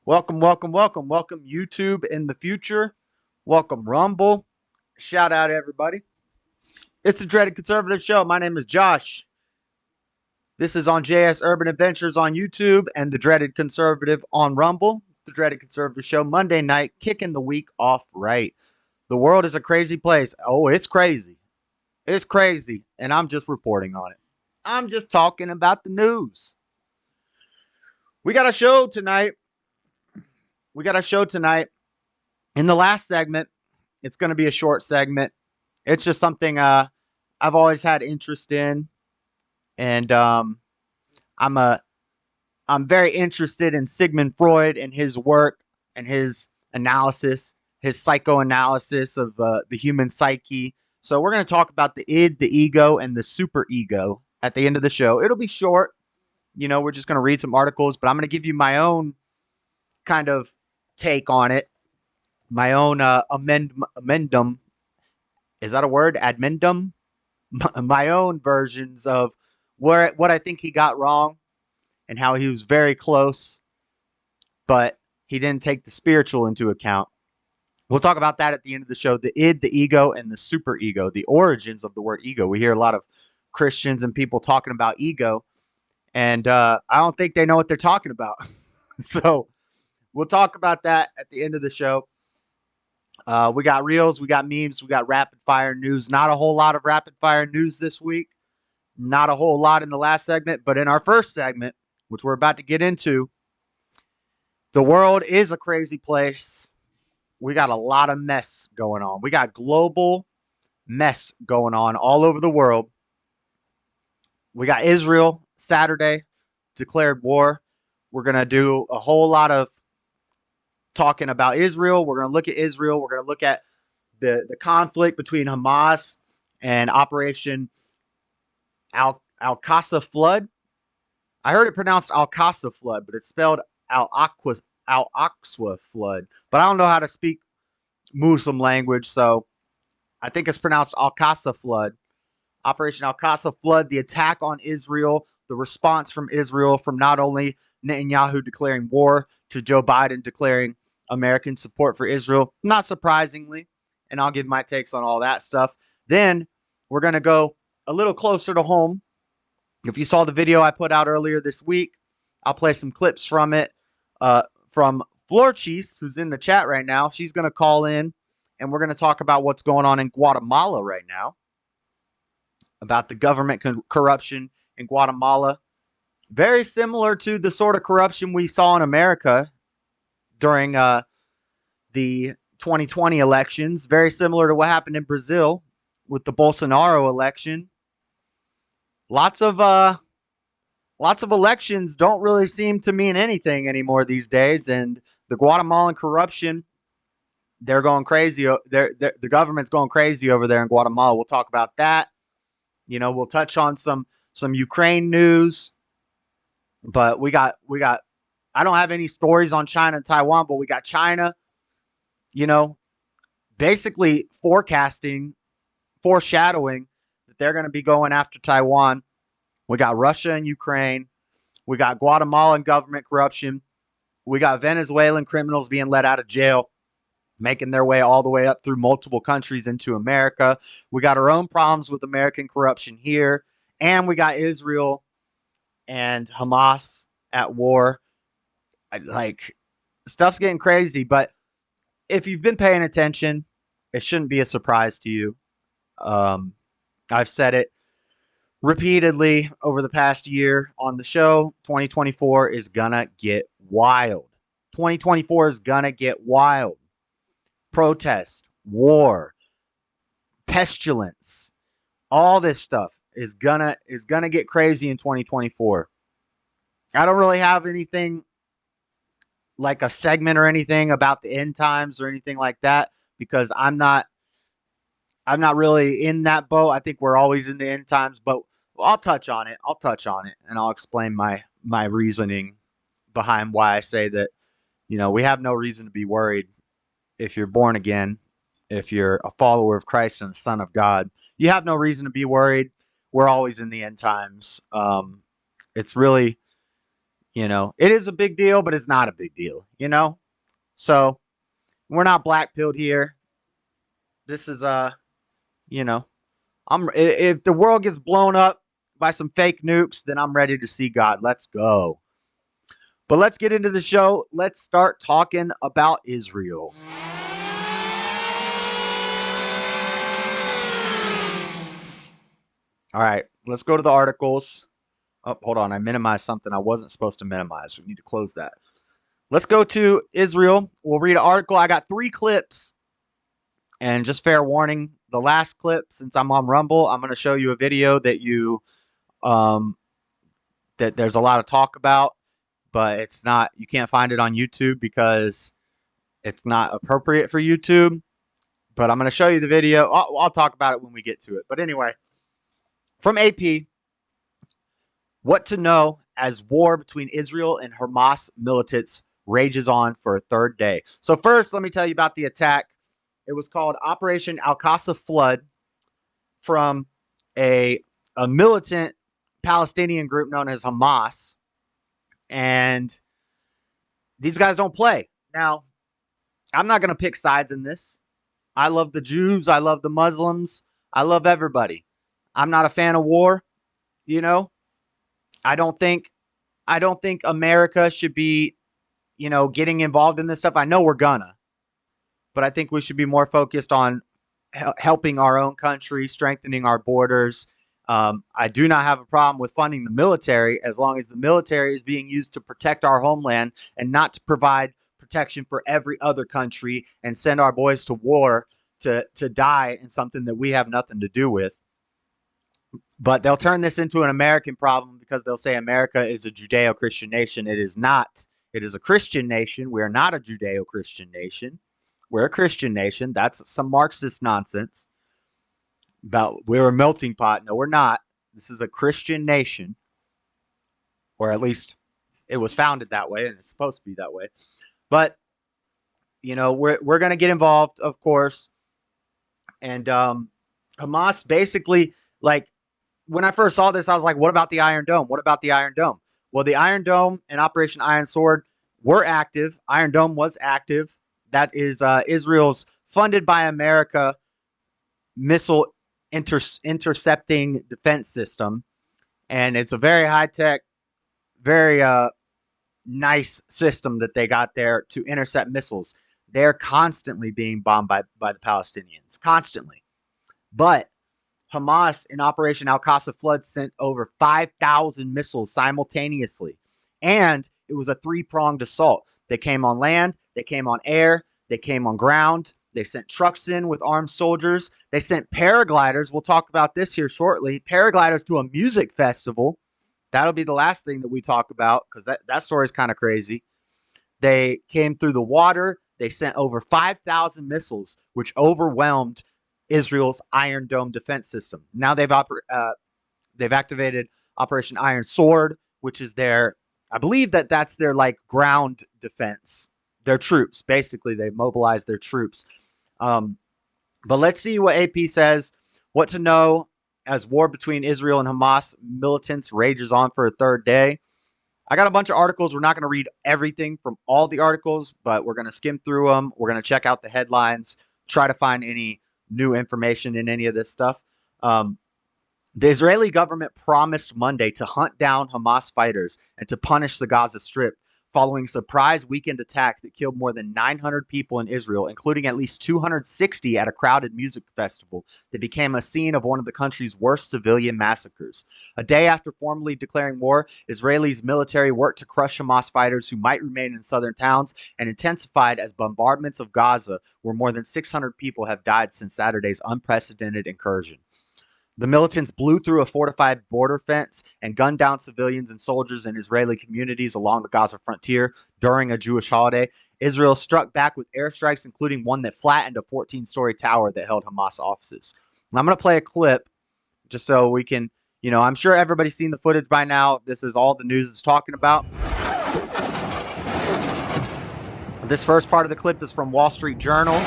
Welcome, welcome, welcome, welcome, YouTube in the future. Welcome, Rumble. Shout out, everybody. It's the Dreaded Conservative Show. My name is Josh. This is on JS Urban Adventures on YouTube and the Dreaded Conservative on Rumble. The Dreaded Conservative Show, Monday night, kicking the week off right. The world is a crazy place. Oh, it's crazy. It's crazy. And I'm just reporting on it. I'm just talking about the news. We got a show tonight. In the last segment, it's going to be a short segment. It's just something I've always had interest in, and I'm a I'm very interested in Sigmund Freud and his work and his analysis, his psychoanalysis of the human psyche. So we're going to talk about the id, the ego, and the superego at the end of the show. It'll be short. We're just going to read some articles, but I'm going to give you my own kind of take on it, my own amendum. Is that a word? Admendum? My own versions of what I think he got wrong and how he was very close, but he didn't take the spiritual into account. We'll talk about that at the end of the show. The id, the ego, and the superego, the origins of the word ego. We hear a lot of Christians and people talking about ego, and I don't think they know what they're talking about. So we'll talk about that at the end of the show. We got reels, we got memes, we got rapid fire news. Not a whole lot of rapid fire news this week. Not a whole lot in the last segment, but in our first segment, which we're about to get into, the world is a crazy place. We got a lot of mess going on. We got global mess going on all over the world. We got Israel Saturday declared war. We're going to do a whole lot of talking about Israel. We're going to look at Israel. We're going to look at the conflict between Hamas and Operation Al-Qasr Flood. I heard it pronounced Al-Qasr Flood, but it's spelled Al-Aqsa Flood. But I don't know how to speak Muslim language, so I think it's pronounced Al-Qasr Flood. Operation Al-Qasr Flood, the attack on Israel, the response from Israel, from not only Netanyahu declaring war to Joe Biden declaring American support for Israel, not surprisingly, and I'll give my takes on all that stuff. Then we're going to go a little closer to home. If you saw the video I put out earlier this week, I'll play some clips from it. From Florchis, who's in the chat right now, she's going to call in, and we're going to talk about what's going on in Guatemala right now, about the government corruption in Guatemala. Very similar to the sort of corruption we saw in America during the 2020 elections. Very similar to what happened in Brazil with the Bolsonaro election. Lots of elections don't really seem to mean anything anymore these days, and the Guatemalan corruption, they're going crazy. The government's going crazy over there in Guatemala. We'll talk about that. We'll touch on some Ukraine news, but we got. I don't have any stories on China and Taiwan, but we got China, basically foreshadowing that they're going to be going after Taiwan. We got Russia and Ukraine. We got Guatemalan government corruption. We got Venezuelan criminals being let out of jail, making their way all the way up through multiple countries into America. We got our own problems with American corruption here. And we got Israel and Hamas at war. Stuff's getting crazy, but if you've been paying attention, it shouldn't be a surprise to you. I've said it repeatedly over the past year on the show. 2024 is gonna get wild. 2024 is gonna get wild. Protest, war, pestilence, all this stuff is gonna get crazy in 2024. I don't really have anything like a segment or anything about the end times or anything like that, because I'm not really in that boat. I think we're always in the end times, but I'll touch on it, and I'll explain my reasoning behind why I say that, we have no reason to be worried if you're born again, if you're a follower of Christ and a son of God. You have no reason to be worried. We're always in the end times. It's really You know, it is a big deal, but it's not a big deal, you know? So we're not black pilled here. This is, you know, if the world gets blown up by some fake nukes, then I'm ready to see God. Let's go. But let's get into the show. Let's start talking about Israel. All right, let's go to the articles. Oh, hold on. I minimized something I wasn't supposed to minimize. We need to close that. Let's go to Israel. We'll read an article. I got 3 clips. And just fair warning, the last clip, since I'm on Rumble, I'm going to show you a video that that there's a lot of talk about, but it's not, you can't find it on YouTube because it's not appropriate for YouTube. But I'm going to show you the video. I'll talk about it when we get to it. But anyway, from AP, what to know as war between Israel and Hamas militants rages on for a 3rd day. So first, let me tell you about the attack. It was called Operation Al-Qasr Flood from a militant Palestinian group known as Hamas. And these guys don't play. Now, I'm not going to pick sides in this. I love the Jews. I love the Muslims. I love everybody. I'm not a fan of war. You know, I don't think America should be, you know, getting involved in this stuff. I know we're gonna, but I think we should be more focused on helping our own country, strengthening our borders. I do not have a problem with funding the military as long as the military is being used to protect our homeland and not to provide protection for every other country and send our boys to war to die in something that we have nothing to do with. But they'll turn this into an American problem because they'll say America is a Judeo-Christian nation. It is not. It is a Christian nation. We are not a Judeo-Christian nation. We're a Christian nation. That's some Marxist nonsense about we're a melting pot. No, we're not. This is a Christian nation, or at least it was founded that way, and it's supposed to be that way. But you know, we're going to get involved, of course. And Hamas basically, like, when I first saw this, I was like, what about the Iron Dome? What about the Iron Dome? Well, the Iron Dome and Operation Iron Sword were active. Iron Dome was active. That is Israel's funded by America missile intercepting defense system. And it's a very high-tech, very nice system that they got there to intercept missiles. They're constantly being bombed by the Palestinians. Constantly. But Hamas in Operation Al-Qasr Flood sent over 5,000 missiles simultaneously. And it was a 3-pronged assault. They came on land, they came on air, they came on ground. They sent trucks in with armed soldiers. They sent paragliders. We'll talk about this here shortly. Paragliders to a music festival. That'll be the last thing that we talk about because that story is kind of crazy. They came through the water. They sent over 5,000 missiles, which overwhelmed Israel's Iron Dome defense system. Now they've activated Operation Iron Sword, which is their, I believe that's their like ground defense. Their troops, basically, they mobilized their troops. But let's see what AP says. What to know as war between Israel and Hamas militants rages on for a 3rd day. I got a bunch of articles. We're not going to read everything from all the articles, but we're going to skim through them. We're going to check out the headlines, try to find any new information in any of this stuff. The Israeli government promised Monday to hunt down Hamas fighters and to punish the Gaza Strip following a surprise weekend attack that killed more than 900 people in Israel, including at least 260 at a crowded music festival that became a scene of one of the country's worst civilian massacres. A day after formally declaring war, Israel's military worked to crush Hamas fighters who might remain in southern towns and intensified as bombardments of Gaza, where more than 600 people have died since Saturday's unprecedented incursion. The militants blew through a fortified border fence and gunned down civilians and soldiers in Israeli communities along the Gaza frontier during a Jewish holiday. Israel struck back with airstrikes, including one that flattened a 14-story tower that held Hamas offices. And I'm going to play a clip just so we can, you know, I'm sure everybody's seen the footage by now. This is all the news is talking about. This first part of the clip is from Wall Street Journal.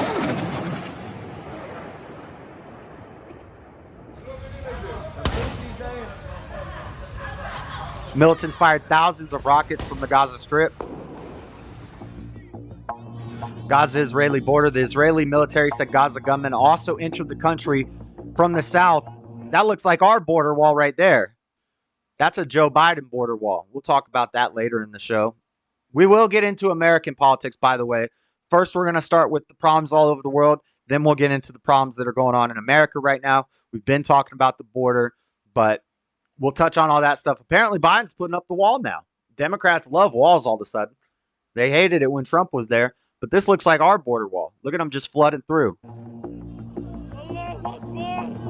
Militants fired thousands of rockets from the Gaza Strip. Gaza-Israeli border. The Israeli military said Gaza gunmen also entered the country from the south. That looks like our border wall right there. That's a Joe Biden border wall. We'll talk about that later in the show. We will get into American politics, by the way. First, we're going to start with the problems all over the world. Then we'll get into the problems that are going on in America right now. We've been talking about the border, but we'll touch on all that stuff. Apparently, Biden's putting up the wall now. Democrats love walls all of a sudden. They hated it when Trump was there, but this looks like our border wall. Look at them just flooding through.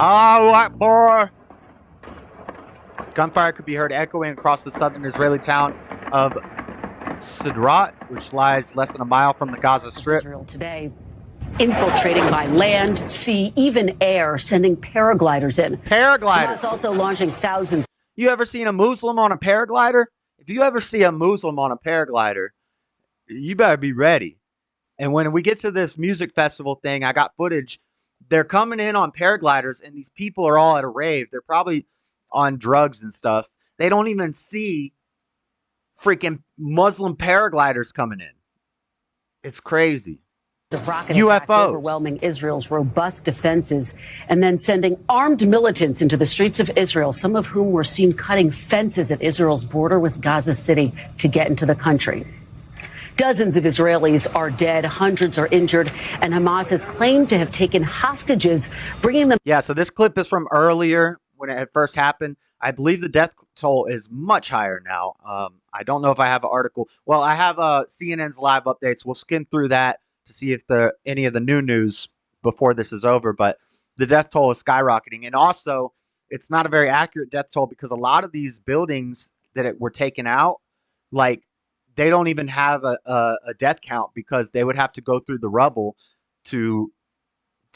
Allahu Akbar. Gunfire could be heard echoing across the southern Israeli town of Sderot, which lies less than a mile from the Gaza Strip. Israel today infiltrating by land, sea, even air, sending paragliders in. Paragliders. Hamas also launching thousands. You ever seen a Muslim on a paraglider? If you ever see a Muslim on a paraglider, you better be ready. And when we get to this music festival thing, I got footage. They're coming in on paragliders, and these people are all at a rave. They're probably on drugs and stuff. They don't even see freaking Muslim paragliders coming in. It's crazy. Of rocket UFOs attacks overwhelming Israel's robust defenses and then sending armed militants into the streets of Israel, some of whom were seen cutting fences at Israel's border with Gaza City to get into the country. Dozens of Israelis are dead, hundreds are injured, and Hamas has claimed to have taken hostages, bringing them. Yeah, so this clip is from earlier when it had first happened. I believe the death toll is much higher now. I don't know if I have an article. Well, I have CNN's live updates. We'll skim through that to see if any of the new news before this is over. But the death toll is skyrocketing. And also, it's not a very accurate death toll because a lot of these buildings that were taken out, like, they don't even have a death count because they would have to go through the rubble to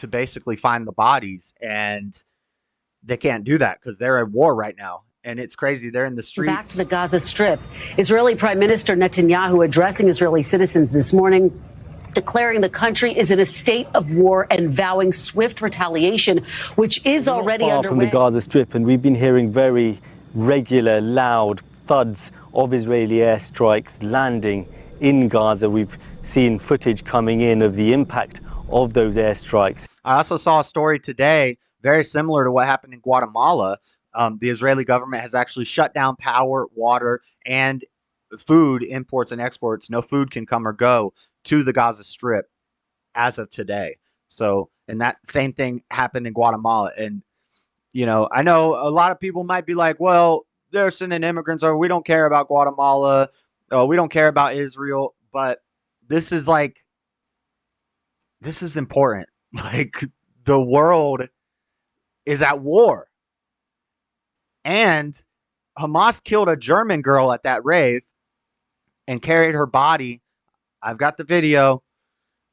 basically find the bodies. And they can't do that because they're at war right now. And it's crazy. They're in the streets. Back to the Gaza Strip. Israeli Prime Minister Netanyahu addressing Israeli citizens this morning, declaring the country is in a state of war and vowing swift retaliation, which is already far underway. From the Gaza Strip, and we've been hearing very regular, loud thuds of Israeli airstrikes landing in Gaza. We've seen footage coming in of the impact of those airstrikes. I also saw a story today, very similar to what happened in Guatemala. The Israeli government has actually shut down power, water, and food imports and exports. No food can come or go to the Gaza Strip as of today. So, and that same thing happened in Guatemala. And, you know, I know a lot of people might be like, well, they're sending immigrants over. We don't care about Guatemala. We don't care about Israel. But this is important. Like, the world is at war. And Hamas killed a German girl at that rave and carried her body. I've got the video.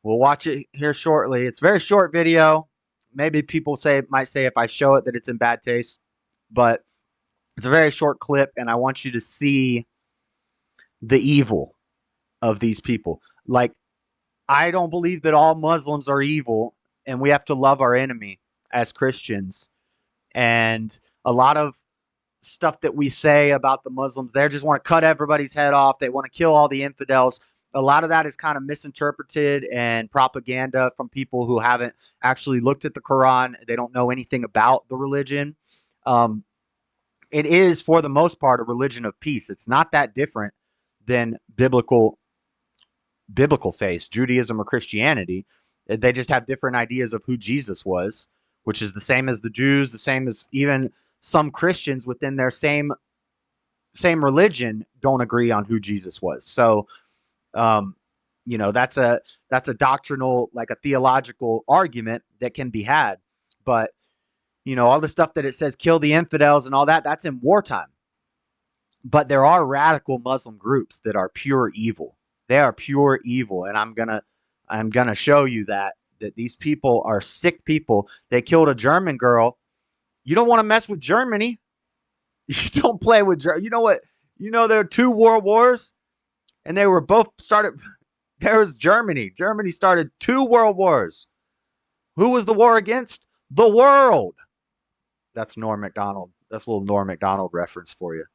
We'll watch it here shortly. It's a very short video. Maybe people might say if I show it that it's in bad taste, but it's a very short clip, and I want you to see the evil of these people. Like, I don't believe that all Muslims are evil, and we have to love our enemy as Christians. And a lot of stuff that we say about the Muslims, they just want to cut everybody's head off. They want to kill all the infidels. A lot of that is kind of misinterpreted and propaganda from people who haven't actually looked at the Quran. They don't know anything about the religion. It is, for the most part, a religion of peace. It's not that different than biblical faith, Judaism or Christianity. They just have different ideas of who Jesus was, which is the same as the Jews, the same as even some Christians within their same religion don't agree on who Jesus was. So, you know, that's a doctrinal, like a theological argument that can be had. But, you know, all the stuff that it says kill the infidels and all that, that's in wartime. But there are radical Muslim groups that are pure evil. They are pure evil. And I'm gonna show you that these people are sick people. They killed a German girl. You don't want to mess with Germany. You don't play with Germany. You know what? You know, there are 2 world wars, and they were both started. There was Germany. Germany started 2 world wars. Who was the war against? The world. That's Norm Macdonald. That's a little Norm Macdonald reference for you.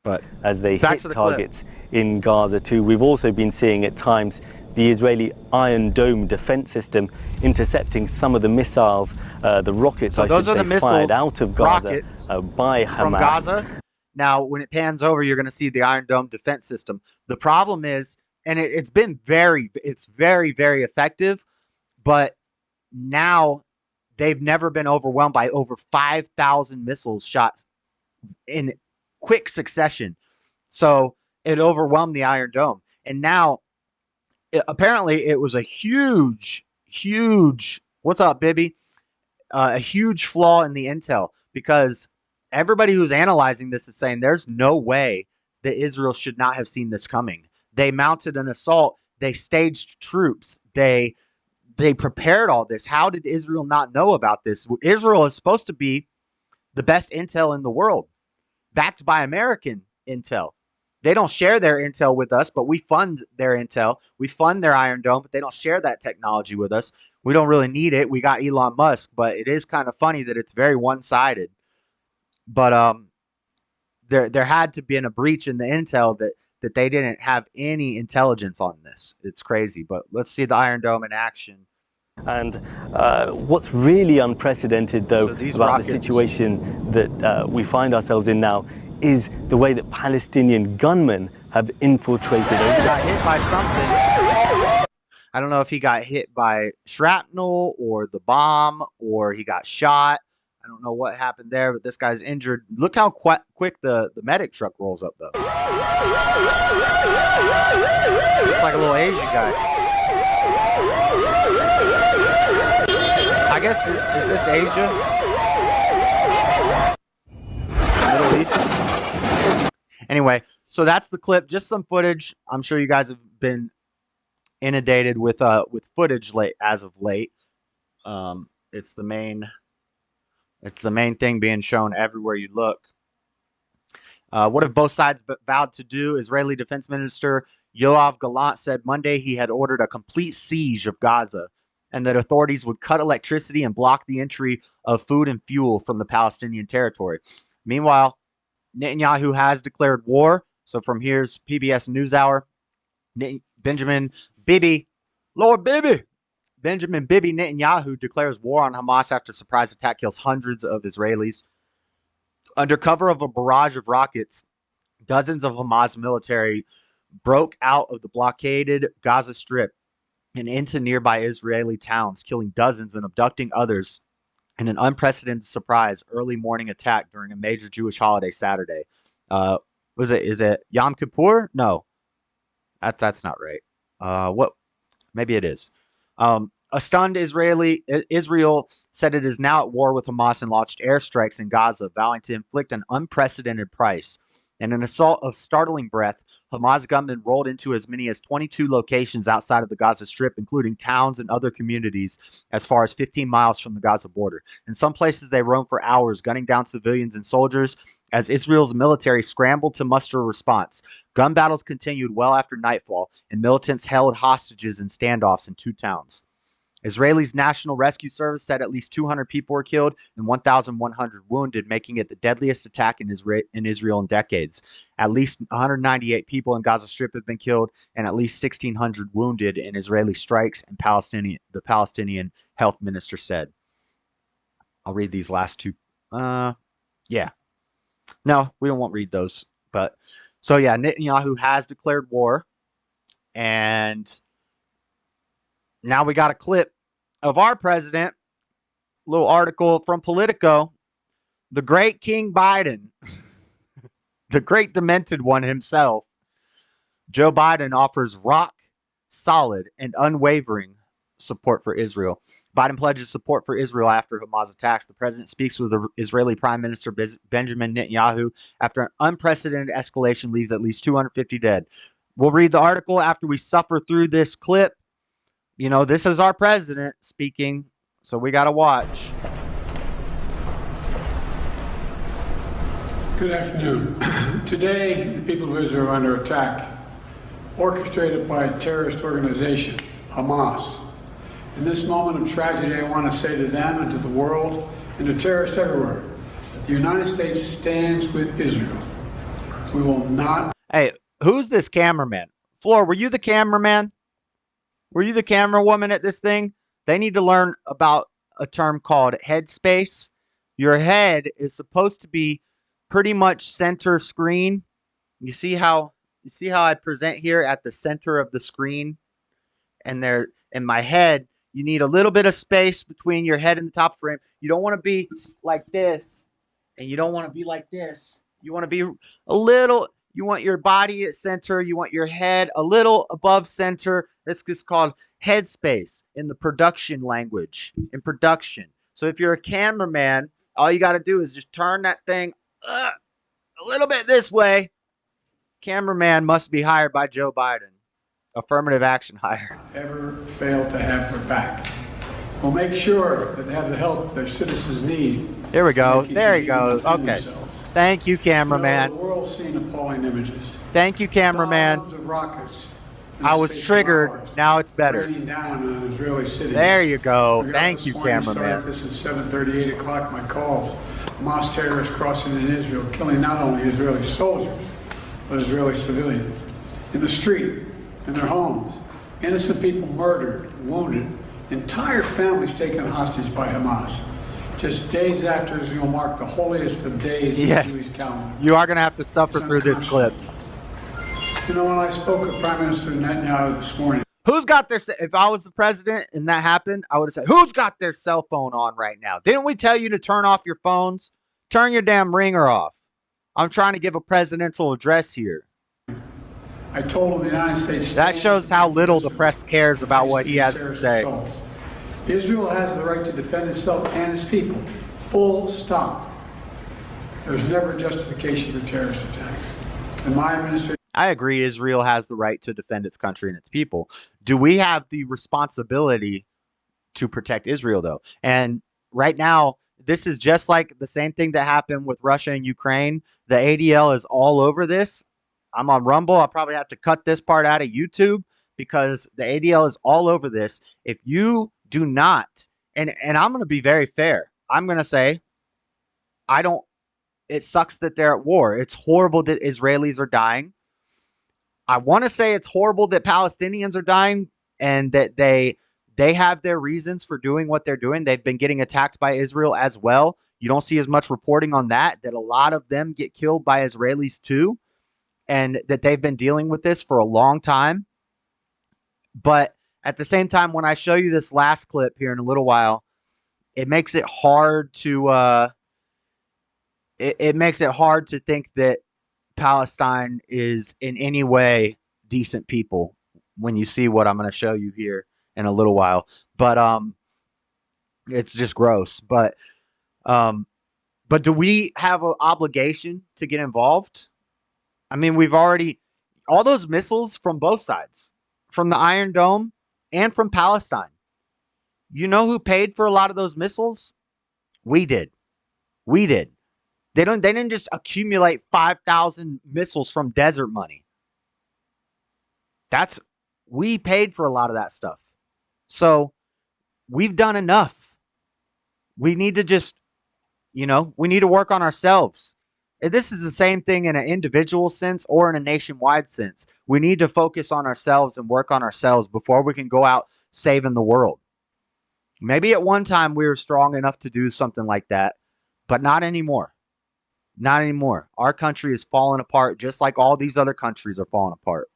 But as they back hit to the targets in Gaza too. We've also been seeing at times the Israeli Iron Dome defense system intercepting some of the missiles, the rockets, So I those should are say, the fired missiles, out of Gaza rockets by Hamas. from Gaza. Now, when it pans over, you're going to see the Iron Dome defense system. The problem is, and it's very, very effective, but now they've never been overwhelmed by over 5,000 missiles shot in quick succession. So it overwhelmed the Iron Dome. And now, apparently, it was a huge, what's up, Bibby? A huge flaw in the intel, because everybody who's analyzing this is saying there's no way that Israel should not have seen this coming. They mounted an assault. They staged troops. They prepared all this. How did Israel not know about this? Israel is supposed to be the best intel in the world, backed by American intel. They don't share their intel with us, but we fund their intel. We fund their Iron Dome, but they don't share that technology with us. We don't really need it. We got Elon Musk, but it is kind of funny that it's very one-sided. But there had to be a breach in the intel that they didn't have any intelligence on this. It's crazy. But let's see the Iron Dome in action. And what's really unprecedented, though, about the situation that we find ourselves in now is the way that Palestinian gunmen have infiltrated. He got hit by something. I don't know if he got hit by shrapnel or the bomb or he got shot. I don't know what happened there, but this guy's injured. Look how quick the medic truck rolls up, though. It's like a little Asian guy. I guess, is this Asia? Middle East? Anyway, so that's the clip. Just some footage. I'm sure you guys have been inundated with footage as of late. It's the main thing being shown everywhere you look. What have both sides vowed to do? Israeli Defense Minister Yoav Gallant said Monday he had ordered a complete siege of Gaza and that authorities would cut electricity and block the entry of food and fuel from the Palestinian territory. Meanwhile, Netanyahu has declared war. So from here's PBS NewsHour. Benjamin Bibi Netanyahu declares war on Hamas after surprise attack kills hundreds of Israelis. Under cover of a barrage of rockets, dozens of Hamas military broke out of the blockaded Gaza Strip and into nearby Israeli towns, killing dozens and abducting others in an unprecedented surprise early morning attack during a major Jewish holiday Saturday. Is it Yom Kippur? No, that's not right. What? Maybe it is. A stunned Israel said it is now at war with Hamas and launched airstrikes in Gaza, vowing to inflict an unprecedented price. In an assault of startling breadth, Hamas gunmen rolled into as many as 22 locations outside of the Gaza Strip, including towns and other communities as far as 15 miles from the Gaza border. In some places, they roamed for hours, gunning down civilians and soldiers as Israel's military scrambled to muster a response. Gun battles continued well after nightfall, and militants held hostages in standoffs in two towns. Israel's National Rescue Service said at least 200 people were killed and 1,100 wounded, making it the deadliest attack in Israel in decades. At least 198 people in Gaza Strip have been killed and at least 1,600 wounded in Israeli strikes, and the Palestinian health minister said. I'll read these last two. Yeah. No, we won't read those. But so, yeah, Netanyahu has declared war. And now we got a clip of our president, little article from Politico, the great King Biden, the great demented one himself. Joe Biden offers rock solid and unwavering support for Israel. Biden pledges support for Israel after Hamas attacks. The president speaks with the Israeli Prime Minister Benjamin Netanyahu after an unprecedented escalation leaves at least 250 dead. We'll read the article after we suffer through this clip. You know, this is our president speaking, so we got to watch. Good afternoon. Today, the people of Israel are under attack, orchestrated by a terrorist organization, Hamas. In this moment of tragedy, I want to say to them and to the world and to terrorists everywhere that the United States stands with Israel. We will not. Hey, who's this cameraman? Floor, were you the cameraman? Were you the camera woman at this thing? They need to learn about a term called headspace. Your head is supposed to be pretty much center screen. You see how I present here at the center of the screen? And there in my head, you need a little bit of space between your head and the top frame. You don't want to be like this, and you don't want to be like this. You want to be a little, you want your body at center, you want your head a little above center. That's just called headspace in the production language, in production. So if you're a cameraman, all you got to do is just turn that thing a little bit this way. Cameraman must be hired by Joe Biden. Affirmative action hire. Ever fail to have their back. We'll make sure that they have the help their citizens need. Here we go. There he goes. Okay. Thank you, cameraman. The world's seen appalling images. Thank you, cameraman. Thousands of rockets. I was triggered. Now it's better. Raining down on Israeli cities. There you go. We got Thank this you, morning, cameraman. started This is 7:30, 8 o'clock. My calls. Hamas terrorists crossing in Israel, killing not only Israeli soldiers, but Israeli civilians in the street, in their homes. Innocent people murdered, wounded, entire families taken hostage by Hamas. Just days after Israel marked the holiest of days in the Jewish calendar. You are going to have to suffer through this clip. You know, when I spoke with Prime Minister Netanyahu this morning, Who's got their, if I was the president and that happened, I would have said, who's got their cell phone on right now? Didn't we tell you to turn off your phones? Turn your damn ringer off. I'm trying to give a presidential address here. I told him the United States. That shows how little the press cares about what he has to say. Assaults. Israel has the right to defend itself and its people. Full stop. There's never justification for terrorist attacks. In my administration, I agree Israel has the right to defend its country and its people. Do we have the responsibility to protect Israel, though? And right now, this is just like the same thing that happened with Russia and Ukraine. The ADL is all over this. I'm on Rumble. I'll probably have to cut this part out of YouTube because the ADL is all over this. If you do not, and I'm going to be very fair. I'm going to say, it sucks that they're at war. It's horrible that Israelis are dying. I want to say it's horrible that Palestinians are dying and that they have their reasons for doing what they're doing. They've been getting attacked by Israel as well. You don't see as much reporting on that a lot of them get killed by Israelis too, and that they've been dealing with this for a long time. But at the same time, when I show you this last clip here in a little while, it makes it hard to it makes it hard to think that Palestine is in any way decent people when you see what I'm going to show you here in a little while. But it's just gross. But do we have an obligation to get involved? I mean, we've already all those missiles from both sides, from the Iron Dome and from Palestine. You know who paid for a lot of those missiles? We did. We did. They didn't just accumulate 5,000 missiles from desert money. We paid for a lot of that stuff. So we've done enough. We need to just, we need to work on ourselves. And this is the same thing in an individual sense or in a nationwide sense. We need to focus on ourselves and work on ourselves before we can go out saving the world. Maybe at one time we were strong enough to do something like that, but not anymore. Not anymore. Our country is falling apart just like all these other countries are falling apart.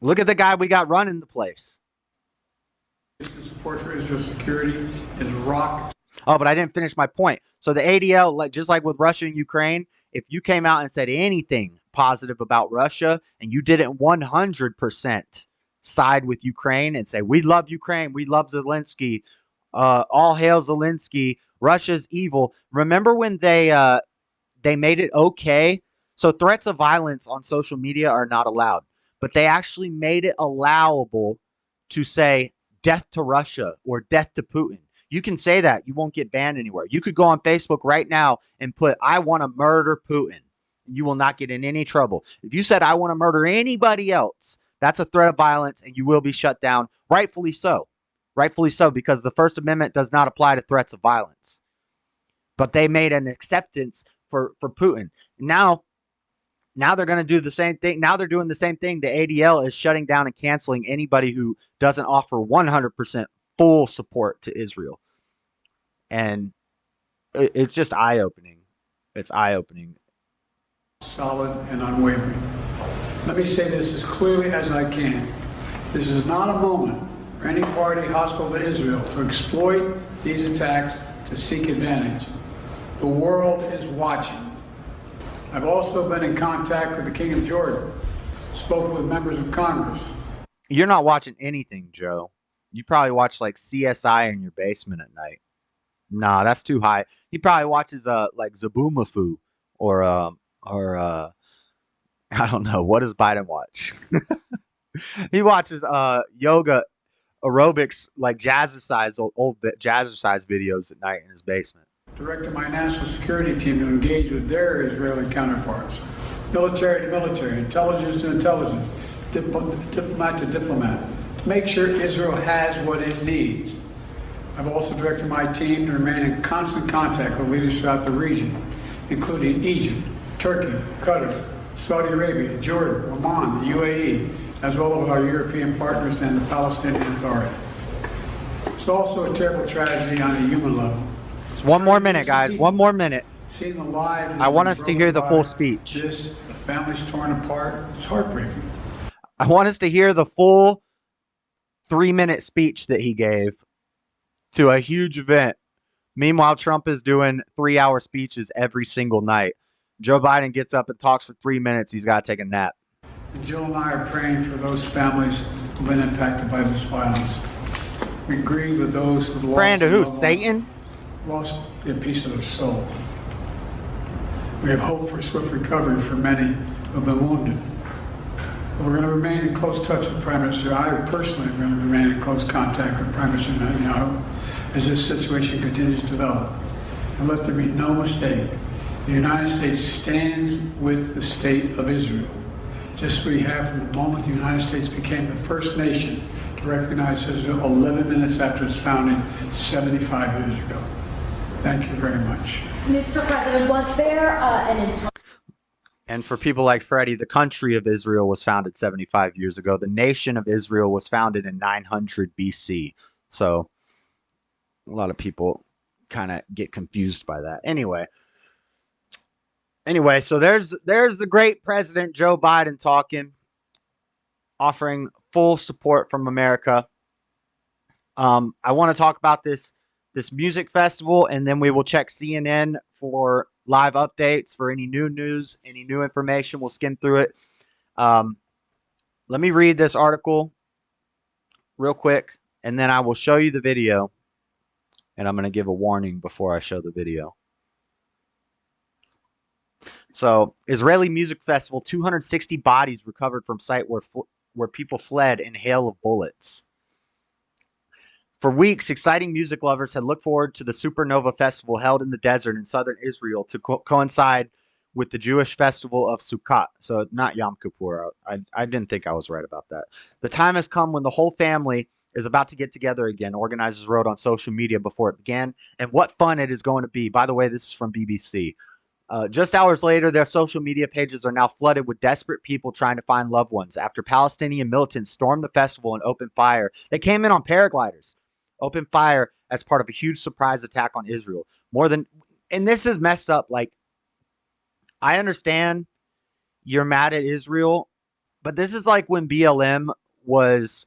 Look at the guy we got running the place. the support for Israel's security is rock. Oh, but I didn't finish my point. So the ADL, just like with Russia and Ukraine, if you came out and said anything positive about Russia and you didn't 100% side with Ukraine and say, we love Ukraine, we love Zelensky, all hail Zelensky, Russia's evil. Remember when they made it okay? So threats of violence on social media are not allowed, but they actually made it allowable to say death to Russia or death to Putin. You can say that. You won't get banned anywhere. You could go on Facebook right now and put, I want to murder Putin. You will not get in any trouble. If you said, I want to murder anybody else, that's a threat of violence and you will be shut down. Rightfully so. Rightfully so, because the First Amendment does not apply to threats of violence. But they made an acceptance for Putin. Now, Now they're going to do the same thing. Now they're doing the same thing. The ADL is shutting down and canceling anybody who doesn't offer 100% full support to Israel. And it's just eye-opening. It's eye-opening. Solid and unwavering. Let me say this as clearly as I can. This is not a moment for any party hostile to Israel to exploit these attacks to seek advantage. The world is watching. I've also been in contact with the King of Jordan, spoken with members of Congress. You're not watching anything, Joe. You probably watch like CSI in your basement at night. Nah, that's too high. He probably watches like Zaboomafoo or I don't know, what does Biden watch? He watches yoga aerobics, like jazzercise, old jazzercise videos at night in his basement. Directed my national security team to engage with their Israeli counterparts, military to military, intelligence to intelligence, diplomat to diplomat, to make sure Israel has what it needs. I've also directed my team to remain in constant contact with leaders throughout the region, including Egypt, Turkey, Qatar, Saudi Arabia, Jordan, Oman, the UAE, as well as our European partners and the Palestinian Authority. It's also a terrible tragedy on a human level. It's one more minute, guys. One more minute. Seeing the lives I want us to hear the full speech. This, the families torn apart, it's heartbreaking. I want us to hear the full 3-minute speech that he gave to a huge event. Meanwhile, Trump is doing 3-hour speeches every single night. Joe Biden gets up and talks for 3 minutes. He's got to take a nap. And Jill and I are praying for those families who've been impacted by this violence. We grieve with those who've lost. Praying to who? Satan? Lost a piece of their soul. We have hope for swift recovery for many who've been wounded. But we're going to remain in close touch with Prime Minister. I personally am going to remain in close contact with Prime Minister Netanyahu as this situation continues to develop. And let there be no mistake. The United States stands with the state of Israel, just as we have from the moment the United States became the first nation to recognize Israel 11 minutes after its founding 75 years ago. Thank you very much. Mr. President, was there And for people like Freddie, the country of Israel was founded 75 years ago. The nation of Israel was founded in 900 BC. So a lot of people kind of get confused by that. Anyway, so there's the great President Joe Biden talking, offering full support from America. I want to talk about this music festival, and then we will check CNN for live updates, for any new news, any new information. We'll skim through it. Let me read this article real quick, and then I will show you the video. And I'm going to give a warning before I show the video. So, Israeli music festival, 260 bodies recovered from site where people fled in hail of bullets. For weeks, exciting music lovers had looked forward to the Supernova Festival held in the desert in southern Israel to coincide with the Jewish festival of Sukkot. So not Yom Kippur. I didn't think I was right about that. The time has come when the whole family is about to get together again, organizers wrote on social media before it began. And what fun it is going to be. By the way, this is from BBC. Just hours later, their social media pages are now flooded with desperate people trying to find loved ones after Palestinian militants stormed the festival and opened fire. They came in on paragliders. Opened fire as part of a huge surprise attack on Israel. And this is messed up. Like, I understand you're mad at Israel, but this is like when BLM was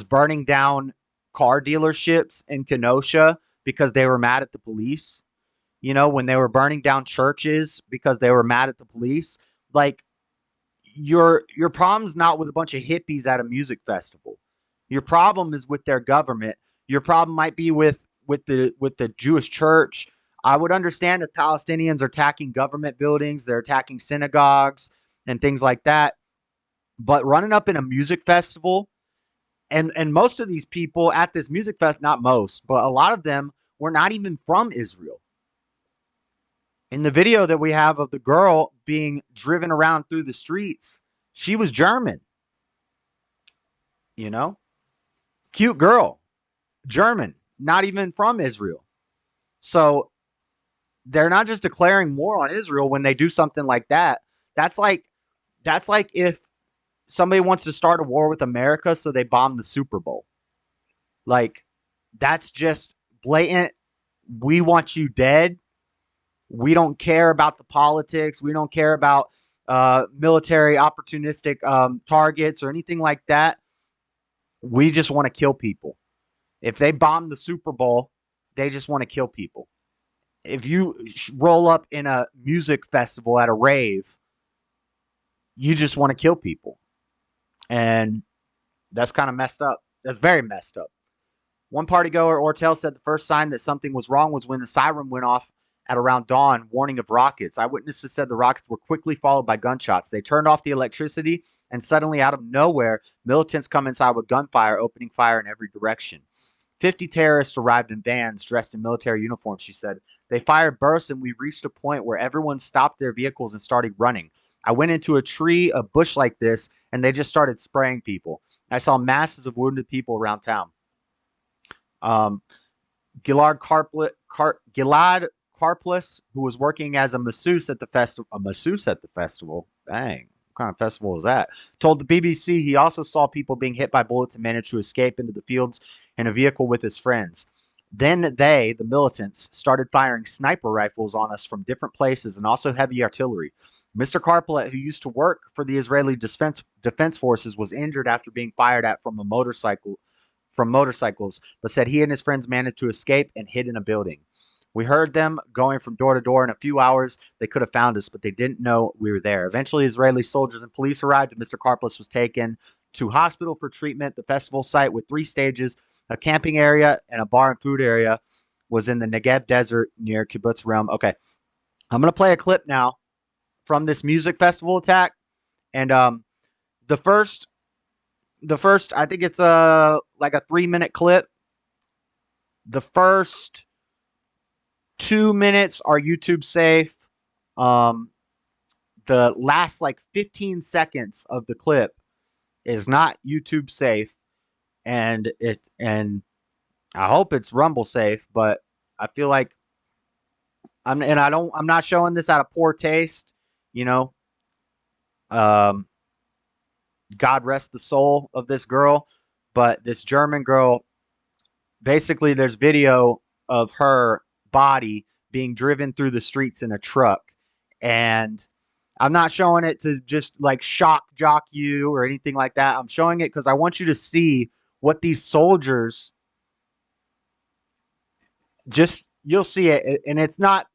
burning down car dealerships in Kenosha because they were mad at the police. You know, when they were burning down churches because they were mad at the police. Like, your problem's not with a bunch of hippies at a music festival. Your problem is with their government. Your problem might be with the Jewish church. I would understand if Palestinians are attacking government buildings, they're attacking synagogues and things like that. But running up in a music festival, and most of these people at this music fest, not most, but a lot of them were not even from Israel. In the video that we have of the girl being driven around through the streets, she was German. You know? Cute girl. German. Not even from Israel. So they're not just declaring war on Israel when they do something like that. That's like if somebody wants to start a war with America, so they bomb the Super Bowl. Like, that's just blatant. We want you dead. We don't care about the politics. We don't care about military opportunistic targets or anything like that. We just want to kill people. If they bomb the Super Bowl, they just want to kill people. If you roll up in a music festival at a rave, you just want to kill people. And that's kind of messed up. That's very messed up. One party goer, Ortel, said the first sign that something was wrong was when the siren went off at around dawn, warning of rockets. Eyewitnesses said the rockets were quickly followed by gunshots. They turned off the electricity, and suddenly, out of nowhere, militants come inside with gunfire, opening fire in every direction. 50 terrorists arrived in vans dressed in military uniforms, she said. They fired bursts, and we reached a point where everyone stopped their vehicles and started running. I went into a bush like this, and they just started spraying people. I saw masses of wounded people around town. Gilad Karplus, who was working as a masseuse at the festival. Dang, what kind of festival is that? Told the BBC he also saw people being hit by bullets and managed to escape into the fields in a vehicle with his friends. Then the militants, started firing sniper rifles on us from different places and also heavy artillery. Mr. Karplet, who used to work for the Israeli Defense Forces, was injured after being fired at from motorcycles, but said he and his friends managed to escape and hid in a building. We heard them going from door to door. In a few hours, they could have found us, but they didn't know we were there. Eventually, Israeli soldiers and police arrived, and Mr. Karplus was taken to hospital for treatment. The festival site, with 3 stages, a camping area, and a bar and food area, was in the Negev desert near Kibbutz Realm. Okay, I'm going to play a clip now from this music festival attack. And the first, I think it's like a 3-minute clip. The first 2 minutes are YouTube safe. The last like 15 seconds of the clip is not YouTube safe, and I hope it's Rumble safe, but I feel like I'm not showing this out of poor taste, you know. God rest the soul of this girl, but this German girl, basically there's video of her body being driven through the streets in a truck, and I'm not showing it to just like shock jock you or anything like that. I'm showing it because I want you to see what these soldiers you'll see it, and it's not,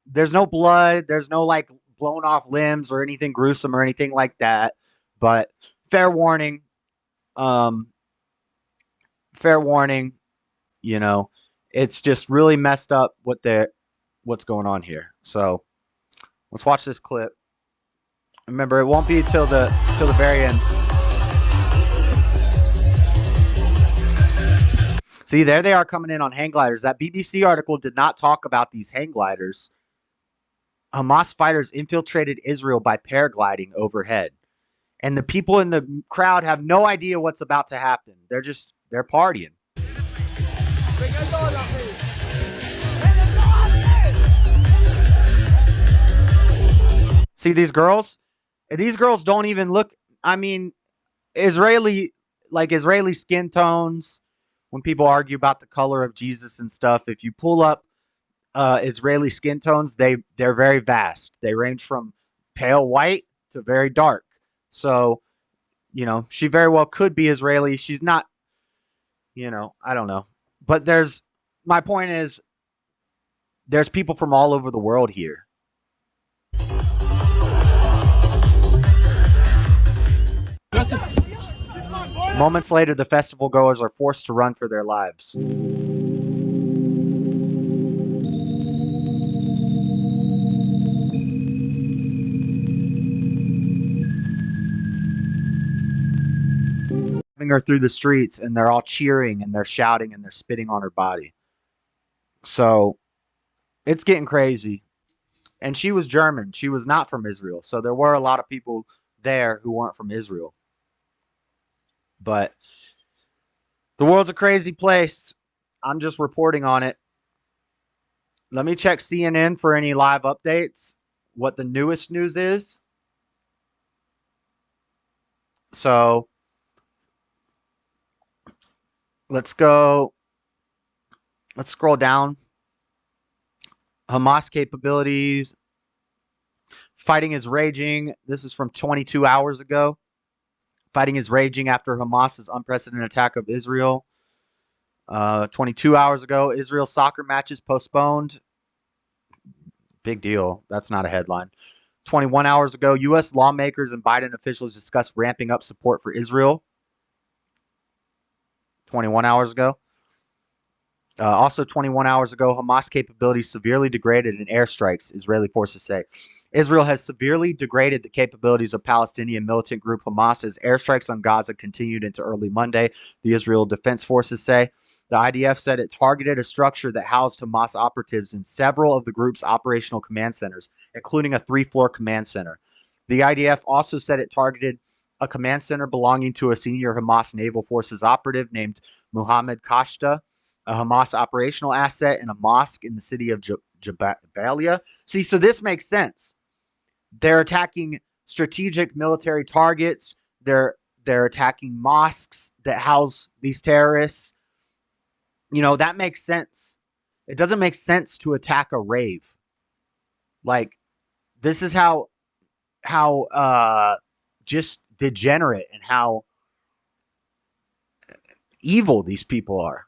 there's no blood, there's no like blown off limbs or anything gruesome or anything like that, but fair warning, you know, it's just really messed up what's going on here. So let's watch this clip. Remember, it won't be till the very end. See, there they are coming in on hang gliders. That BBC article did not talk about these hang gliders. Hamas fighters infiltrated Israel by paragliding overhead. And the people in the crowd have no idea what's about to happen. They're partying. See these girls? These girls don't even look, I mean, Israeli skin tones. When people argue about the color of Jesus and stuff, if you pull up Israeli skin tones, they're very vast. They range from pale white to very dark. So, you know, she very well could be Israeli. She's not, you know, I don't know. But my point is, there's people from all over the world here. Moments later, the festival goers are forced to run for their lives. Her through the streets, and they're all cheering and they're shouting and they're spitting on her body. So it's getting crazy. And she was German. She was not from Israel. So there were a lot of people there who weren't from Israel. But the world's a crazy place. I'm just reporting on it. Let me check CNN for any live updates, what the newest news is. So let's go. Let's scroll down. Hamas capabilities. Fighting is raging. This is from 22 hours ago. Fighting is raging after Hamas's unprecedented attack of Israel. 22 hours ago, Israel soccer matches postponed. Big deal. That's not a headline. 21 hours ago, U.S. lawmakers and Biden officials discussed ramping up support for Israel. 21 hours ago. Also, 21 hours ago, Hamas capabilities severely degraded in airstrikes, Israeli forces say. Israel has severely degraded the capabilities of Palestinian militant group Hamas as airstrikes on Gaza continued into early Monday, the Israel Defense Forces say. The IDF said it targeted a structure that housed Hamas operatives in several of the group's operational command centers, including a 3-floor command center. The IDF also said it targeted a command center belonging to a senior Hamas Naval Forces operative named Muhammad Kashta, a Hamas operational asset, and a mosque in the city of Jabalia. See, so this makes sense. They're attacking strategic military targets. They're attacking mosques that house these terrorists. You know, that makes sense. It doesn't make sense to attack a rave. Like, this is how just degenerate and how evil these people are.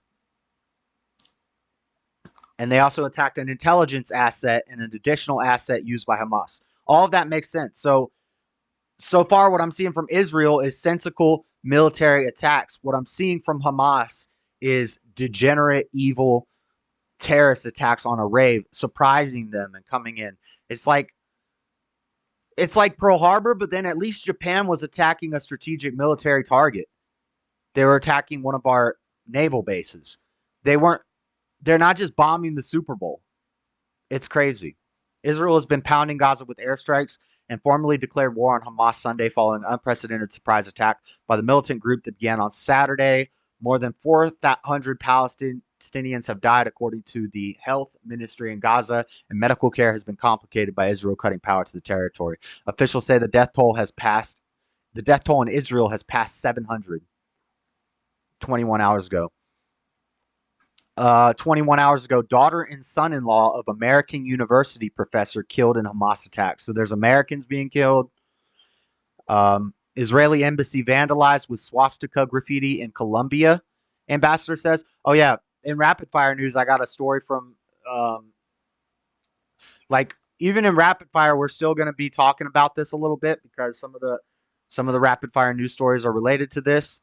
And they also attacked an intelligence asset and an additional asset used by Hamas. All of that makes sense. So far, what I'm seeing from Israel is sensical military attacks. What I'm seeing from Hamas is degenerate, evil terrorist attacks on a rave, surprising them and coming in. It's like Pearl Harbor, but then at least Japan was attacking a strategic military target. They were attacking one of our naval bases. They're not just bombing the Super Bowl. It's crazy. Israel has been pounding Gaza with airstrikes and formally declared war on Hamas Sunday following an unprecedented surprise attack by the militant group that began on Saturday. More than 400 Palestinians have died, according to the health ministry in Gaza, and medical care has been complicated by Israel cutting power to the territory. Officials say the death toll in Israel has passed 700 21 hours ago. 21 hours ago, daughter and son-in-law of American university professor killed in Hamas attack. So there's Americans being killed. Israeli embassy vandalized with swastika graffiti in Colombia, ambassador says. Oh, yeah. In rapid fire news, I got a story from, even in rapid fire, we're still going to be talking about this a little bit because some of the rapid fire news stories are related to this.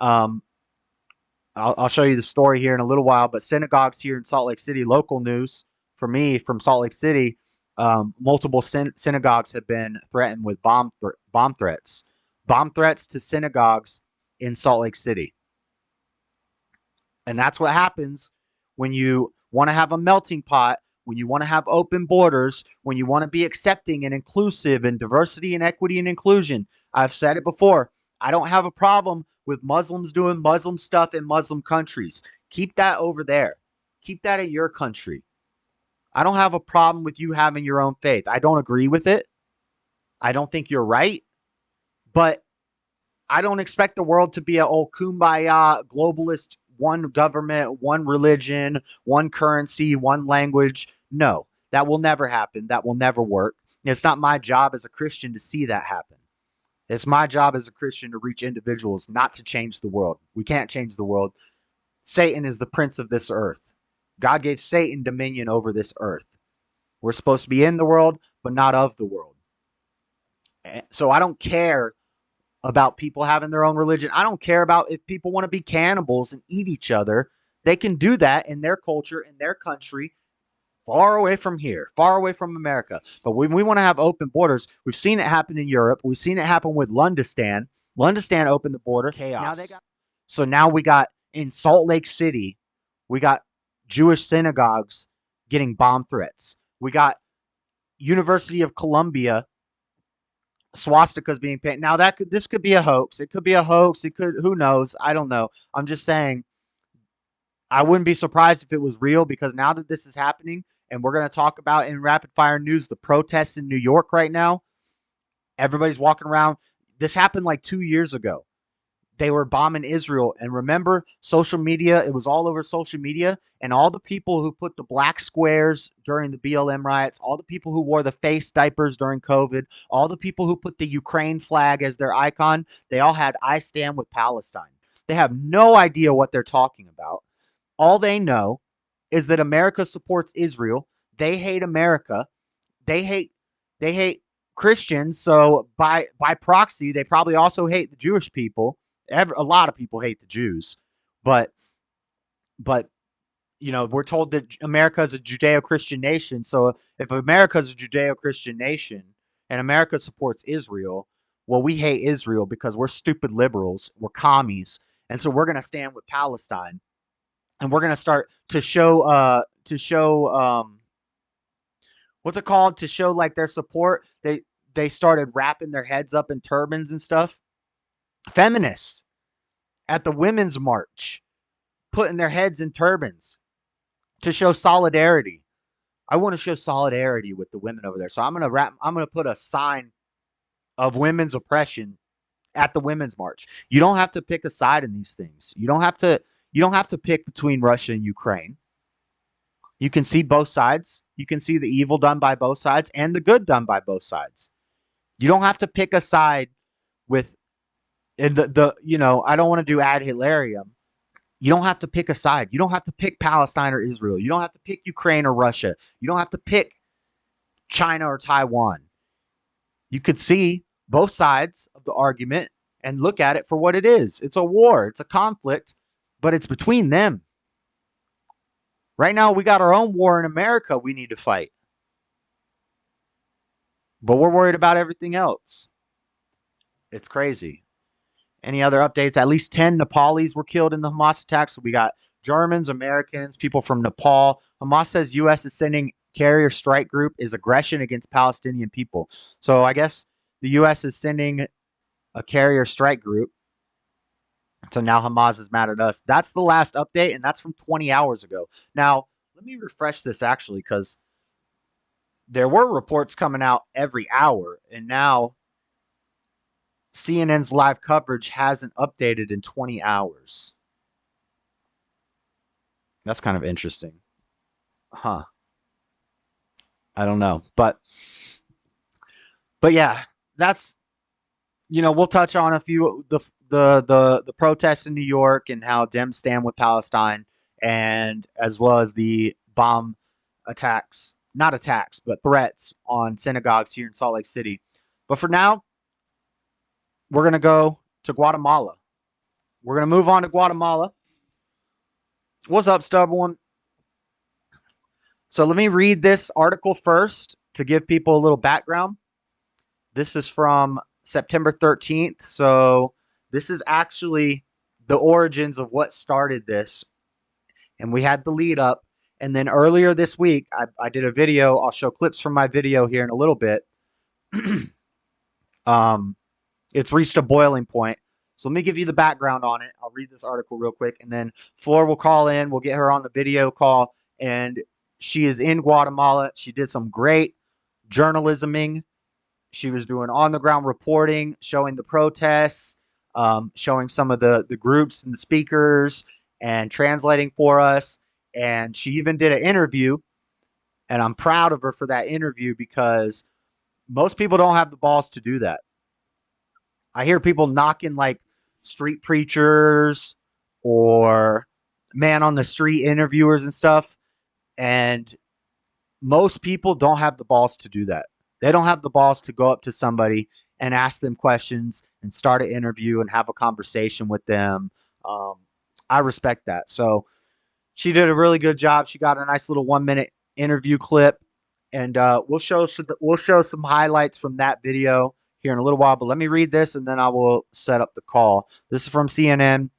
I'll show you the story here in a little while, but synagogues here in Salt Lake City, local news for me from Salt Lake City, multiple synagogues have been threatened with bomb threats. Bomb threats to synagogues in Salt Lake City. And that's what happens when you want to have a melting pot, when you want to have open borders, when you want to be accepting and inclusive and diversity and equity and inclusion. I've said it before. I don't have a problem with Muslims doing Muslim stuff in Muslim countries. Keep that over there. Keep that in your country. I don't have a problem with you having your own faith. I don't agree with it. I don't think you're right. But I don't expect the world to be a old kumbaya, globalist, one government, one religion, one currency, one language. No, that will never happen. That will never work. It's not my job as a Christian to see that happen. It's my job as a Christian to reach individuals, not to change the world. We can't change the world. Satan is the prince of this earth. God gave Satan dominion over this earth. We're supposed to be in the world, but not of the world. So I don't care about people having their own religion. I don't care about if people want to be cannibals and eat each other. They can do that in their culture, in their country, far away from here, far away from America. But when we want to have open borders, we've seen it happen in Europe. We've seen it happen with Lundistan. Lundistan opened the border. Chaos. So now we got in Salt Lake City, we got Jewish synagogues getting bomb threats. We got University of Columbia swastikas being painted. Now this could be a hoax. It could be a hoax. It could, who knows? I don't know. I'm just saying I wouldn't be surprised if it was real, because now that this is happening, and we're going to talk about in rapid fire news, the protests in New York right now, everybody's walking around. This happened like 2 years ago. They were bombing Israel. And remember, social media, it was all over social media. And all the people who put the black squares during the BLM riots, all the people who wore the face diapers during COVID, all the people who put the Ukraine flag as their icon, they all had "I stand with Palestine." They have no idea what they're talking about. All they know is that America supports Israel. They hate America. They hate Christians. So by proxy, they probably also hate the Jewish people. A lot of people hate the Jews, but we're told that America is a Judeo-Christian nation. So if America is a Judeo-Christian nation and America supports Israel, well, we hate Israel because we're stupid liberals, we're commies, and so we're going to stand with Palestine, and we're going to start to show what's it called, to show like their support. They started wrapping their heads up in turbans and stuff. Feminists at the Women's March putting their heads in turbans to show solidarity. I want to show solidarity with the women over there. So I'm going to put a sign of women's oppression at the Women's March. You don't have to pick a side in these things. You don't have to pick between Russia and Ukraine. You can see both sides. You can see the evil done by both sides and the good done by both sides. You don't have to pick a side with I don't want to do ad Hitlerium. You don't have to pick a side. You don't have to pick Palestine or Israel. You don't have to pick Ukraine or Russia. You don't have to pick China or Taiwan. You could see both sides of the argument and look at it for what it is. It's a war. It's a conflict, but it's between them. Right now, we got our own war in America we need to fight. But we're worried about everything else. It's crazy. Any other updates? At least 10 Nepalis were killed in the Hamas attacks. So we got Germans, Americans, people from Nepal. Hamas says U.S. is sending carrier strike group is aggression against Palestinian people. So I guess the U.S. is sending a carrier strike group. So now Hamas is mad at us. That's the last update, and that's from 20 hours ago. Now, let me refresh this actually, because there were reports coming out every hour, and now CNN's live coverage hasn't updated in 20 hours. That's kind of interesting. Huh. I don't know. But yeah, that's, we'll touch on a few the protests in New York and how Dems stand with Palestine, and as well as the bomb attacks, not attacks, but threats on synagogues here in Salt Lake City. But for now, we're going to go to Guatemala. We're going to move on to Guatemala. What's up, Stubborn? So let me read this article first to give people a little background. This is from September 13th. So this is actually the origins of what started this. And we had the lead up. And then earlier this week, I did a video. I'll show clips from my video here in a little bit. It's reached a boiling point. So let me give you the background on it. I'll read this article real quick, and then Floor will call in. We'll get her on the video call, and she is in Guatemala. She did some great journalisming. She was doing on-the-ground reporting, showing the protests, showing some of the groups and the speakers, and translating for us. And she even did an interview, and I'm proud of her for that interview because most people don't have the balls to do that. I hear people knocking like street preachers or man on the street interviewers and stuff. And most people don't have the balls to do that. They don't have the balls to go up to somebody and ask them questions and start an interview and have a conversation with them. I respect that. So she did a really good job. She got a nice little 1-minute interview clip, and we'll show some highlights from that video here in a little while, but let me read this and then I will set up the call. This is from CNN,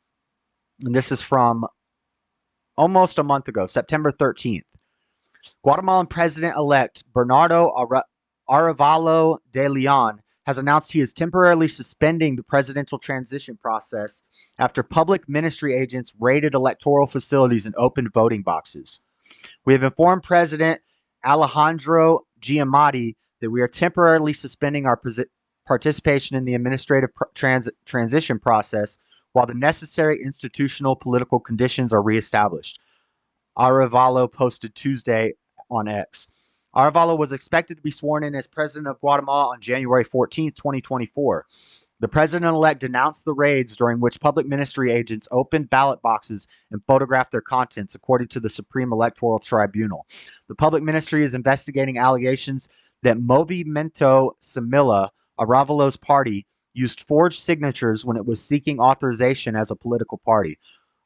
and this is from almost a month ago, September 13th. Guatemalan President-elect Bernardo Arevalo de Leon has announced he is temporarily suspending the presidential transition process after public ministry agents raided electoral facilities and opened voting boxes. We have informed President Alejandro Giamatti that we are temporarily suspending our participation in the administrative transition process while the necessary institutional political conditions are reestablished. Arevalo posted Tuesday on X. Arevalo was expected to be sworn in as president of Guatemala on January 14th, 2024. The president-elect denounced the raids during which public ministry agents opened ballot boxes and photographed their contents, according to the Supreme Electoral Tribunal. The public ministry is investigating allegations that Movimiento Semilla, Aravalo's party, used forged signatures when it was seeking authorization as a political party.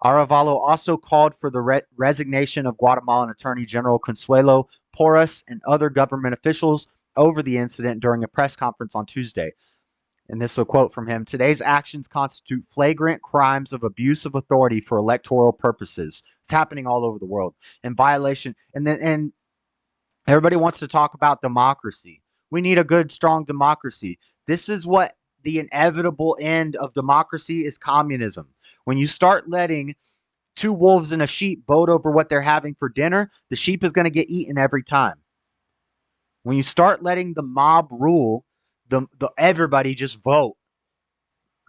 Arevalo also called for the resignation of Guatemalan Attorney General Consuelo Porras and other government officials over the incident during a press conference on Tuesday. And this is a quote from him. Today's actions constitute flagrant crimes of abuse of authority for electoral purposes. It's happening all over the world in violation. And everybody wants to talk about democracy. We need a good, strong democracy. This is what the inevitable end of democracy is: communism. When you start letting two wolves and a sheep vote over what they're having for dinner, the sheep is going to get eaten every time. When you start letting the mob rule, everybody just vote.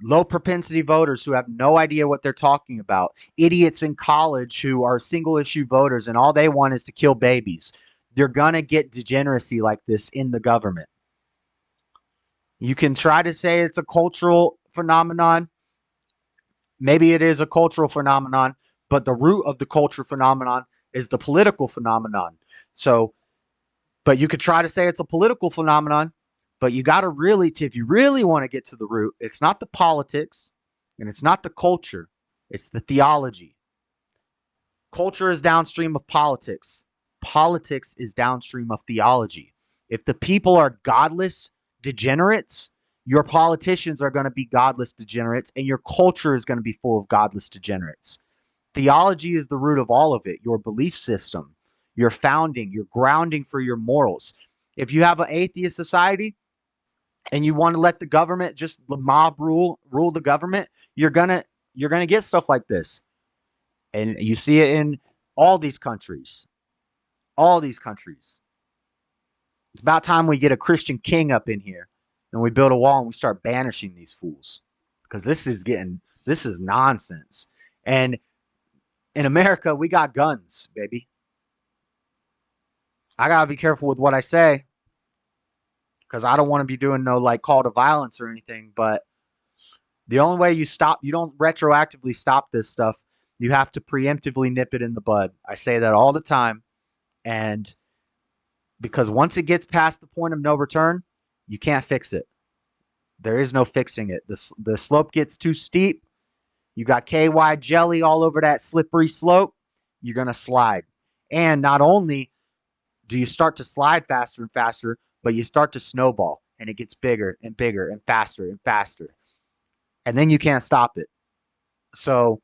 Low propensity voters who have no idea what they're talking about. Idiots in college who are single issue voters and all they want is to kill babies. You're going to get degeneracy like this in the government. You can try to say it's a cultural phenomenon. Maybe it is a cultural phenomenon, but the root of the cultural phenomenon is the political phenomenon. But you could try to say it's a political phenomenon, but you got to really, if you really want to get to the root, it's not the politics and it's not the culture, it's the theology. Culture is downstream of politics. Politics is downstream of theology. If the people are godless degenerates, your politicians are going to be godless degenerates, and your culture is going to be full of godless degenerates. Theology is the root of all of it. Your belief system, your founding, your grounding for your morals. If you have an atheist society and you want to let the government, just the mob rule the government, you're gonna get stuff like this. And you see it in all these countries. All these countries. It's about time we get a Christian king up in here and we build a wall and we start banishing these fools. Because this is nonsense. And in America, we got guns, baby. I gotta be careful with what I say, because I don't want to be doing no call to violence or anything. But the only way you don't retroactively stop this stuff. You have to preemptively nip it in the bud. I say that all the time. And because once it gets past the point of no return, you can't fix it. There is no fixing it. The slope gets too steep. You got KY jelly all over that slippery slope. You're going to slide. And not only do you start to slide faster and faster, but you start to snowball. And it gets bigger and bigger and faster and faster. And then you can't stop it. So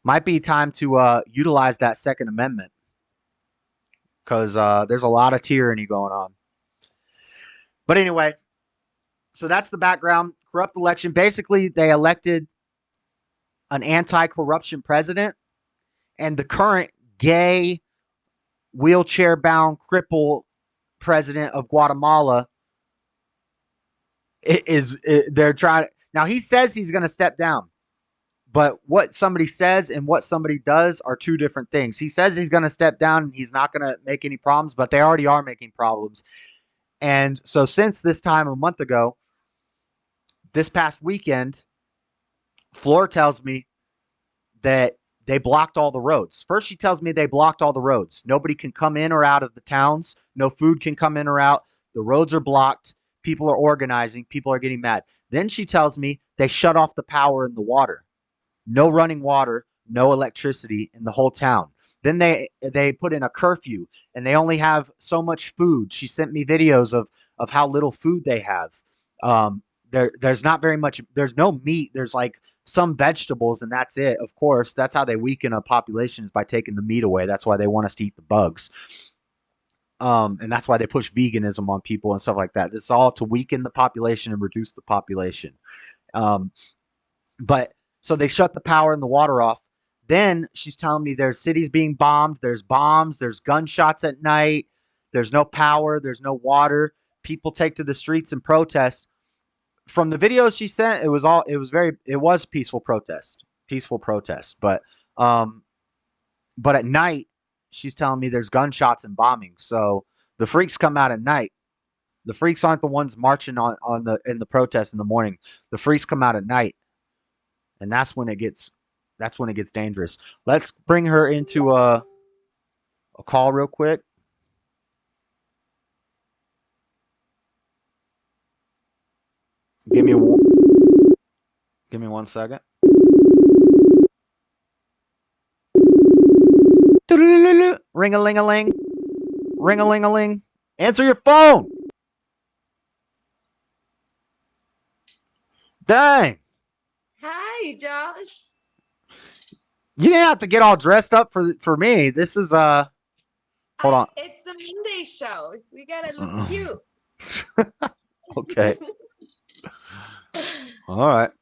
might be time to utilize that Second Amendment. Because there's a lot of tyranny going on. But anyway, so that's the background. Corrupt election. Basically, they elected an anti-corruption president. And the current gay, wheelchair-bound, cripple president of Guatemala they're trying. Now, he says he's going to step down. But what somebody says and what somebody does are two different things. He says he's going to step down and he's not going to make any problems, but they already are making problems. And so since this time a month ago, this past weekend, Floor tells me that they blocked all the roads. First, she tells me they blocked all the roads. Nobody can come in or out of the towns. No food can come in or out. The roads are blocked. People are organizing. People are getting mad. Then she tells me they shut off the power and the water. No running water, no electricity in the whole town. Then they put in a curfew and they only have so much food. She sent me videos of how little food they have. There's not very much. There's no meat. There's some vegetables and that's it. Of course, that's how they weaken a population, is by taking the meat away. That's why they want us to eat the bugs. And that's why they push veganism on people and stuff like that. It's all to weaken the population and reduce the population. But so they shut the power and the water off. Then she's telling me there's cities being bombed. There's bombs. There's gunshots at night. There's no power. There's no water. people take to the streets and protest. From the videos she sent, it was peaceful protest. But at night, she's telling me there's gunshots and bombing. So the freaks come out at night. The freaks aren't the ones marching in the protest in the morning. The freaks come out at night, and that's when it gets dangerous. Let's bring her into a call real quick. Give me 1 second. Ring-a-ling-a-ling. Ring-a-ling-a-ling. Answer your phone. Dang. Hi, Josh. You didn't have to get all dressed up for me. This is hold on. It's a Monday show. We gotta look cute. Okay. All right.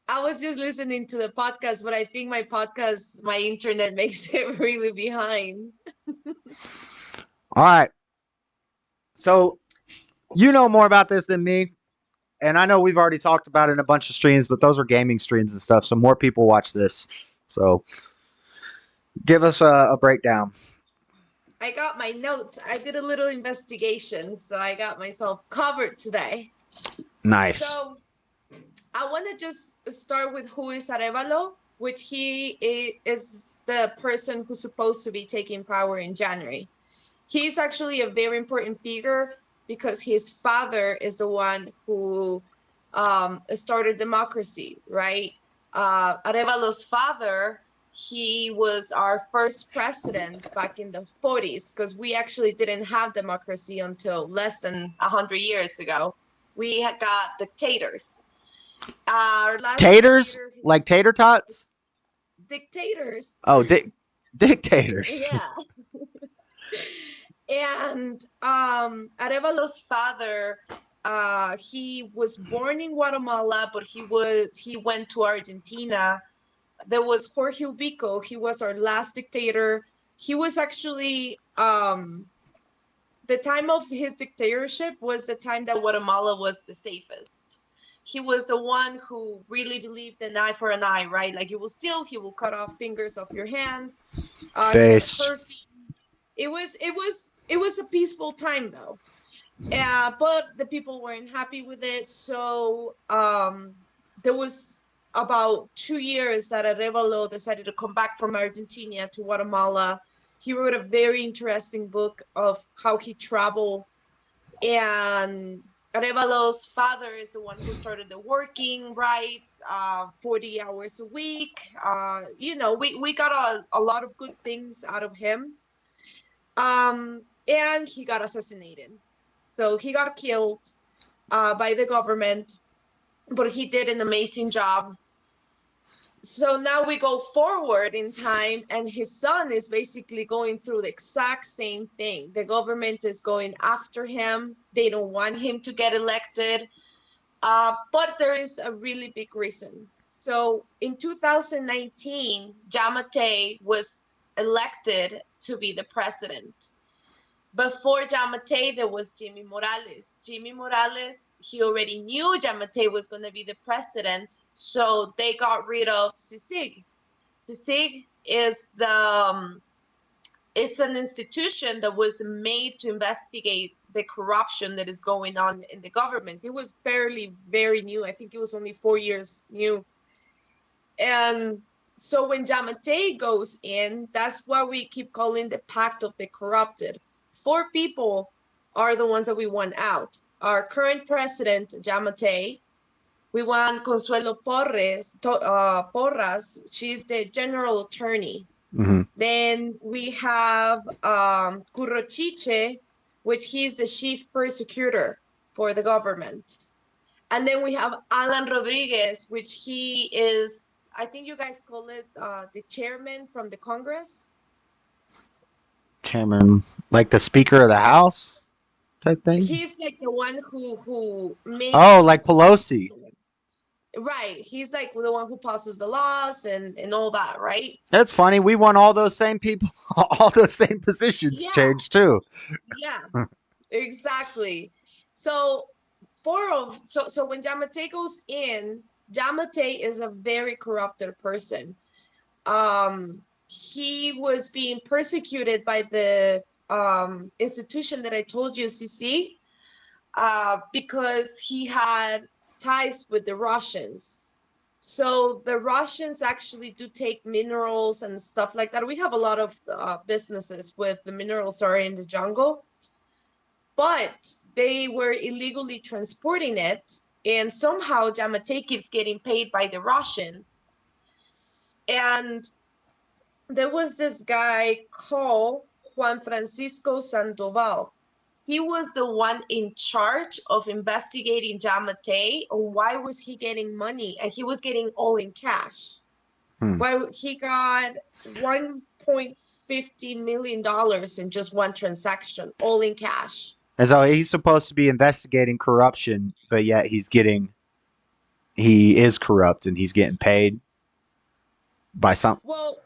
I was just listening to the podcast, but I think my internet makes it really behind. All right. So you know more about this than me. And I know we've already talked about it in a bunch of streams, but those are gaming streams and stuff. So more people watch this. So give us a breakdown. I got my notes. I did a little investigation, so I got myself covered today. Nice. So I want to just start with who is Arevalo, which he is the person who's supposed to be taking power in January. He's actually a very important figure because his father is the one who started democracy, right? Arevalo's father, he was our first president back in the 40s, because we actually didn't have democracy until less than 100 years ago. We had got dictators. Taters? Like tater tots? Dictators. Oh, dictators. Yeah. And Arevalo's father, he was born in Guatemala, but he went to Argentina. There was Jorge Ubico. He was our last dictator. He was actually the time of his dictatorship was the time that Guatemala was the safest. He was the one who really believed in eye for an eye, right? Like, you will steal, he will cut off fingers off your hands. Face. It was a peaceful time, though. But the people weren't happy with it. So there was about 2 years that Arevalo decided to come back from Argentina to Guatemala. He wrote a very interesting book of how he traveled. And Arevalo's father is the one who started the working rights, 40 hours a week. We got a lot of good things out of him. And he got assassinated. So he got killed by the government, but he did an amazing job. So now we go forward in time, and his son is basically going through the exact same thing. The government is going after him. They don't want him to get elected. But there is a really big reason. So in 2019, Giammattei was elected to be the president. Before Giammattei, there was Jimmy Morales. Jimmy Morales, he already knew Giammattei was going to be the president, so they got rid of CICIG. CICIG is it's an institution that was made to investigate the corruption that is going on in the government. It was very new. I think it was only 4 years new. And so when Giammattei goes in, that's what we keep calling the Pact of the Corrupted. 4 people are the ones that we want out. Our current president, Giammattei. We want Consuelo Porras. She's the general attorney. Mm-hmm. Then we have Currochiche, which he's the chief prosecutor for the government. And then we have Alan Rodriguez, which he is, I think you guys call it the chairman from the Congress. Chairman, like the Speaker of the House type thing? He's like the one who made... Oh, like Pelosi. Right. He's like the one who passes the laws and all that, right? That's funny. We want all those same people, all those same positions changed too. Yeah, exactly. So so when Jamate goes in, Jamate is a very corrupted person. He was being persecuted by the institution that I told you, CC, because he had ties with the Russians. So the Russians actually do take minerals and stuff like that. We have a lot of businesses with the minerals are in the jungle, but they were illegally transporting it, and somehow Jamate keeps getting paid by the Russians. And there was this guy called Juan Francisco Sandoval. He was the one in charge of investigating Jamate on why was he getting money, and he was getting all in cash. Well, he got $1.15 million in just one transaction, all in cash. And so he's supposed to be investigating corruption, but yet he is corrupt and he's getting paid by some. Well,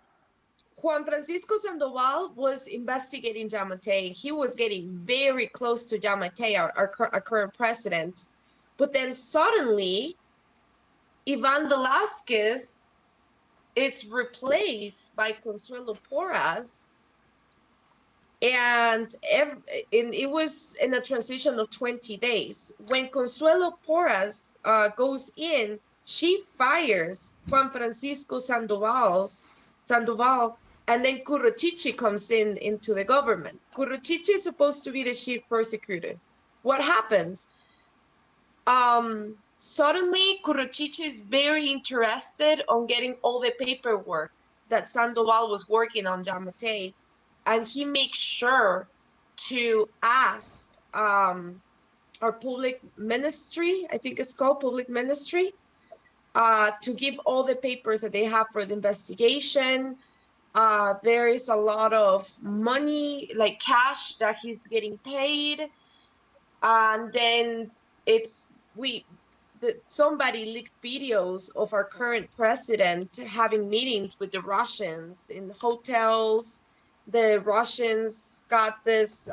Juan Francisco Sandoval was investigating Jamate. He was getting very close to Jamate, our current president. But then suddenly, Ivan Velasquez is replaced by Consuelo Porras. And it was in a transition of 20 days. When Consuelo Porras goes in, she fires Juan Francisco Sandoval, and then Curruchiche comes into the government. Curruchiche is supposed to be the chief prosecutor. What happens? Suddenly, Curruchiche is very interested on getting all the paperwork that Sandoval was working on Jamate, and he makes sure to ask our public ministry, I think it's called public ministry, to give all the papers that they have for the investigation. There is a lot of money, like cash, that he's getting paid. And then somebody leaked videos of our current president having meetings with the Russians in hotels. The Russians got this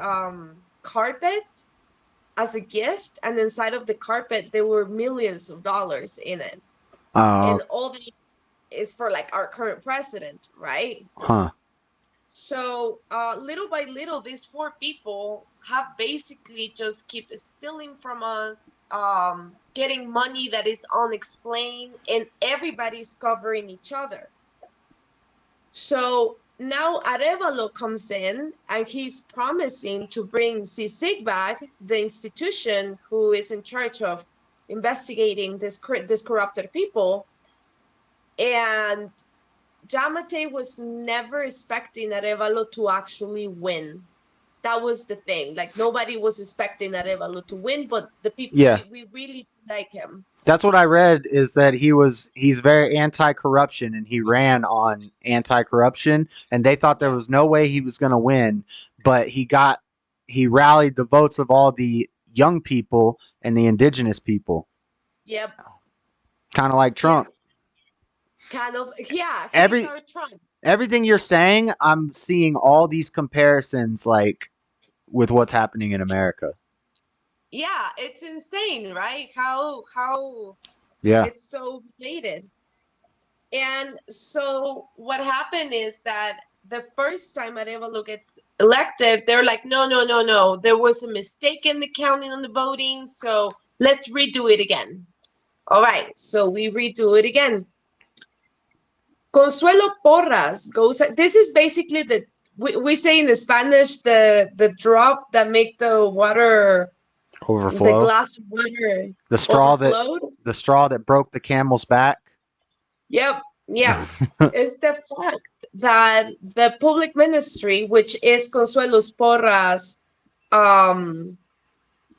carpet as a gift, and inside of the carpet there were millions of dollars in it. And all the is for like our current president, right? So little by little, these four people have basically just keep stealing from us, getting money that is unexplained, and everybody's covering each other. So now Arevalo comes in, and he's promising to bring CICIG back, the institution who is in charge of investigating this corrupted people. And Jamate was never expecting Arevalo to actually win. That was the thing. Like, nobody was expecting Arevalo to win, but the people, we really like him. That's what I read, is that he's very anti-corruption, and he ran on anti-corruption, and they thought there was no way he was going to win, but he rallied the votes of all the young people and the indigenous people. Yep. Kind of like Trump. Kind of, yeah. He's our Trump. Everything you're saying, I'm seeing all these comparisons, like, with what's happening in America. Yeah, it's insane, right? How it's so related. And so what happened is that the first time Arevalo gets elected, they're like, no. There was a mistake in the counting on the voting, so let's redo it again. All right, so we redo it again. Consuelo Porras goes. This is basically we say in Spanish the drop that make the water overflow. The glass of water. The straw overflowed. that broke the camel's back. Yep. Yeah. It's the fact that the public ministry, which is Consuelo Porras'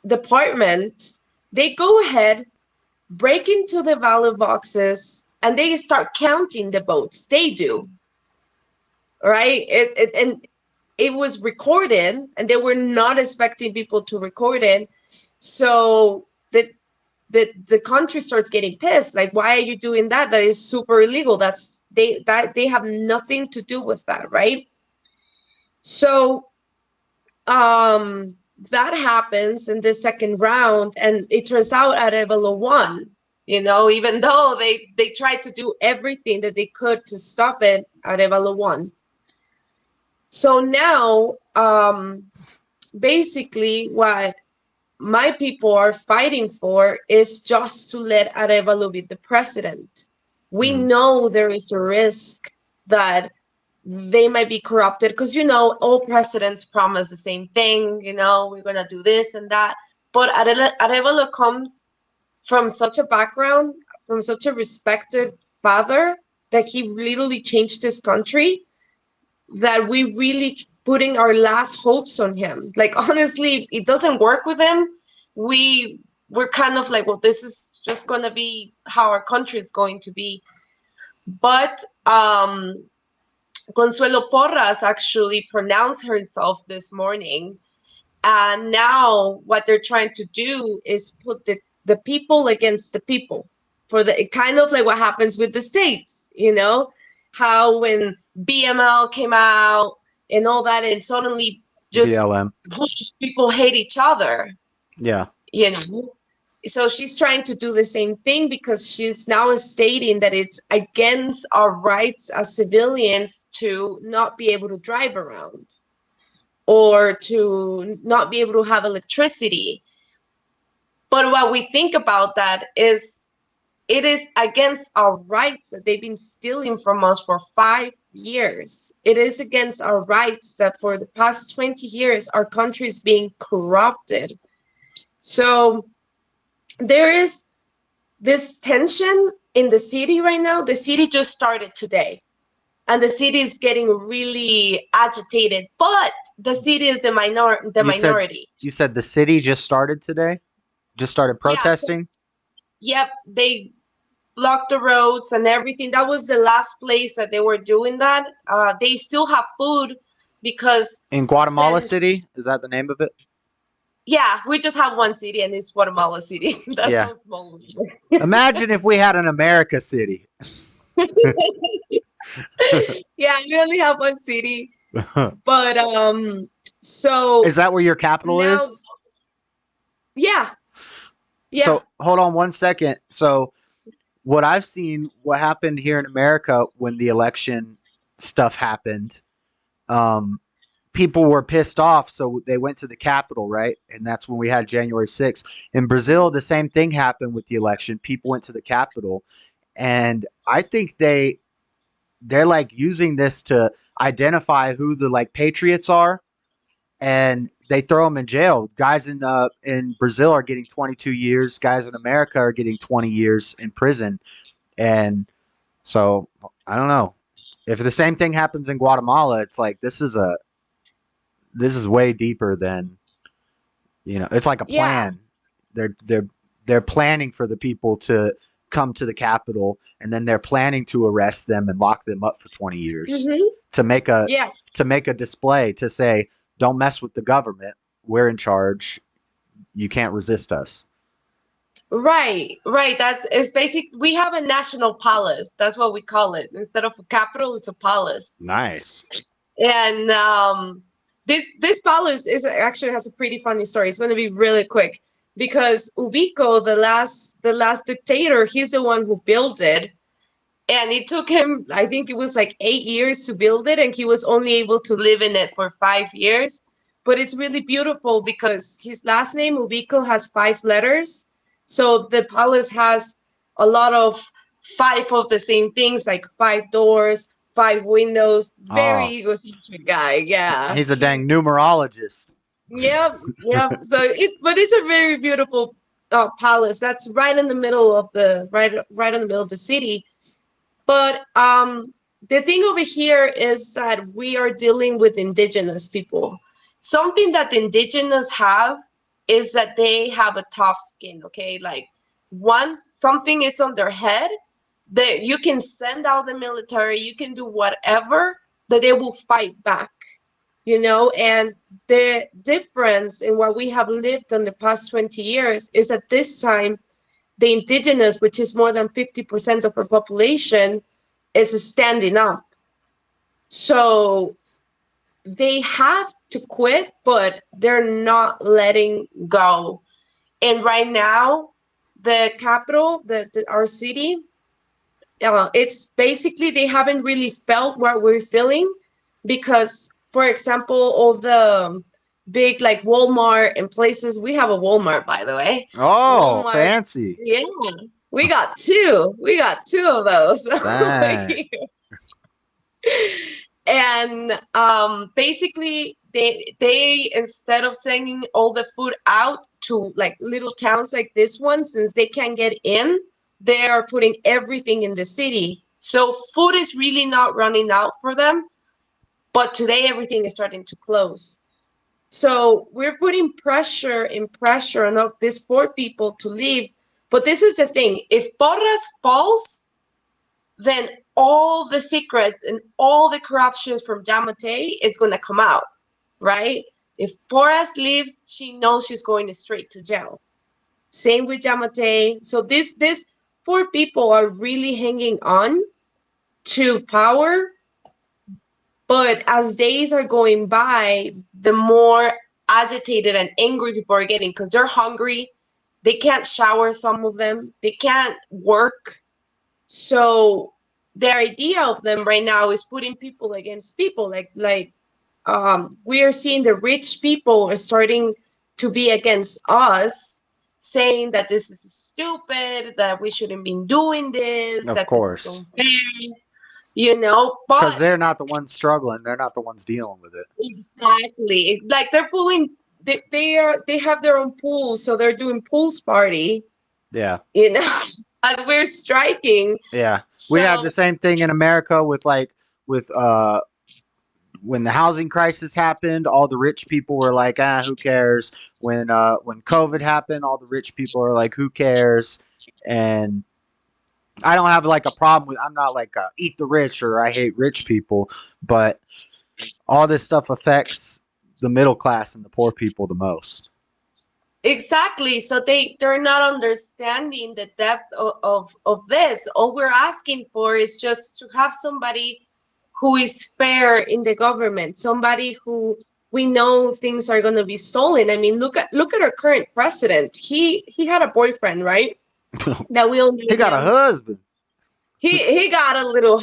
department, they go ahead, break into the ballot boxes, and they start counting the votes. They do. Right? And it was recorded, and they were not expecting people to record it. So the country starts getting pissed. Like, why are you doing that? That is super illegal. They have nothing to do with that, right? So that happens in the second round, and it turns out Arevalo won. Even though they tried to do everything that they could to stop it, Arevalo won. So now, basically, what my people are fighting for is just to let Arevalo be the president. We know there is a risk that they might be corrupted because, all presidents promise the same thing, we're going to do this and that. But Arevalo comes from such a background, from such a respected father, that he literally changed this country, that we really putting our last hopes on him. Like, honestly, if it doesn't work with him, we're kind of like, well, this is just going to be how our country is going to be. But Consuelo Porras actually pronounced herself this morning. And now what they're trying to do is put the people against the people, for the kind of like what happens with the states, how when BML came out and all that, and suddenly just BLM. people hate each other. Yeah. So she's trying to do the same thing, because she's now stating that it's against our rights as civilians to not be able to drive around or to not be able to have electricity. But what we think about that is it is against our rights that they've been stealing from us for 5 years. It is against our rights that for the past 20 years, our country is being corrupted. So there is this tension in the city right now. The city just started today, and the city is getting really agitated, but the city is the minority. You said the city just started today? Just started protesting? Yeah, yep, they blocked the roads and everything. That was the last place that they were doing that. They still have food because... In Guatemala City? Is that the name of it? Yeah, we just have one city, and it's Guatemala City. That's how small we are. Imagine if we had an America City. Yeah, we only have one city. But so is that where your capital is? Yeah. So hold on one second. So what I've seen, what happened here in America when the election stuff happened, people were pissed off, so they went to the Capitol, right? And that's when we had January 6th. In Brazil, the same thing happened with the election. People went to the Capitol, and I think they're like using this to identify who the like patriots are, and they throw them in jail. Guys in Brazil are getting 22 years. Guys in America are getting 20 years in prison. And so I don't know if the same thing happens in Guatemala. It's like this is way deeper than, it's like a plan. They're planning for the people to come to the Capitol, and then they're planning to arrest them and lock them up for 20 years to make a display to say, don't mess with the government. We're in charge. You can't resist us. Right. It's basic. We have a national palace. That's what we call it. Instead of a capital, it's a palace. Nice. And this palace actually has a pretty funny story. It's going to be really quick, because Ubico, the last dictator, he's the one who built it. And it took him, I think it was like 8 years to build it, and he was only able to live in it for 5 years. But it's really beautiful because his last name, Ubico, has 5 letters. So the palace has a lot of 5 of the same things, like 5 doors, 5 windows. Very egocentric guy, yeah. He's a dang numerologist. Yep. So it's a very beautiful palace. That's right in the middle of the city. But the thing over here is that we are dealing with indigenous people. Something that the indigenous have is that they have a tough skin, okay? Like, once something is on their head, you can send out the military, you can do whatever, that they will fight back, And the difference in what we have lived in the past 20 years is that this time, the indigenous, which is more than 50% of our population, is standing up. So they have to quit, but they're not letting go. And right now, the capital, our city, it's basically they haven't really felt what we're feeling because, for example, all the big like Walmart and places, we have a Walmart, by the way. Oh, Walmart, fancy. yeah, we got two. We got two of those. Dang. And basically they instead of sending all the food out to like little towns like this one, since they can't get in, they are putting everything in the city, so food is really not running out for them. But today everything is starting to close, so we're putting pressure on these poor people to leave. But this is the thing, if Porras falls, then all the secrets and all the corruptions from Yamate is going to come out, right? If Porras leaves, she knows she's going straight to jail. Same with Yamate. So this poor people are really hanging on to power. But as days are going by, the more agitated and angry people are getting because they're hungry. They can't shower, some of them. They can't work. So the idea of them right now is putting people against people. We are seeing the rich people are starting to be against us, saying that this is stupid, that we shouldn't be doing this, Of that course. this is unfair, you know. Because But they're not the ones struggling. They're not the ones dealing with it. exactly, it's like they're pulling. They have their own pools, so they're doing pools party, Yeah. you know. As we're striking. Yeah. So, We have the same thing in America with when the housing crisis happened, all the rich people were like, who cares? When COVID happened, all the rich people are like, who cares? And I don't have like a problem with, I'm not like eat the rich or I hate rich people, but all this stuff affects the middle class and the poor people the most. exactly. So they're not understanding the depth of this. All we're asking for is just to have somebody who is fair in the government, somebody who we know things are going to be stolen. I mean, look at our current president. He had a boyfriend, right? That we all knew He got a him. husband. He got a little.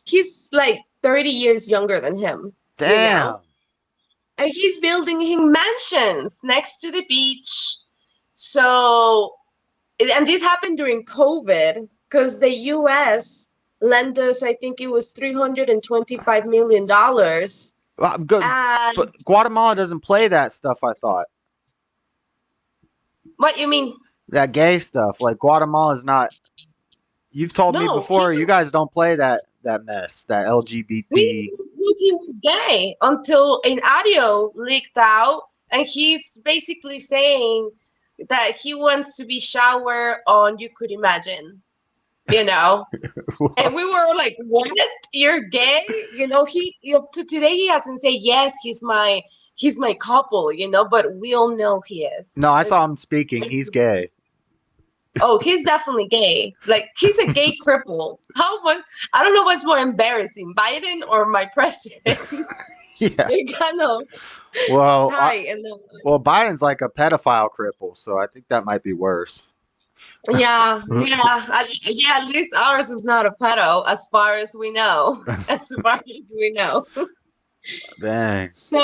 He's like 30 years younger than him. You know. Damn. And he's building him mansions next to the beach. So, and this happened during COVID because the U.S. lent us, I think it was $325 million. Well, good. And But Guatemala doesn't play that stuff, I thought. what you mean? That gay stuff. Like Guatemala is not. You've told me No, before, you guys don't play that mess, that LGBT. we knew he was gay until an audio leaked out, and he's basically saying that he wants to be showered on You Could Imagine, you know. And we were like, what, you're gay? You know, to today he hasn't said yes, he's my couple, you know, but we all know he is. No, I saw him speaking. He's gay. Oh, he's definitely gay. Like, he's a gay cripple. How much? I don't know what's more embarrassing, Biden or my president. Yeah. They're kind of Well, tight. well, Biden's like a pedophile cripple, so I think that might be worse. Yeah. At least ours is not a pedo, as far as we know. As far as we know. Dang. So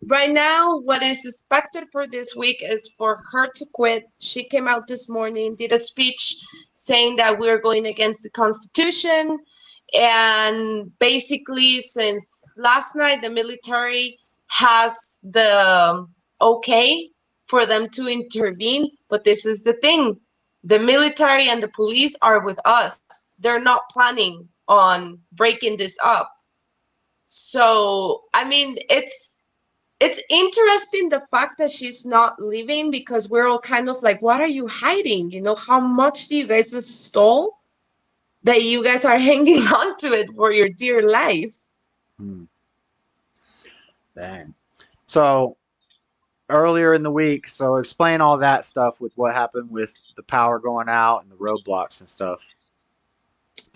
right now, what is expected for this week is for her to quit. She came out this morning, did a speech saying that we're going against the Constitution. And basically, since last night, the military has the okay for them to intervene. But this is the thing. The military and the police are with us. They're not planning on breaking this up. So, I mean, it's interesting the fact that she's not leaving, because we're all kind of like, what are you hiding? You know, how much do you guys stole that you guys are hanging on to it for your dear life? Dang. So earlier in the week, so explain all that stuff with what happened with the power going out and the roadblocks and stuff.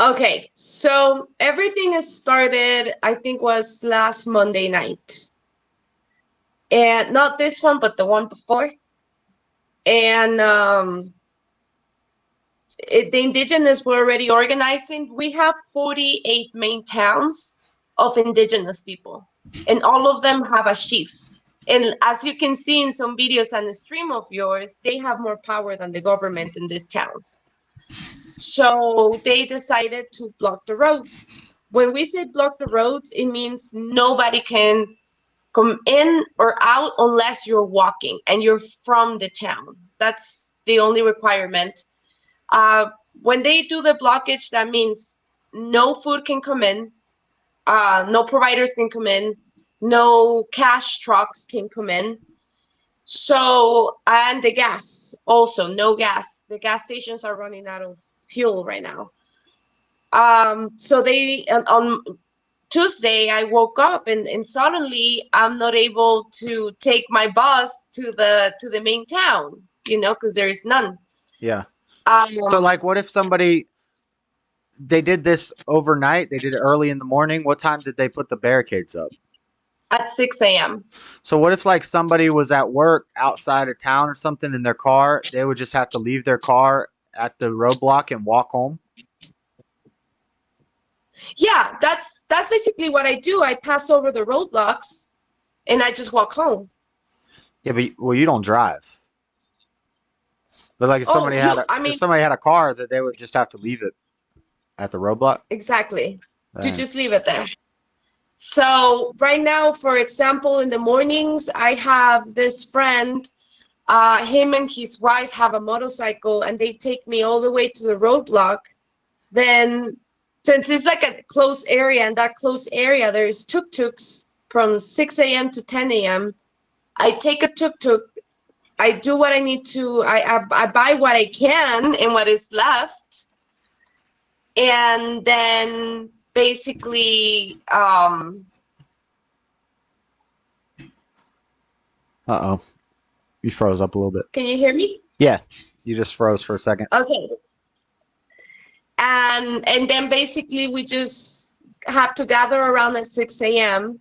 Okay, so everything has started, I think was last Monday night. and not this one, but the one before. And the indigenous were already organizing. We have 48 main towns of indigenous people, and all of them have a chief. And as you can see in some videos and the stream of yours, they have more power than the government in these towns. So they decided to block the roads. When we say block the roads, it means nobody can come in or out unless you're walking and you're from the town. That's the only requirement. When they do the blockage, that means no food can come in, no providers can come in, no cash trucks can come in. So, and the gas also, no gas. The gas stations are running out of fuel right now. So they, on Tuesday, I woke up and suddenly I'm not able to take my bus to the main town, because there is none. Yeah. So like, what if they did this overnight? They did it early in the morning. What time did they put the barricades up? At 6 a.m. So what if like somebody was at work outside of town or something in their car? They would just have to leave their car at the roadblock and walk home? Yeah, that's basically what I do. I pass over the roadblocks and I just walk home. Yeah, but you don't drive. But like if somebody if somebody had a car, that they would just have to leave it at the roadblock. Exactly. To just leave it there. So right now, for example, in the mornings, I have this friend, him and his wife have a motorcycle and they take me all the way to the roadblock. Then since it's like a closed area, and that closed area, there's tuk-tuks from 6 a.m. to 10 a.m. I take a tuk-tuk, I do what I need to, I buy what I can and what is left. And then basically, Uh-oh. You froze up a little bit. Can you hear me? Yeah. You just froze for a second. Okay. And then basically we just have to gather around at 6 a.m.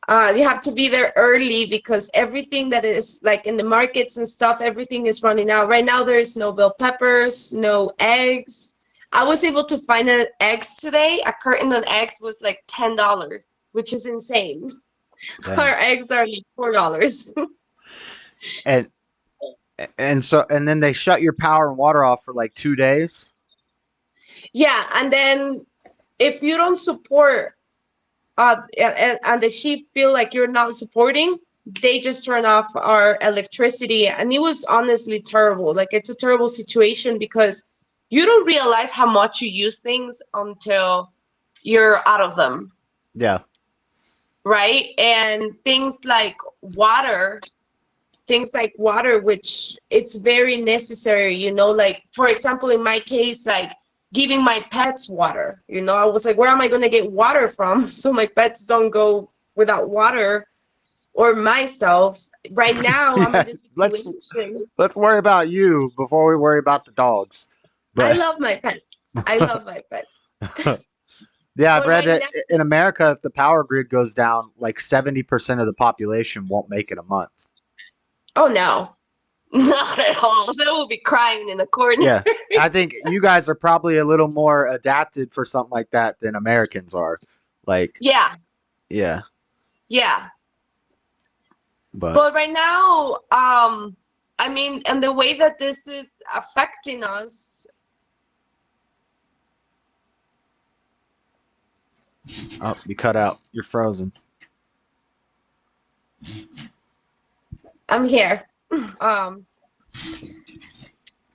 You have to be there early because everything that is like in the markets and stuff, everything is running out. Right now there's no bell peppers, no eggs. I was able to find eggs today. A carton of eggs was like $10, which is insane. Dang. Our eggs are like $4. And then they shut your power and water off for like 2 days. Yeah, and then if you don't support, and the sheep feel like you're not supporting, they just turn off our electricity. And it was honestly terrible. Like, it's a terrible situation because you don't realize how much you use things until you're out of them. Yeah. Right? And things like water, which it's very necessary, like, for example, in my case, like giving my pets water, I was like, where am I going to get water from? So my pets don't go without water, or myself. Right now, I'm in this situation. Let's worry about you before we worry about the dogs. But I love my pets. I love my pets. Yeah, I've read that in America, if the power grid goes down, like 70% of the population won't make it a month. Oh, no. Not at all. They will be crying in the corner. Yeah, I think you guys are probably a little more adapted for something like that than Americans are. Like, yeah. But right now, I mean, and the way that this is affecting us. Oh, you cut out. You're frozen. I'm here. The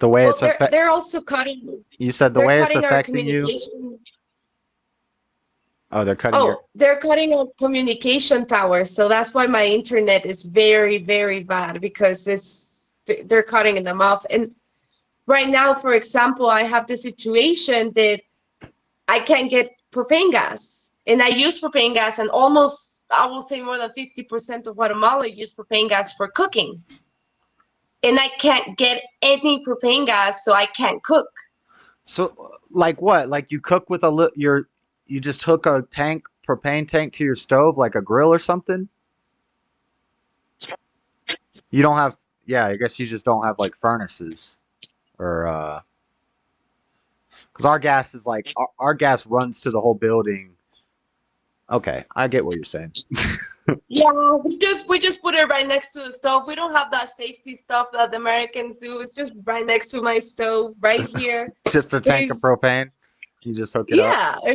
way it's affecting. They're also cutting. You said the way it's affecting you. Oh, they're cutting. They're cutting our communication towers, so that's why my internet is very, very bad because they're cutting them off. And right now, for example, I have the situation that I can't get propane gas, and I use propane gas, and almost, I will say, more than 50% of Guatemala use propane gas for cooking. And I can't get any propane gas, so I can't cook. So, like what? Like you cook with you just hook a propane tank to your stove, like a grill or something? You don't have, yeah, I guess you just don't have like furnaces or, because our gas is like, our gas runs to the whole building. Okay, I get what you're saying. Yeah, we just put it right next to the stove. We don't have that safety stuff that the Americans do. It's just right next to my stove, right here. Just a tank of There's, propane. You just hook it up. yeah,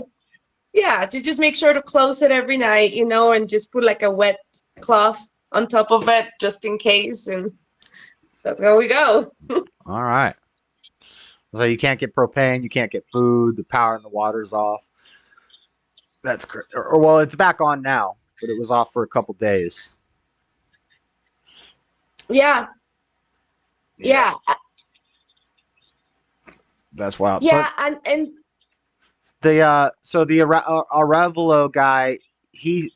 yeah, to just make sure to close it every night, and just put like a wet cloth on top of it just in case, and that's how we go. All right. So you can't get propane, you can't get food, the power and the water's off. That's correct. Or well, it's back on now, but it was off for a couple days. Yeah, yeah, That's wild. yeah, But and the Arevalo guy,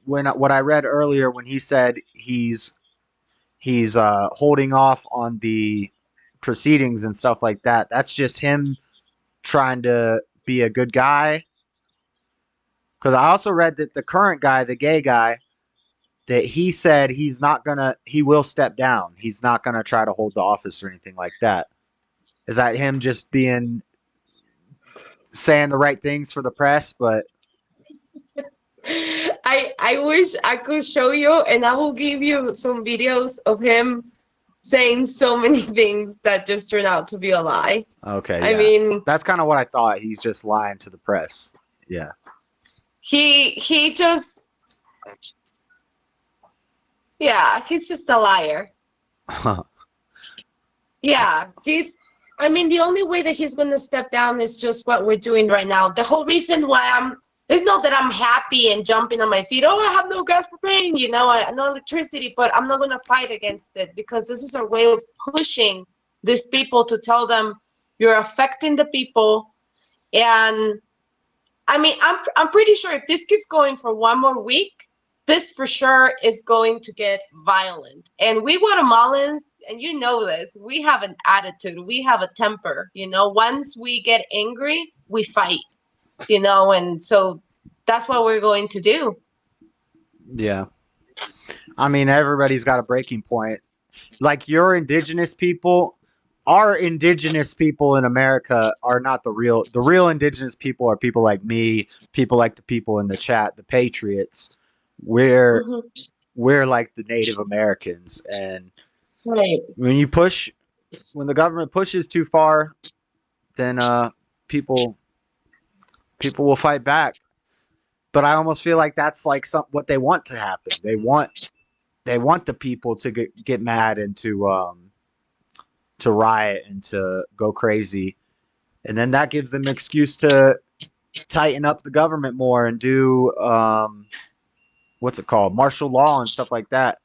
what I read earlier when he said he's holding off on the proceedings and stuff like that. That's just him trying to be a good guy. Because I also read that the current guy, the gay guy, that he said he will step down. He's not gonna try to hold the office or anything like that. Is that him just saying the right things for the press? But I wish I could show you, and I will give you some videos of him saying so many things that just turn out to be a lie. okay, I yeah. mean, That's kind of what I thought. He's just lying to the press. Yeah. he just, yeah, he's just a liar. Yeah, I mean, the only way that he's going to step down is just what we're doing right now. The whole reason why it's not that I'm happy and jumping on my feet. Oh, I have no gas propane, no electricity, but I'm not going to fight against it, because this is a way of pushing these people to tell them you're affecting the people. And I mean, I'm pretty sure if this keeps going for one more week, this for sure is going to get violent. And we Guatemalans, and you know this, we have an attitude, we have a temper, once we get angry, we fight, and so that's what we're going to do. Yeah. I mean, everybody's got a breaking point. Like our indigenous people in America are not the real indigenous people are people like me, people like the people in the chat, the patriots. We're like the Native Americans, and Right. when the government pushes too far, then people will fight back. But I almost feel like that's like what they want to happen. They want the people to get mad and to riot and to go crazy, and then that gives them an excuse to tighten up the government more and do what's it called, martial law and stuff like that.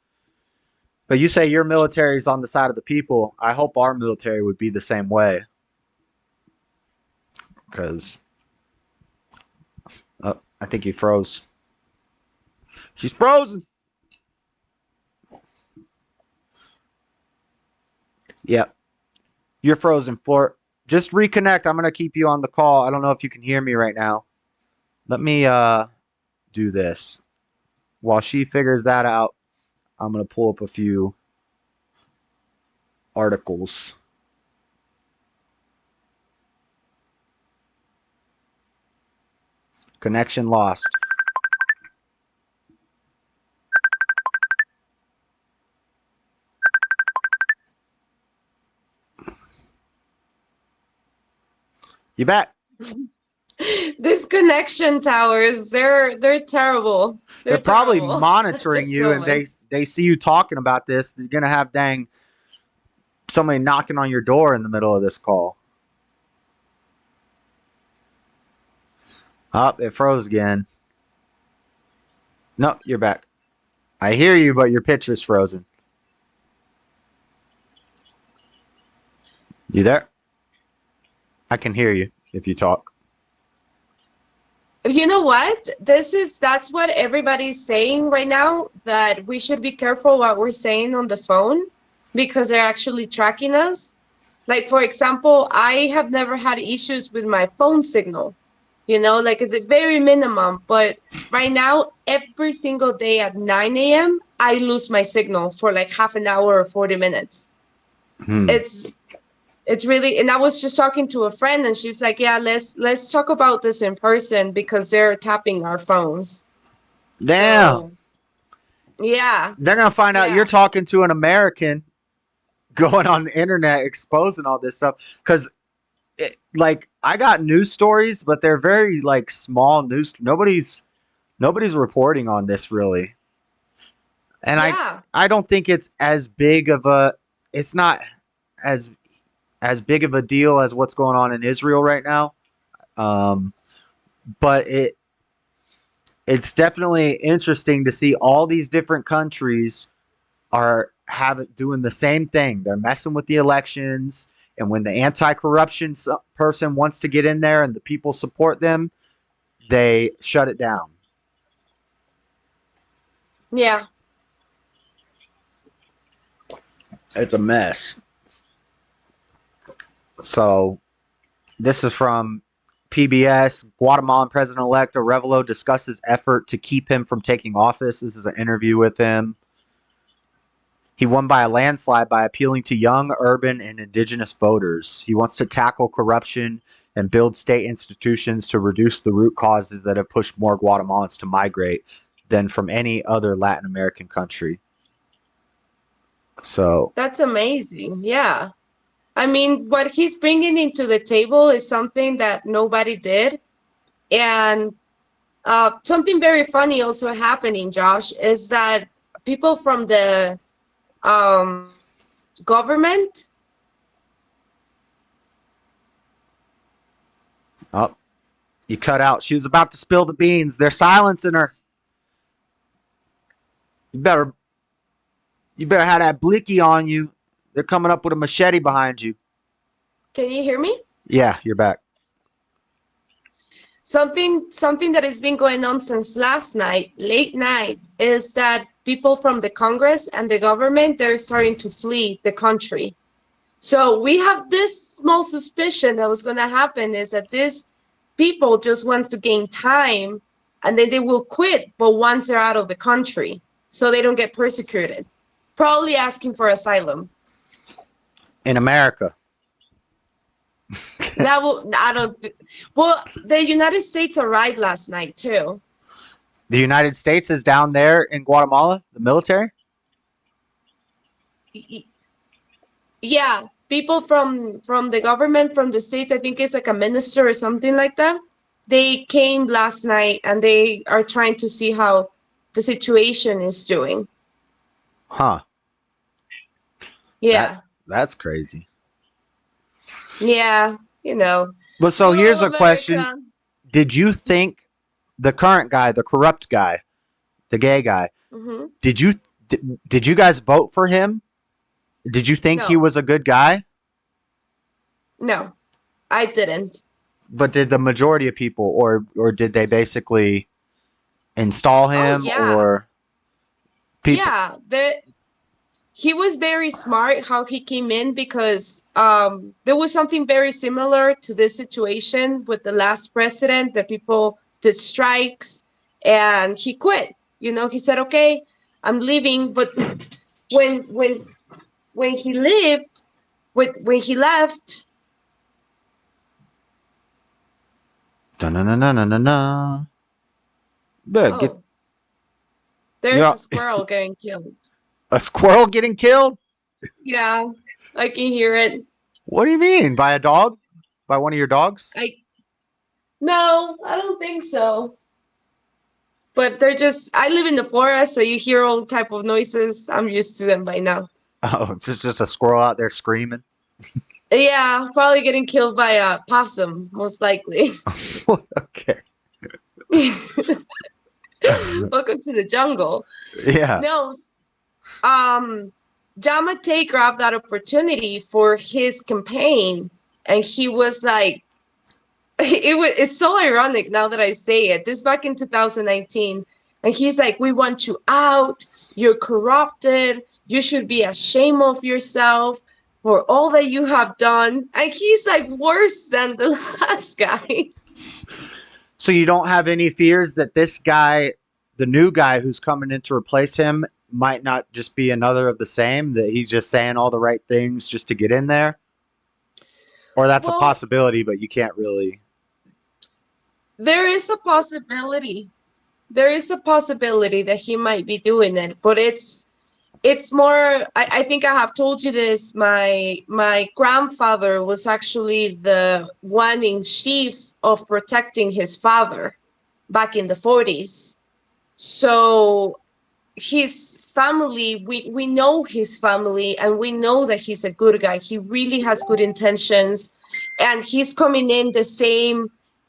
But you say your military is on the side of the people. I hope our military would be the same way, because I think he froze. She's frozen. Yep. You're frozen, Floor. Just reconnect. I'm going to keep you on the call. I don't know if you can hear me right now. Let me do this. While she figures that out, I'm going to pull up a few articles. Connection lost. You back? These connection towers, they're terrible. They're probably terrible. monitoring Just you, so and much. they see you talking about this. They're gonna have somebody knocking on your door in the middle of this call. Oh, it froze again. No, you're back. I hear you, but your picture's frozen. You there? I can hear you if you talk. You know what? That's what everybody's saying right now, that we should be careful what we're saying on the phone, because they're actually tracking us. Like, for example, I have never had issues with my phone signal, like at the very minimum. But right now, every single day at 9 a.m., I lose my signal for like half an hour or 40 minutes. It's really, and I was just talking to a friend and she's like, yeah, let's talk about this in person because they're tapping our phones. Damn. So, yeah. They're going to find out Yeah. you're talking to an American going on the internet exposing all this stuff. Because, like, I got news stories, but they're very, like, small news. Nobody's reporting on this, really. And Yeah. I don't think it's as big of a... It's not as big of a deal as what's going on in Israel right now. But it's definitely interesting to see all these different countries are doing the same thing. They're messing with the elections, and when the anti-corruption person wants to get in there and the people support them, they shut it down. Yeah. It's a mess. So, this is from PBS. Guatemalan President-elect Arevalo discusses effort to keep him from taking office. This is an interview with him. He won by a landslide by appealing to young, urban, and indigenous voters. He wants to tackle corruption and build state institutions to reduce the root causes that have pushed more Guatemalans to migrate than from any other Latin American country. So That's amazing. Yeah. I mean, what he's bringing into the table is something that nobody did. And something very funny also happening, Josh, is that people from the government. Oh, you cut out. She was about to spill the beans. They're silencing her. You better have that blicky on you. They're coming up with a machete behind you. Can you hear me? Yeah, you're back. Something that has been going on since last night, late night, is that people from the Congress and the government, they're starting to flee the country. So we have this small suspicion that what's going to happen is that these people just want to gain time and then they will quit, but once they're out of the country, so they don't get persecuted, probably asking for asylum. In America. Well, the United States arrived last night too. The United States is down there in Guatemala, the military? Yeah, people from the government, from the states, I think it's like a minister or something like that. They came last night and they are trying to see how the situation is doing. Huh. Yeah. That's crazy. Yeah, you know. But so here's a America. question. Did you think the current guy, the corrupt guy, the gay guy, Mm-hmm. did you guys vote for him? Did you think he No. was a good guy? No, I didn't. But did the majority of people, or did they basically install him? yeah. Or people? Yeah, he was very smart how he came in because there was something very similar to this situation with the last president that people did strikes and he quit. You know, he said, okay, I'm leaving. But when he left, Da-na-na-na-na-na. Good. oh, there's Yeah. a squirrel getting killed. A squirrel getting killed? Yeah, I can hear it. What do you mean? By a dog? By one of your dogs? No, I don't think so. But I live in the forest, so you hear all type of noises. I'm used to them by now. Oh, it's just a squirrel out there screaming. Yeah, probably getting killed by a possum, most likely. Okay. Welcome to the jungle. Yeah. No, Jamate grabbed that opportunity for his campaign, and he was like, it's so ironic now that I say it. This back in 2019, and he's like, we want you out. You're corrupted. You should be ashamed of yourself for all that you have done. And he's like worse than the last guy. So you don't have any fears that this guy, the new guy who's coming in to replace him, might not just be another of the same, that he's just saying all the right things just to get in there? Or that's a Well, possibility, but you can't really. there is a possibility. There is a possibility that he might be doing it, but it's more, I think I have told you this. My grandfather was actually the one in chief of protecting his father back in the 40s. So his family, we know his family, and we know that he's a good guy. He really has good intentions, and he's coming in the same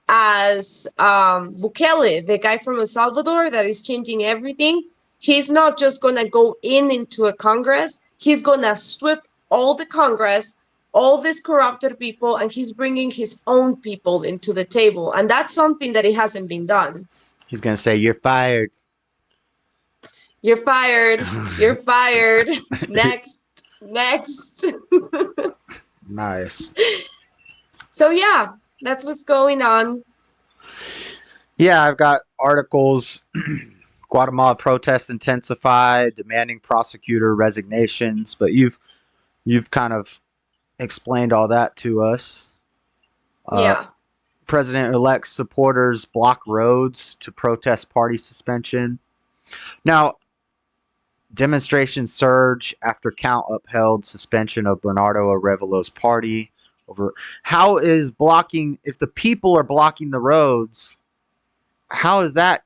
as Bukele, the guy from El Salvador that is changing everything. He's not just gonna go into a Congress. He's gonna sweep all the Congress, all these corrupted people, and he's bringing his own people into the table. And that's something that it hasn't been done. He's going to say, "You're fired." You're fired. You're fired. Next. Nice. So yeah, that's what's going on. Yeah, I've got articles. Guatemala protests intensify, demanding prosecutor resignations. But you've kind of explained all that to us. Yeah. President-elect supporters block roads to protest party suspension. Now, demonstrations surge after count upheld suspension of Bernardo Arevalos' party over. How is blocking, if the people are blocking the roads, how is that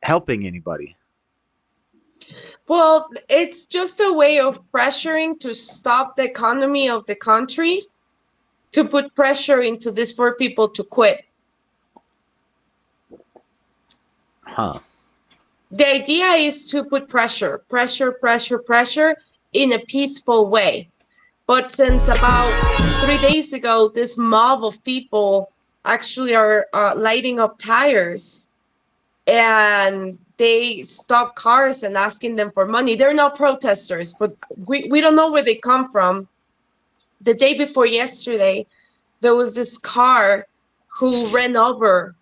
helping anybody? Well, it's just a way of pressuring to stop the economy of the country, to put pressure into this for people to quit. Huh. The idea is to put pressure in a peaceful way. But since about 3 days ago, this mob of people actually are lighting up tires, and they stop cars and asking them for money. They're not protesters, but we don't know where they come from. The day before yesterday, there was this car who ran over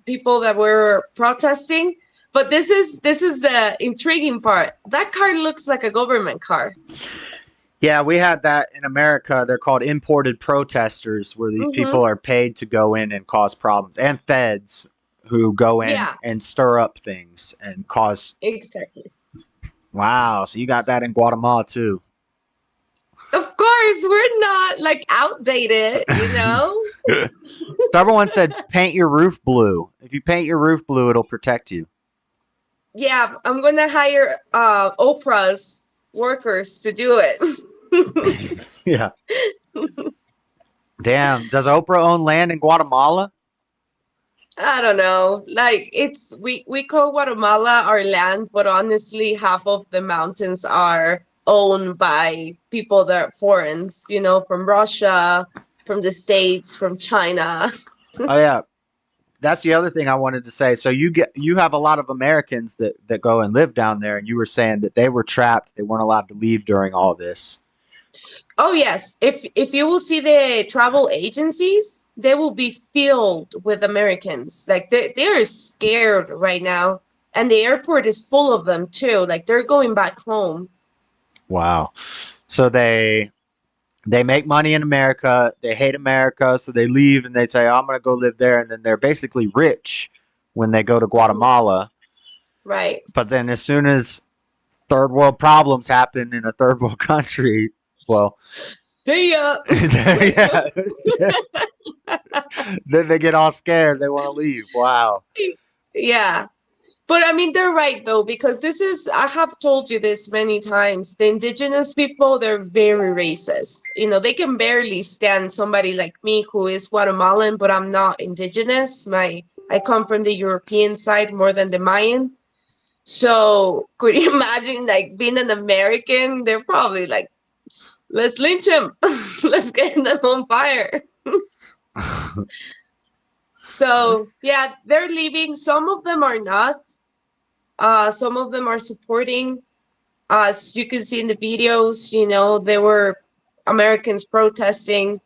people that were protesting. But this is the intriguing part. That car looks like a government car. Yeah, we had that in America. They're called imported protesters, where these people are paid to go in and cause problems, and feds who go in and stir up things and cause. Exactly. Wow, so you got that in Guatemala too. Of course, we're not like outdated, you know. Stubborn one said, "Paint your roof blue. If you paint your roof blue, it'll protect you." Yeah, I'm gonna hire Oprah's workers to do it. Yeah. Damn. Does Oprah own land in Guatemala? I don't know. Like, we call Guatemala our land, but honestly, half of the mountains are owned by people that are foreigners, you know, from Russia, from the States, from China. Oh yeah. That's the other thing I wanted to say. So you have a lot of Americans that go and live down there, and you were saying that they were trapped. They weren't allowed to leave during all this. Oh yes. If you will see the travel agencies, they will be filled with Americans. Like they're scared right now. And the airport is full of them too. Like they're going back home. Wow. So they make money in America. They hate America, so they leave and they say, "I'm going to go live there." And then they're basically rich when they go to Guatemala. Right. But then as soon as third world problems happen in a third world country, well, see ya. Yeah. Then they get all scared. They want to leave. Wow. Yeah. But I mean, they're right, though, because I have told you this many times. The indigenous people, they're very racist. You know, they can barely stand somebody like me who is Guatemalan, but I'm not indigenous. I come from the European side more than the Mayan. So could you imagine, like, being an American? They're probably like, let's lynch him. Let's get them on fire. So, yeah, they're leaving. Some of them are not. Some of them are supporting. As you can see in the videos, you know, there were Americans protesting.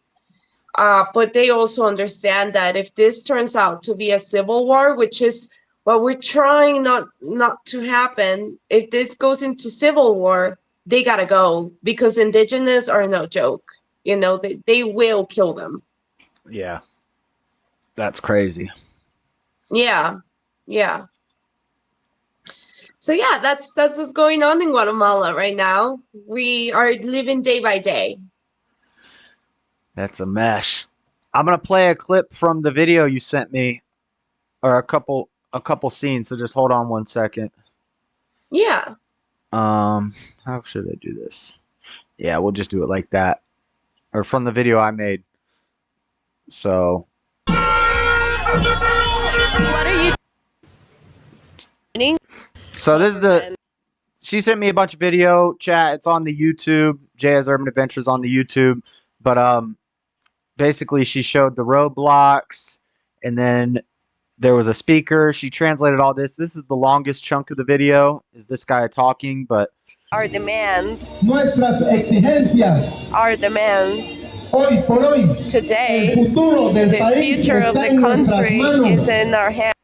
But they also understand that if this turns out to be a civil war, which is but we're trying not to happen. If this goes into civil war, they gotta go, because indigenous are no joke. You know, they will kill them. Yeah. That's crazy. Yeah. Yeah. So yeah, that's what's going on in Guatemala right now. We are living day by day. That's a mess. I'm gonna play a clip from the video you sent me, or a couple scenes. So just hold on one second. Yeah. How should I do this? Yeah, we'll just do it like that, or from the video I made. So. What are you doing? So this is the. She sent me a bunch of video chat. It's on the YouTube. jsurbanadventures on the YouTube, but basically she showed the roadblocks, and then there was a speaker. She translated all this. This is the longest chunk of the video. Is this guy talking? But Our demands, nuestras exigencias. our demands. Hoy por hoy, Today, el futuro del the país future of está the en nuestras country manos. is in our hands.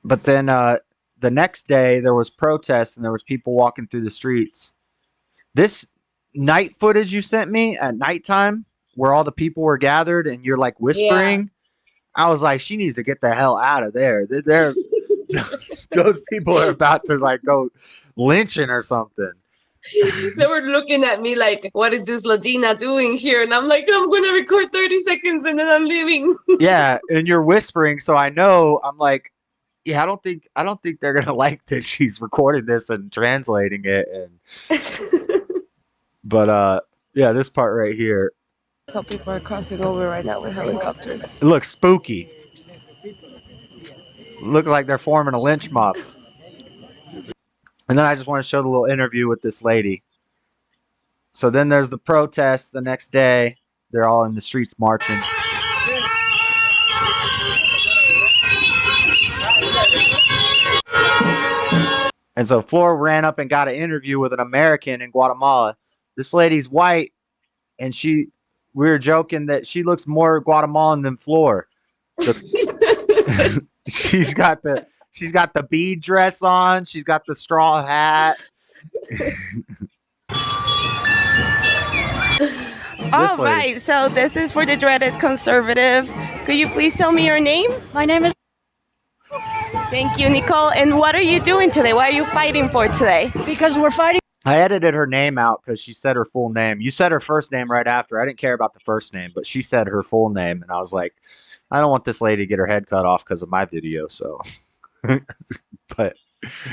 But then the next day there was protests and there was people walking through the streets. This night footage you sent me at nighttime, where all the people were gathered and you're like whispering, I was like, she needs to get the hell out of there. They're those people are about to like go lynching or something. They were looking at me like, what is this Latina doing here? And I'm like, I'm going to record 30 seconds and then I'm leaving. Yeah, and you're whispering, so I know. I'm like, yeah, I don't think they're gonna like that she's recording this and translating it. And but yeah, this part right here. Some people are crossing over right now with helicopters. It looks spooky. Look like they're forming a lynch mob. And then I just want to show the little interview with this lady. So then there's the protest the next day. They're all in the streets marching. And so Flora ran up and got an interview with an American in Guatemala. This lady's white, and we were joking that she looks more Guatemalan than Flora. She's got the bead dress on. She's got the straw hat. All right, so this is for the Dreaded Conservative. Could you please tell me your name? My name is. Thank you, Nicole. And what are you doing today? What are you fighting for today? Because we're fighting. I edited her name out because she said her full name. You said her first name right after. I didn't care about the first name, but she said her full name, and I was like, I don't want this lady to get her head cut off because of my video. So, but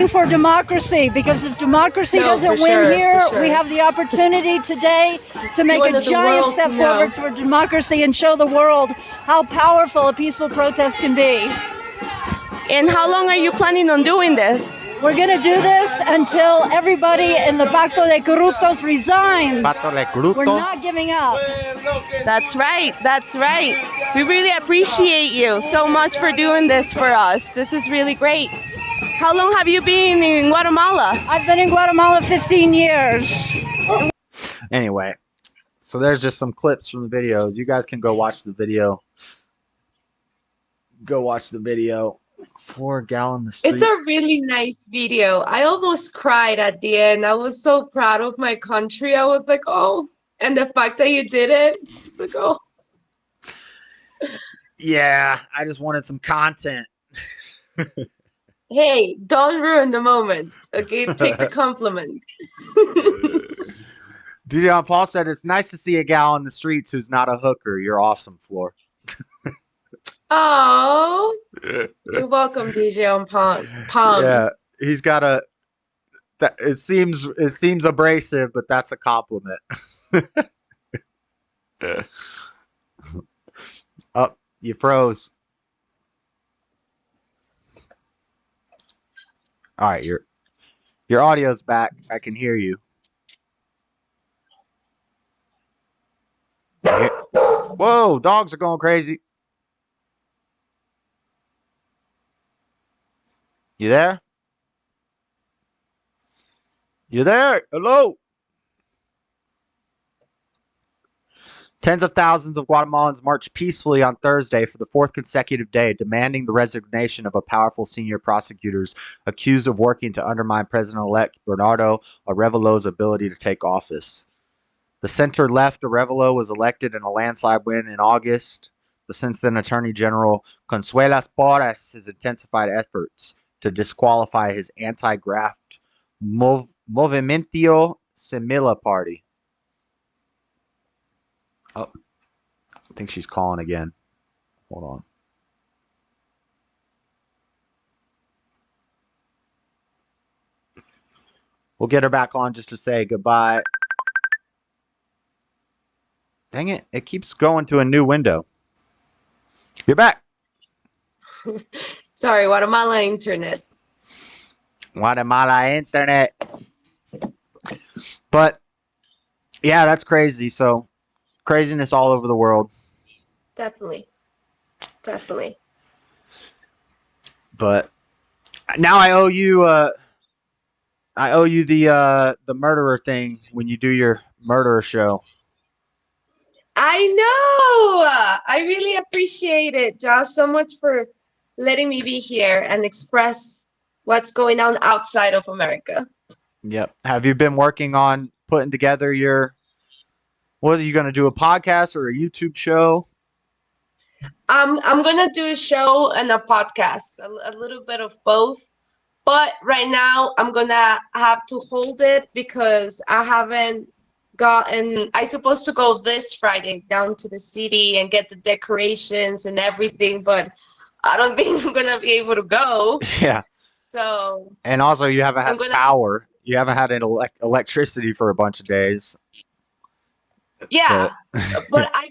For democracy, because if democracy doesn't win here, we have the opportunity today to make a giant step forward toward democracy and show the world how powerful a peaceful protest can be. And how long are you planning on doing this? We're going to do this until everybody in the Pacto de Corruptos resigns. Pacto de Corruptos? We're not giving up. That's right. That's right. We really appreciate you so much for doing this for us. This is really great. How long have you been in Guatemala? I've been in Guatemala 15 years. Anyway, so there's just some clips from the videos. You guys can go watch the video. Go watch the video. 4 gallon the street. It's a really nice video. I almost cried at the end. I was so proud of my country. I was like, oh, and the fact that you did it, it's like, oh. Yeah, I just wanted some content. Hey, don't ruin the moment. Okay, take the compliment. DJ Paul said, it's nice to see a gal on the streets who's not a hooker. You're awesome, Floor. Oh, you're welcome, DJ on Palm. Yeah, he's got a. It seems abrasive, but that's a compliment. Oh, you froze. All right, your audio's back. I can hear you. Whoa, dogs are going crazy. You there? You there? Hello? Tens of thousands of Guatemalans marched peacefully on Thursday for the fourth consecutive day, demanding the resignation of a powerful senior prosecutors accused of working to undermine President-elect Bernardo Arevaló's ability to take office. The center-left Arevalo was elected in a landslide win in August, but since then Attorney General Consuelas Porras has intensified efforts to disqualify his anti-graft Movimiento Semilla party. Oh, I think she's calling again. Hold on. We'll get her back on just to say goodbye. Dang it. It keeps going to a new window. You're back. Sorry, Guatemala internet. Guatemala internet. But, yeah, that's crazy. So, craziness all over the world. Definitely. Definitely. But now I owe you the murderer thing when you do your murderer show. I know. I really appreciate it, Josh, so much for letting me be here and express what's going on outside of America. Yep. Have you been working on putting together what are you going to do, a podcast or a YouTube show? I'm gonna do a show and a podcast, a little bit of both. But right now, I'm gonna have to hold it because I haven't gotten. I'm supposed to go this Friday down to the city and get the decorations and everything, but I don't think I'm gonna be able to go. Yeah. So. And also, you haven't had power. You haven't had electricity for a bunch of days. Yeah, but I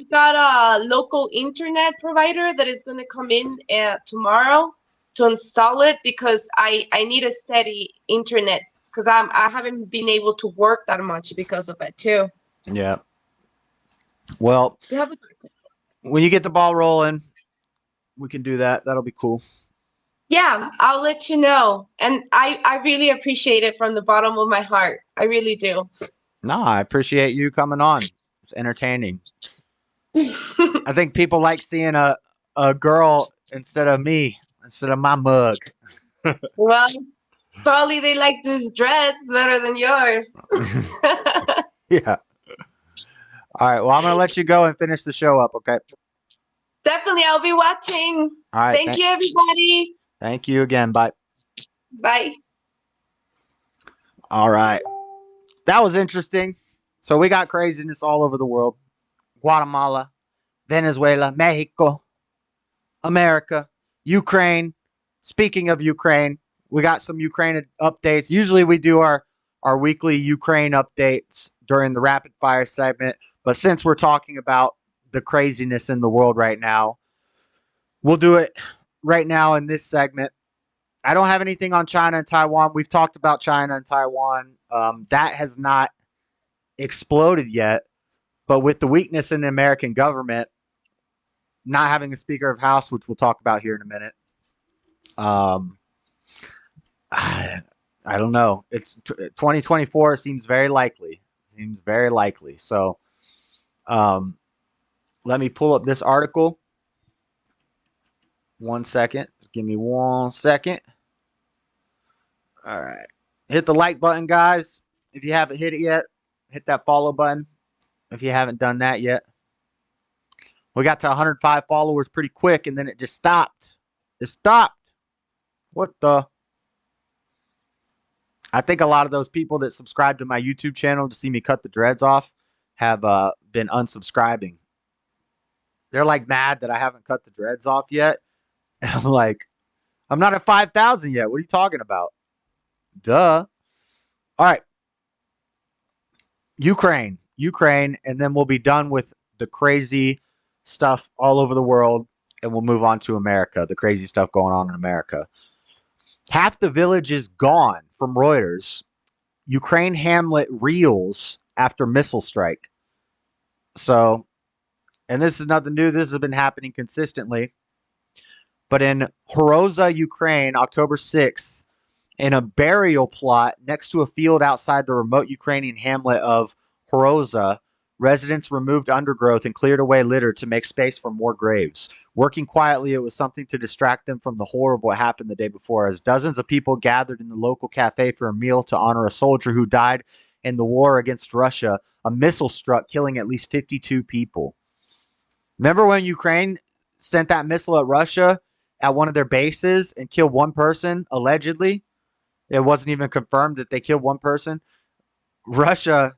got a local internet provider that is going to come in tomorrow to install it because I need a steady internet because I haven't been able to work that much because of it too. Yeah. Well, when you get the ball rolling, we can do that. That'll be cool. Yeah, I'll let you know. And I really appreciate it from the bottom of my heart. I really do. No, I appreciate you coming on. It's entertaining. I think people like seeing a girl instead of me, instead of my mug. Well, probably they like these dreads better than yours. Yeah. All right. Well, I'm going to let you go and finish the show up, okay? Definitely. I'll be watching. All right. Thank you, everybody. Thank you again. Bye. Bye. All right. That was interesting. So we got craziness all over the world. Guatemala, Venezuela, Mexico, America, Ukraine. Speaking of Ukraine, we got some Ukraine updates. Usually we do our weekly Ukraine updates during the rapid fire segment. But since we're talking about the craziness in the world right now, we'll do it right now in this segment. I don't have anything on China and Taiwan. We've talked about China and Taiwan. That has not exploded yet. But with the weakness in the American government, not having a Speaker of House, which we'll talk about here in a minute, I don't know. It's 2024 seems very likely. So let me pull up this article. 1 second. Just give me 1 second. All right. Hit the like button, guys. If you haven't hit it yet, hit that follow button. If you haven't done that yet. We got to 105 followers pretty quick, and then it just stopped. It stopped. What the? I think a lot of those people that subscribe to my YouTube channel to see me cut the dreads off have been unsubscribing. They're like mad that I haven't cut the dreads off yet. And I'm like, I'm not at 5,000 yet. What are you talking about? Duh. All right. Ukraine, and then we'll be done with the crazy stuff all over the world, and we'll move on to America, the crazy stuff going on in America. Half the village is gone from Reuters. Ukraine hamlet reels after missile strike. So, and this is nothing new. This has been happening consistently. But in Horoza, Ukraine, October 6th, in a burial plot next to a field outside the remote Ukrainian hamlet of Horoza, Residents removed undergrowth and cleared away litter to make space for more graves. Working quietly, it was something to distract them from the horror of what happened the day before, as dozens of people gathered in the local cafe for a meal to honor a soldier who died in the war against Russia. A missile struck, killing at least 52 people. Remember when Ukraine sent that missile at Russia at one of their bases and killed one person, allegedly? It wasn't even confirmed that they killed one person. Russia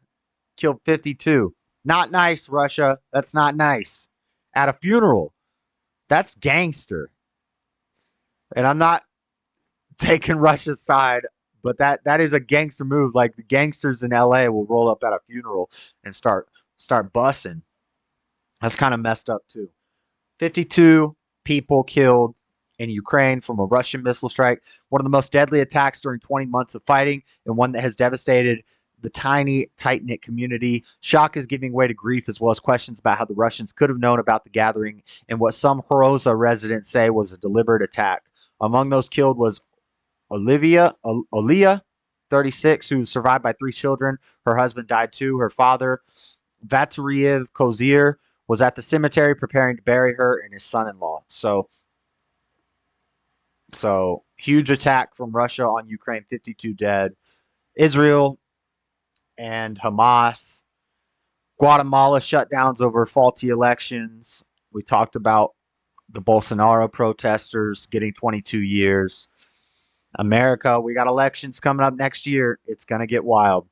killed 52. Not nice, Russia. That's not nice. At a funeral. That's gangster. And I'm not taking Russia's side, but that is a gangster move. Like the gangsters in LA will roll up at a funeral and start bussing. That's kind of messed up too. 52 people killed in Ukraine from a Russian missile strike. One of the most deadly attacks during 20 months of fighting, and one that has devastated the tiny, tight-knit community. Shock is giving way to grief, as well as questions about how the Russians could have known about the gathering and what some Hroza residents say was a deliberate attack. Among those killed was Aliyah, 36, who survived by 3 children. Her husband died too. Her father, Vatariev Kozir, was at the cemetery preparing to bury her and his son-in-law. So huge attack from Russia on Ukraine, 52 dead. Israel and Hamas. Guatemala shutdowns over faulty elections. We talked about the Bolsonaro protesters getting 22 years. America, we got elections coming up next year. It's going to get wild.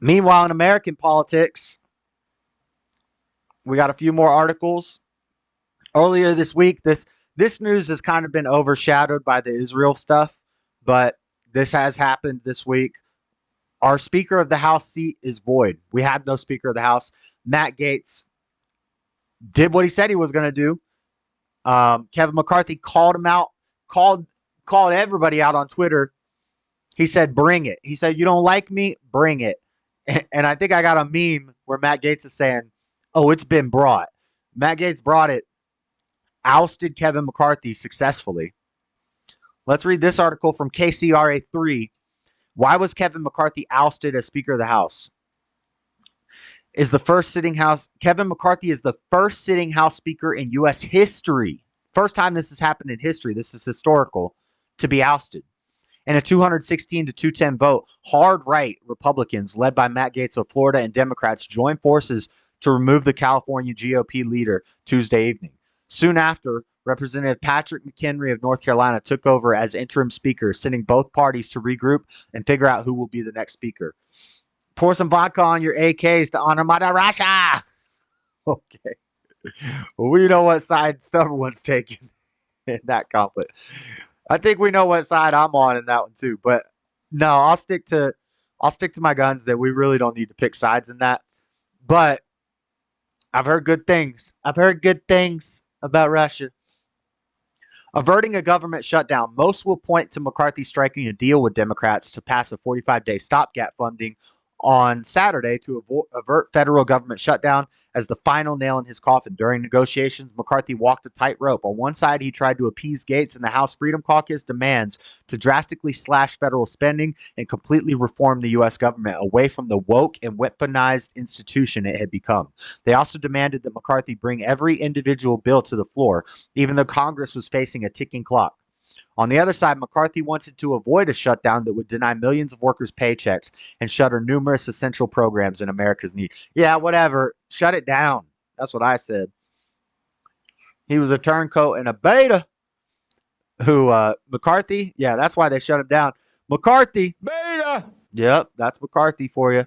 Meanwhile, in American politics, we got a few more articles. Earlier this week, this news has kind of been overshadowed by the Israel stuff, but this has happened this week. Our Speaker of the House seat is void. We had no Speaker of the House. Matt Gaetz did what he said he was going to do. Kevin McCarthy called him out, called everybody out on Twitter. He said, bring it. He said, you don't like me? Bring it. And I think I got a meme where Matt Gaetz is saying, oh, it's been brought. Matt Gaetz brought it, ousted Kevin McCarthy successfully. Let's read this article from KCRA3. Why was Kevin McCarthy ousted as Speaker of the House? Kevin McCarthy is the first sitting House Speaker in U.S. history. First time this has happened in history. This is historical, to be ousted. In a 216 to 210 vote, hard-right Republicans, led by Matt Gaetz of Florida, and Democrats joined forces to remove the California GOP leader Tuesday evening. Soon after, Representative Patrick McHenry of North Carolina took over as interim speaker, sending both parties to regroup and figure out who will be the next speaker. Pour some vodka on your AKs to honor Mother Russia. Okay. Well, we know what side Stubborn's taking in that conflict. I think we know what side I'm on in that one too. But no, I'll stick to my guns that we really don't need to pick sides in that. But I've heard good things. I've heard good things about Russia. Averting a government shutdown, most will point to McCarthy striking a deal with Democrats to pass a 45-day stopgap funding on Saturday to avert federal government shutdown as the final nail in his coffin. During negotiations, McCarthy walked a tightrope. On one side, he tried to appease Gaetz and the House Freedom Caucus demands to drastically slash federal spending and completely reform the U.S. government away from the woke and weaponized institution it had become. They also demanded that McCarthy bring every individual bill to the floor, even though Congress was facing a ticking clock. On the other side, McCarthy wanted to avoid a shutdown that would deny millions of workers paychecks and shutter numerous essential programs in America's need. Yeah, whatever. Shut it down. That's what I said. He was a turncoat and a beta. McCarthy? Yeah, that's why they shut him down. McCarthy. Beta. Yep, that's McCarthy for you.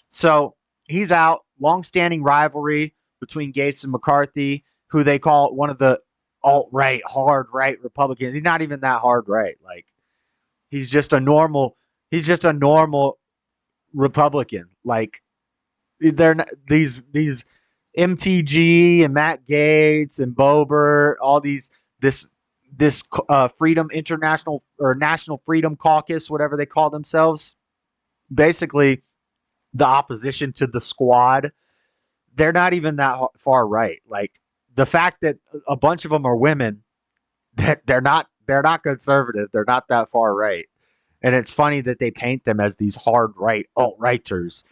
So he's out. Long-standing rivalry between Gaetz and McCarthy, who they call one of the alt-right, hard-right Republicans. He's not even that hard-right. Like, he's just a normal Republican. Like, they're not, these MTG and Matt Gaetz and Boebert, all this Freedom International or National Freedom Caucus, whatever they call themselves, basically the opposition to the squad. They're not even that far right. Like, the fact that a bunch of them are women, that they're not conservative. They're not that far right. And it's funny that they paint them as these hard right alt-righters.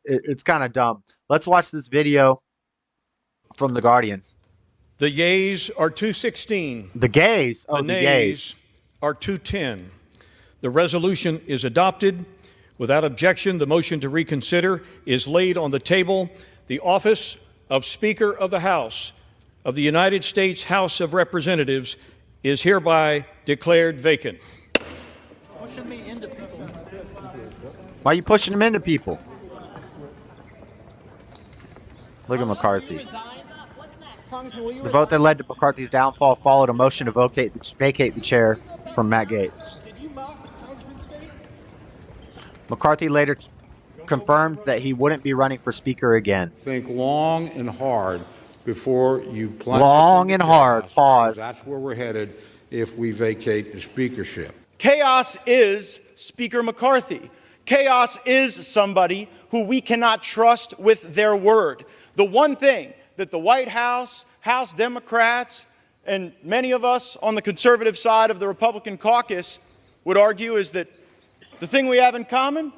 it's kind of dumb. Let's watch this video from The Guardian. The yeas are 216. The gays. Oh, the the nays gays. are 210. The resolution is adopted. Without objection, the motion to reconsider is laid on the table. The office of Speaker of the House of the United States House of Representatives is hereby declared vacant. Why are you pushing him into people? Look at McCarthy. The vote that led to McCarthy's downfall followed a motion to vacate the chair from Matt Gaetz. McCarthy later confirmed that he wouldn't be running for Speaker again. Think long and hard before you plunge. Long and hard. Pause. That's where we're headed if we vacate the speakership. Chaos is Speaker McCarthy. Chaos is somebody who we cannot trust with their word. The one thing that the White House, House Democrats, and many of us on the conservative side of the Republican caucus would argue is that the thing we have in common,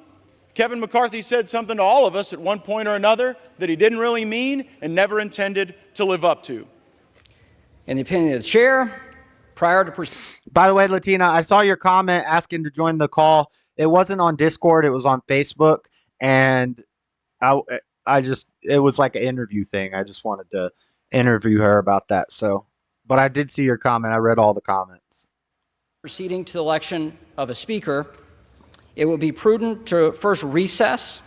Kevin McCarthy said something to all of us at one point or another that he didn't really mean and never intended to live up to. In the opinion of the chair, prior to... By the way, Latina, I saw your comment asking to join the call. It wasn't on Discord. It was on Facebook. And it was like an interview thing. I just wanted to interview her about that. So, but I did see your comment. I read all the comments. Proceeding to the election of a speaker, it would be prudent to first recess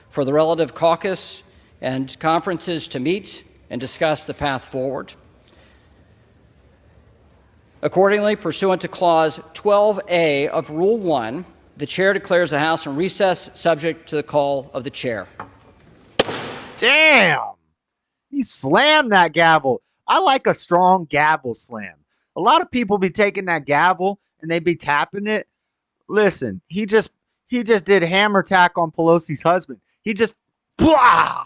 for the relative caucus and conferences to meet and discuss the path forward. Accordingly, pursuant to Clause 12A of Rule 1, the chair declares the House in recess subject to the call of the chair. Damn! He slammed that gavel. I like a strong gavel slam. A lot of people be taking that gavel and they be tapping it. Listen, he just did hammer attack on Pelosi's husband. He just blah.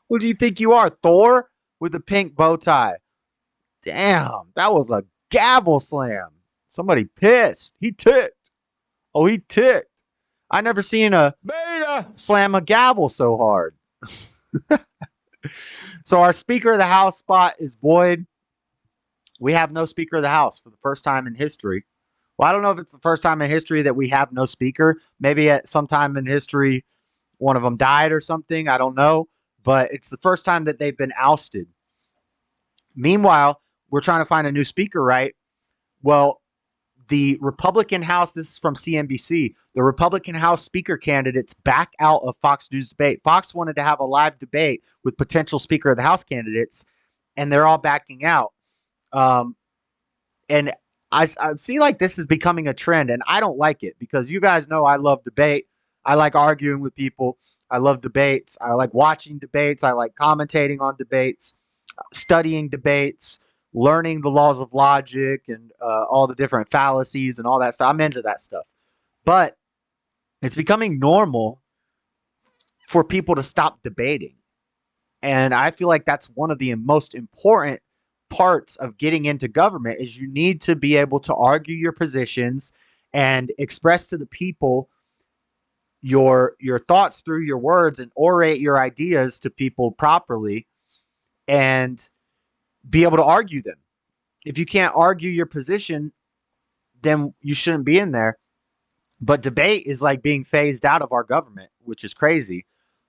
What do you think you are, Thor with a pink bow tie? Damn, that was a gavel slam. Somebody pissed. He ticked. Oh, he ticked. I never seen a beta slam a gavel so hard. So our Speaker of the House spot is void. We have no Speaker of the House for the first time in history. Well, I don't know if it's the first time in history that we have no speaker. Maybe at some time in history, one of them died or something. I don't know. But it's the first time that they've been ousted. Meanwhile, we're trying to find a new speaker, right? Well, the Republican House, this is from CNBC, the Republican House speaker candidates back out of Fox News debate. Fox wanted to have a live debate with potential Speaker of the House candidates, and they're all backing out. And I see like this is becoming a trend, and I don't like it because you guys know I love debate. I like arguing with people. I love debates. I like watching debates. I like commentating on debates, studying debates, learning the laws of logic and all the different fallacies and all that stuff. I'm into that stuff. But it's becoming normal for people to stop debating. And I feel like that's one of the most important parts of getting into government is you need to be able to argue your positions and express to the people your thoughts through your words and orate your ideas to people properly and be able to argue them. If you can't argue your position, then you shouldn't be in there. But debate is like being phased out of our government, which is crazy.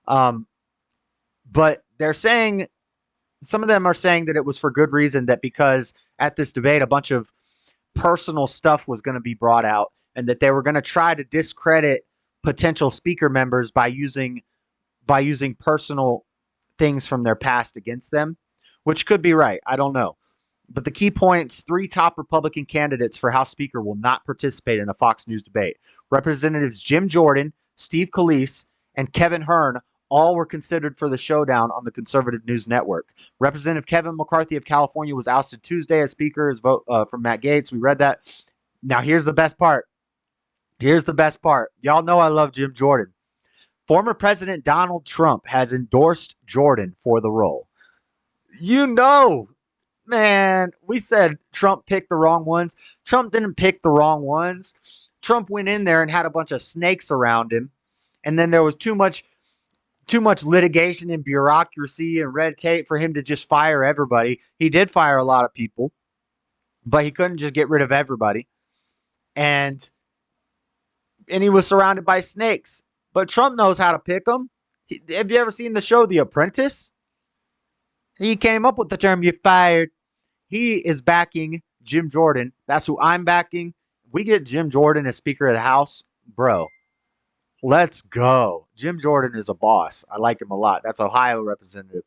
But they're saying, some of them are saying that it was for good reason, that because at this debate, a bunch of personal stuff was going to be brought out and that they were going to try to discredit potential speaker members by using personal things from their past against them, which could be right. I don't know. But the key points, 3 top Republican candidates for House Speaker will not participate in a Fox News debate. Representatives Jim Jordan, Steve Scalise, and Kevin Hern all were considered for the showdown on the Conservative News Network. Representative Kevin McCarthy of California was ousted Tuesday as Speaker. His vote from Matt Gaetz. We read that. Now, here's the best part. Here's the best part. Y'all know I love Jim Jordan. Former President Donald Trump has endorsed Jordan for the role. You know, man, we said Trump picked the wrong ones. Trump didn't pick the wrong ones. Trump went in there and had a bunch of snakes around him. And then there was too much too much litigation and bureaucracy and red tape for him to just fire everybody. He did fire a lot of people, but he couldn't just get rid of everybody. And he was surrounded by snakes. But Trump knows how to pick them. Have you ever seen the show The Apprentice? He came up with the term "you're fired." He is backing Jim Jordan. That's who I'm backing. If we get Jim Jordan as Speaker of the House, bro, let's go. Jim Jordan is a boss. I like him a lot. That's Ohio representative.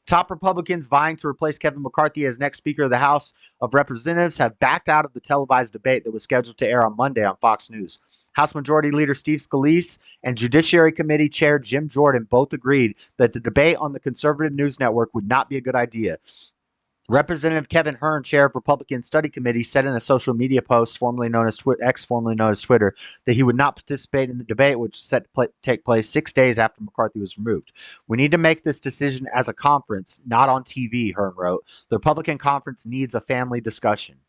Top Republicans vying to replace Kevin McCarthy as next Speaker of the House of Representatives have backed out of the televised debate that was scheduled to air on Monday on Fox News. House Majority Leader Steve Scalise and Judiciary Committee Chair Jim Jordan both agreed that the debate on the conservative news network would not be a good idea. Representative Kevin Hern, chair of Republican Study Committee, said in a social media post, formerly known as X, formerly known as Twitter, that he would not participate in the debate, which is set to take place 6 days after McCarthy was removed. "We need to make this decision as a conference, not on TV," Hern wrote. "The Republican conference needs a family discussion."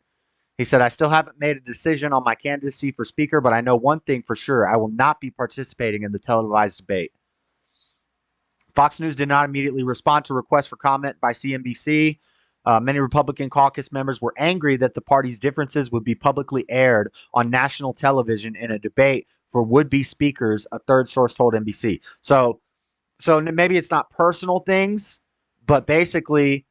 He said, "I still haven't made a decision on my candidacy for Speaker, but I know one thing for sure. I will not be participating in the televised debate." Fox News did not immediately respond to requests for comment by CNBC. Many Republican caucus members were angry that the party's differences would be publicly aired on national television in a debate for would-be speakers, a third source told NBC. So maybe it's not personal things, but basically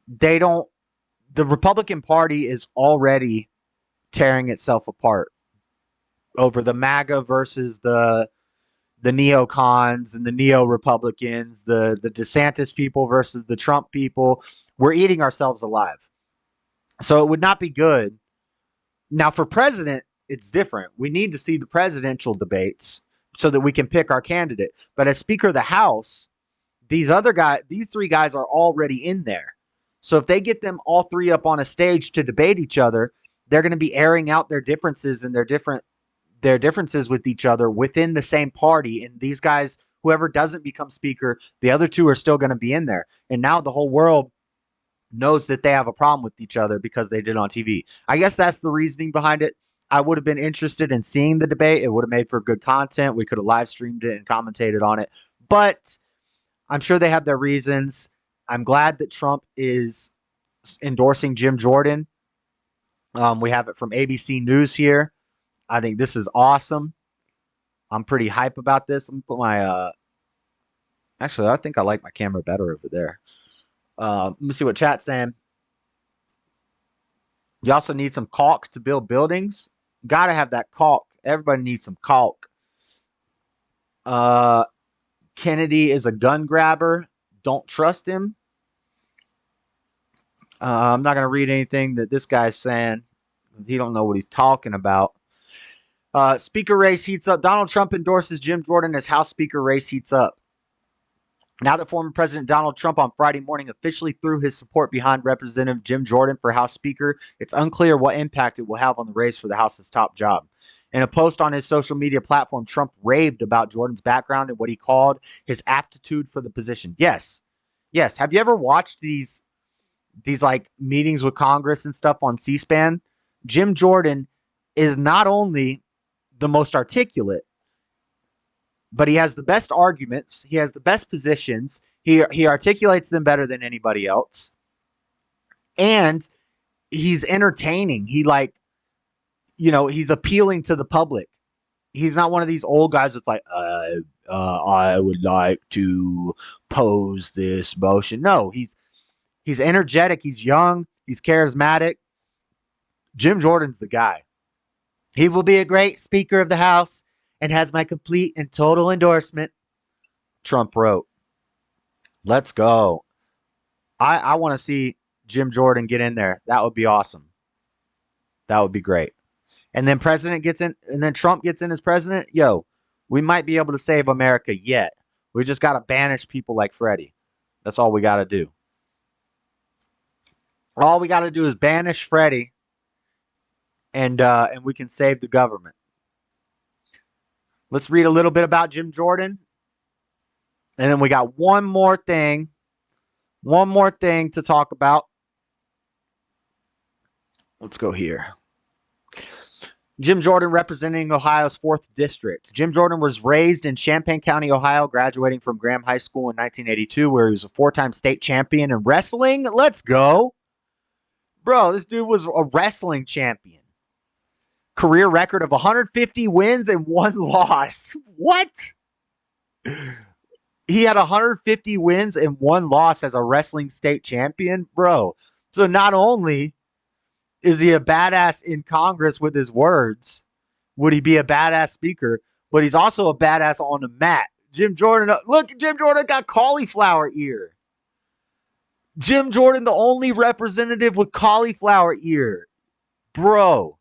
the Republican Party is already tearing itself apart over the MAGA versus the neocons and the neo-Republicans, the DeSantis people versus the Trump people. We're eating ourselves alive. So it would not be good. Now, for president, it's different. We need to see the presidential debates so that we can pick our candidate. But as Speaker of the House, these three guys are already in there. So if they get them all three up on a stage to debate each other, they're going to be airing out their differences and their differences with each other within the same party. And these guys, whoever doesn't become speaker, the other two are still going to be in there. And now the whole world knows that they have a problem with each other because they did on TV. I guess that's the reasoning behind it. I would have been interested in seeing the debate. It would have made for good content. We could have live streamed it and commentated on it. But I'm sure they have their reasons. I'm glad that Trump is endorsing Jim Jordan. We have it from ABC News here. I think this is awesome. I'm pretty hype about this. Let me put my actually, I think I like my camera better over there. Let me see what chat's saying. You also need some caulk to build buildings. Gotta have that caulk. Everybody needs some caulk. Kennedy is a gun grabber. Don't trust him. I'm not going to read anything that this guy's saying. He don't know what he's talking about. Speaker race heats up. Donald Trump endorses Jim Jordan as House Speaker. Race heats up. Now that former President Donald Trump on Friday morning officially threw his support behind Representative Jim Jordan for House Speaker, it's unclear what impact it will have on the race for the House's top job. In a post on his social media platform, Trump raved about Jordan's background and what he called his aptitude for the position. Yes. Have you ever watched these like meetings with Congress and stuff on C-SPAN? Jim Jordan is not only the most articulate, but he has the best arguments. He has the best positions. He articulates them better than anybody else. And he's entertaining. He's appealing to the public. He's not one of these old guys that's like, I would like to pose this motion. No, he's energetic. He's young. He's charismatic. Jim Jordan's the guy. He will be a great Speaker of the House and has my complete and total endorsement, Trump wrote. Let's go. I want to see Jim Jordan get in there. That would be awesome. That would be great. And then President gets in, and then Trump gets in as president. Yo, we might be able to save America yet. We just got to banish people like Freddie. That's all we got to do. All we got to do is banish Freddie, and we can save the government. Let's read a little bit about Jim Jordan. And then we got one more thing to talk about. Let's go here. Jim Jordan representing Ohio's 4th District. Jim Jordan was raised in Champaign County, Ohio, graduating from Graham High School in 1982, where he was a 4-time state champion in wrestling. Let's go. Bro, this dude was a wrestling champion. Career record of 150 wins and 1 loss. What? He had 150 wins and 1 loss as a wrestling state champion? Bro. So not only is he a badass in Congress with his words, would he be a badass speaker, but he's also a badass on the mat. Jim Jordan, look, Jim Jordan got cauliflower ear. Jim Jordan, the only representative with cauliflower ear. Bro,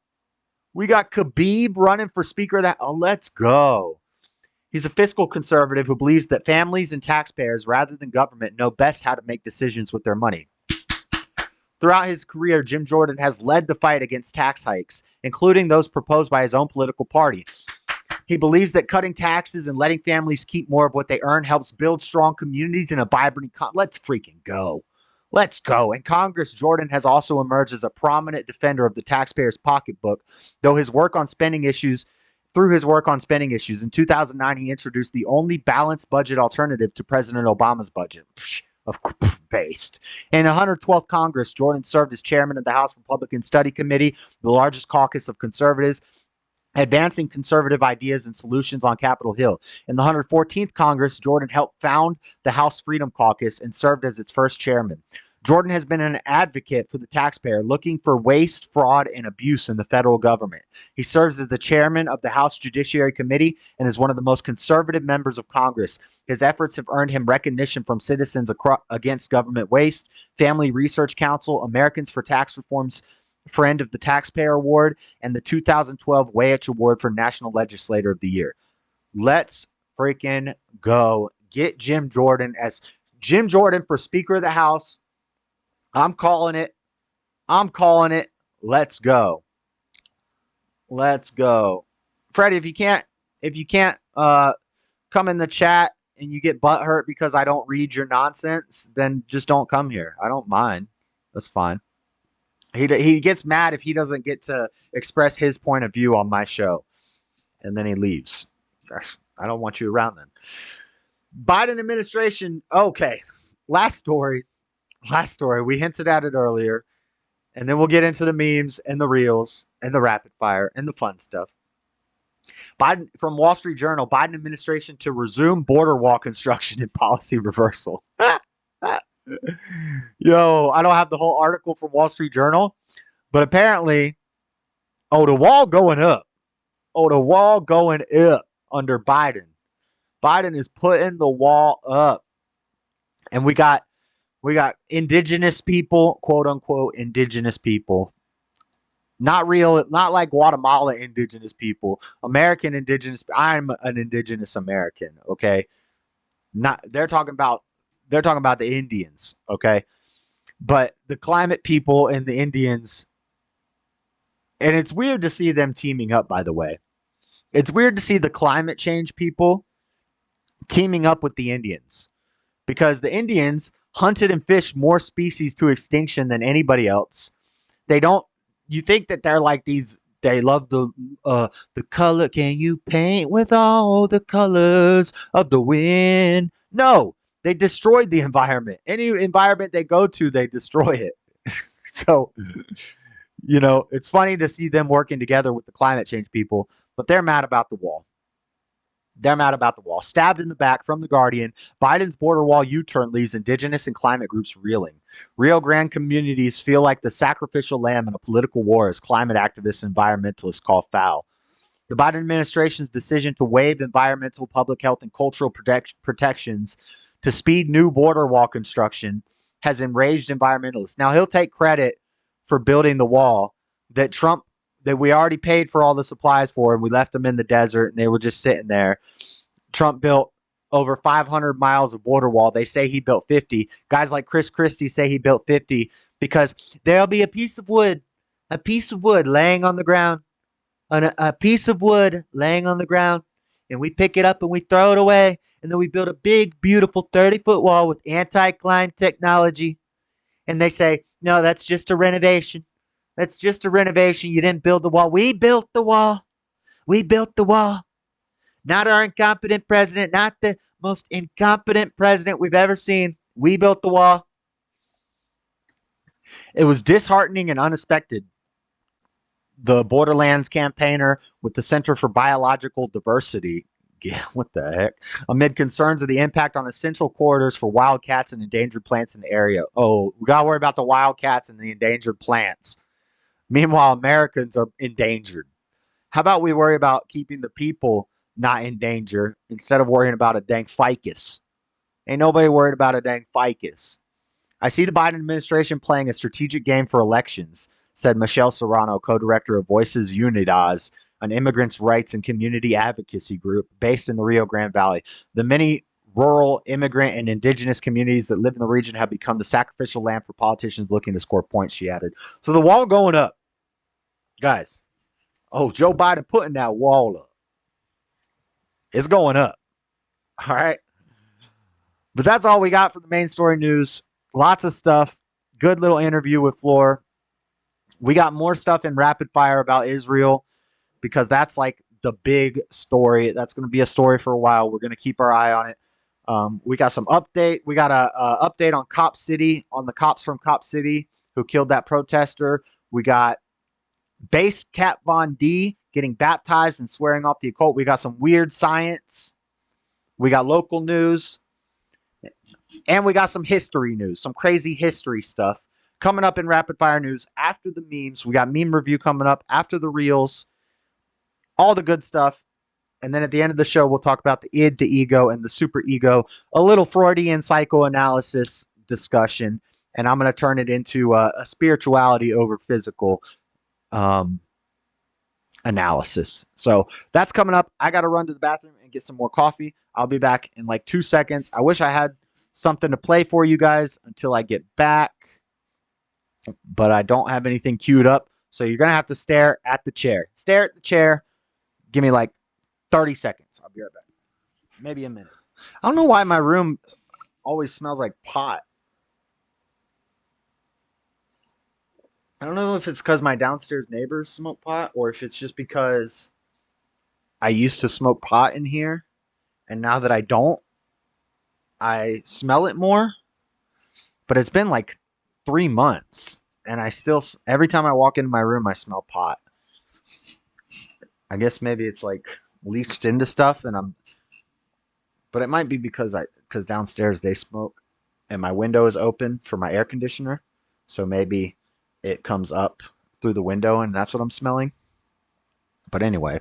we got Khabib running for speaker of that. Oh, let's go. He's a fiscal conservative who believes that families and taxpayers, rather than government, know best how to make decisions with their money. Throughout his career, Jim Jordan has led the fight against tax hikes, including those proposed by his own political party. He believes that cutting taxes and letting families keep more of what they earn helps build strong communities and a vibrant let's freaking go. Let's go. In Congress, Jordan has also emerged as a prominent defender of the taxpayer's pocketbook, through his work on spending issues. In 2009, he introduced the only balanced budget alternative to President Obama's budget. Based. In the 112th Congress, Jordan served as chairman of the House Republican Study Committee, the largest caucus of conservatives, advancing conservative ideas and solutions on Capitol Hill. In the 114th Congress, Jordan helped found the House Freedom Caucus and served as its first chairman. Jordan has been an advocate for the taxpayer, looking for waste, fraud, and abuse in the federal government. He serves as the chairman of the House Judiciary Committee and is one of the most conservative members of Congress. His efforts have earned him recognition from Citizens Against Government Waste, Family Research Council, Americans for Tax Reform's Friend of the Taxpayer Award, and the 2012 Wayach Award for National Legislator of the Year. Let's freaking go. Get Jim Jordan for Speaker of the House. I'm calling it. Let's go. Freddie, if you can't come in the chat and you get butthurt because I don't read your nonsense, then just don't come here. I don't mind. That's fine. He gets mad if he doesn't get to express his point of view on my show. And then he leaves. I don't want you around then. Biden administration. Okay. Last story. We hinted at it earlier. And then we'll get into the memes and the reels and the rapid fire and the fun stuff. Biden from Wall Street Journal, Biden administration to resume border wall construction and policy reversal. Yo, I don't have the whole article from Wall Street Journal, but apparently, the wall going up. Under Biden. Biden is putting the wall up. And we got indigenous people, quote unquote, indigenous people. Not like Guatemala indigenous people. American indigenous. I'm an indigenous American, okay? They're talking about the Indians, okay? But the climate people and the Indians, and it's weird to see them teaming up, by the way. It's weird to see the climate change people teaming up with the Indians, because the Indians hunted and fished more species to extinction than anybody else. You think that they're like these, they love the color. Can you paint with all the colors of the wind? No, they destroyed the environment. Any environment they go to, they destroy it. So, it's funny to see them working together with the climate change people, but they're mad about the wall. Stabbed in the back from The Guardian, Biden's border wall U-turn leaves indigenous and climate groups reeling. Rio Grande communities feel like the sacrificial lamb in a political war as climate activists and environmentalists call foul. The Biden administration's decision to waive environmental, public health, and cultural protections to speed new border wall construction has enraged environmentalists. Now, he'll take credit for building the wall that we already paid for all the supplies for, and we left them in the desert, and they were just sitting there. Trump built over 500 miles of border wall. They say he built 50. Guys like Chris Christie say he built 50 because there'll be a piece of wood laying on the ground, a piece of wood laying on the ground, and we pick it up and we throw it away, and then we build a big, beautiful 30-foot wall with anti-climb technology. And they say, no, that's just a renovation. That's just a renovation. You didn't build the wall. We built the wall. We built the wall. Not our incompetent president, not the most incompetent president we've ever seen. We built the wall. It was disheartening and unexpected. The Borderlands campaigner with the Center for Biological Diversity, what the heck, amid concerns of the impact on essential corridors for wildcats and endangered plants in the area. Oh, we got to worry about the wildcats and the endangered plants. Meanwhile, Americans are endangered. How about we worry about keeping the people not in danger instead of worrying about a dang ficus? Ain't nobody worried about a dang ficus. I see the Biden administration playing a strategic game for elections, said Michelle Serrano, co-director of Voices Unidas, an immigrants' rights and community advocacy group based in the Rio Grande Valley. The many rural, immigrant, and indigenous communities that live in the region have become the sacrificial lamb for politicians looking to score points, she added. So the wall going up. Guys, Joe Biden putting that wall up. It's going up. All right. But that's all we got for the main story news. Lots of stuff. Good little interview with Floor. We got more stuff in rapid fire about Israel because that's like the big story. That's going to be a story for a while. We're going to keep our eye on it. We got some update. We got a update on Cop City, on the cops from Cop City who killed that protester. We got Base Cat Von D getting baptized and swearing off the occult. We got some weird science. We got local news. And we got some history news, some crazy history stuff coming up in rapid fire news after the memes. We got meme review coming up after the reels, all the good stuff. And then at the end of the show, we'll talk about the id, the ego, and the super ego, a little Freudian psychoanalysis discussion. And I'm going to turn it into a spirituality over physical analysis. So that's coming up. I got to run to the bathroom and get some more coffee. I'll be back in like 2 seconds. I wish I had something to play for you guys until I get back, but I don't have anything queued up. So you're going to have to stare at the chair. Stare at the chair. Give me like 30 seconds. I'll be right back. Maybe a minute. I don't know why my room always smells like pot. I don't know if it's because my downstairs neighbors smoke pot or if it's just because I used to smoke pot in here and now that I don't, I smell it more. But it's been like 3 months and I still, every time I walk into my room, I smell pot. I guess maybe it's like leached into stuff but it might be because downstairs they smoke and my window is open for my air conditioner. So maybe it comes up through the window and that's what I'm smelling. But anyway.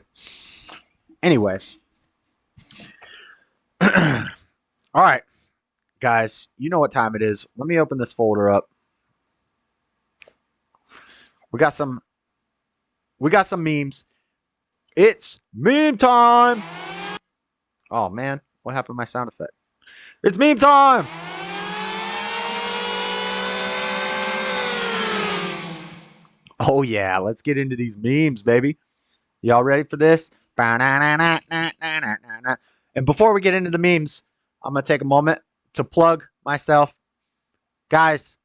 All right, guys, you know what time it is. Let me open this folder up. We got some memes. It's meme time. Oh man, what happened to my sound effect? It's meme time. Oh yeah, let's get into these memes, baby. Y'all ready for this? And before we get into the memes, I'm going to take a moment to plug myself. Guys,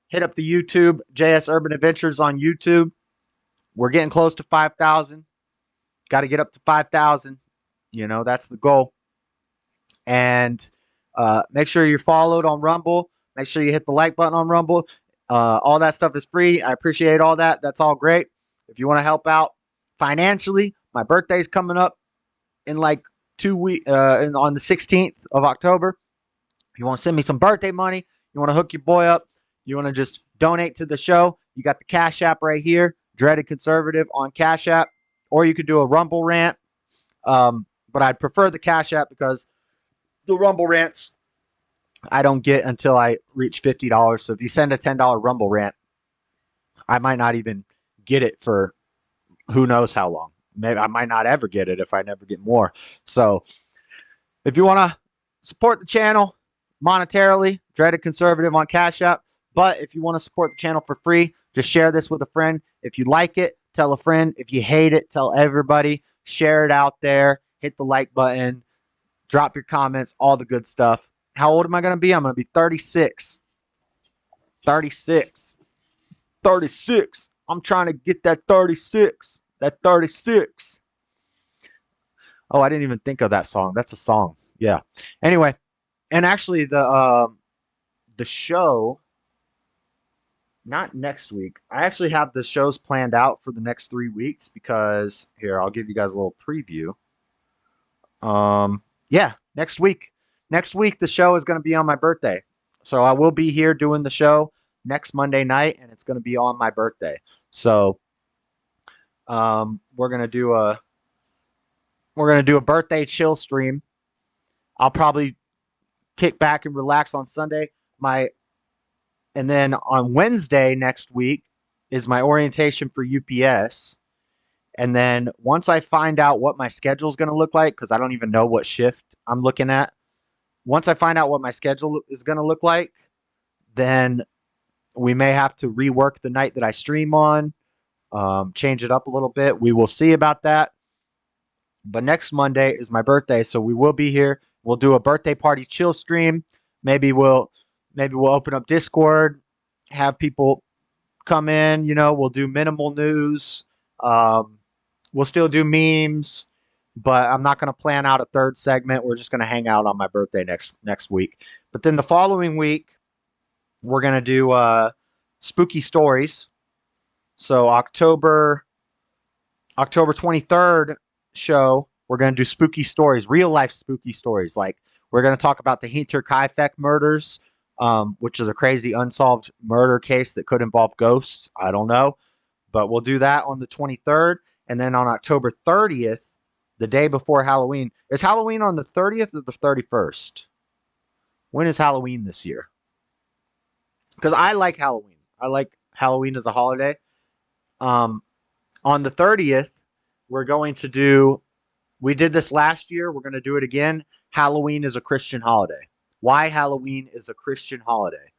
hit up the YouTube, jsurbanadventures on YouTube. We're getting close to 5,000. Got to get up to 5,000. You know, that's the goal. And make sure you're followed on Rumble. Make sure you hit the like button on Rumble. All that stuff is free. I appreciate all that. That's all great. If you want to help out financially, my birthday's coming up in like 2 weeks, on the 16th of October. If you want to send me some birthday money, you want to hook your boy up, you want to just donate to the show, you got the Cashapp right here, Dreadedconservative on Cashapp, or you could do a Rumble rant. But I'd prefer the Cashapp because the Rumble rants I don't get until I reach $50. So if you send a $10 Rumble rant, I might not even get it for who knows how long. Maybe I might not ever get it if I never get more. So if you want to support the channel monetarily, Dreadedconservative on Cash App. But if you want to support the channel for free, just share this with a friend. If you like it, tell a friend. If you hate it, tell everybody. Share it out there. Hit the like button. Drop your comments. All the good stuff. How old am I going to be? I'm going to be 36. 36. 36. I'm trying to get that 36. That 36. Oh, I didn't even think of that song. That's a song. Yeah. Anyway, and actually the show, not next week. I actually have the shows planned out for the next 3 weeks because here, I'll give you guys a little preview. Yeah, next week. Next week the show is going to be on my birthday. So I will be here doing the show next Monday night, and it's going to be on my birthday. So we're going to do a birthday chill stream. I'll probably kick back and relax on Sunday. And then on Wednesday next week is my orientation for UPS. And then once I find out what my schedule is going to look like, because I don't even know what shift I'm looking at. Once I find out what my schedule is going to look like, then we may have to rework the night that I stream on, change it up a little bit. We will see about that. But next Monday is my birthday, so we will be here. We'll do a birthday party chill stream. Maybe we'll open up Discord, have people come in. We'll do minimal news. We'll still do memes, but I'm not going to plan out a third segment. We're just going to hang out on my birthday next week. But then the following week, we're going to do spooky stories. So October 23rd show, we're going to do spooky stories, real life spooky stories. Like we're going to talk about the Hinterkaifeck murders, which is a crazy unsolved murder case that could involve ghosts. I don't know, but we'll do that on the 23rd. And then on October 30th, the day before Halloween. Is Halloween on the 30th or the 31st? When is Halloween this year? Because I like Halloween. I like Halloween as a holiday. On the 30th, we're going to do, we did this last year. We're going to do it again. Halloween is a Christian holiday. Why Halloween is a Christian holiday.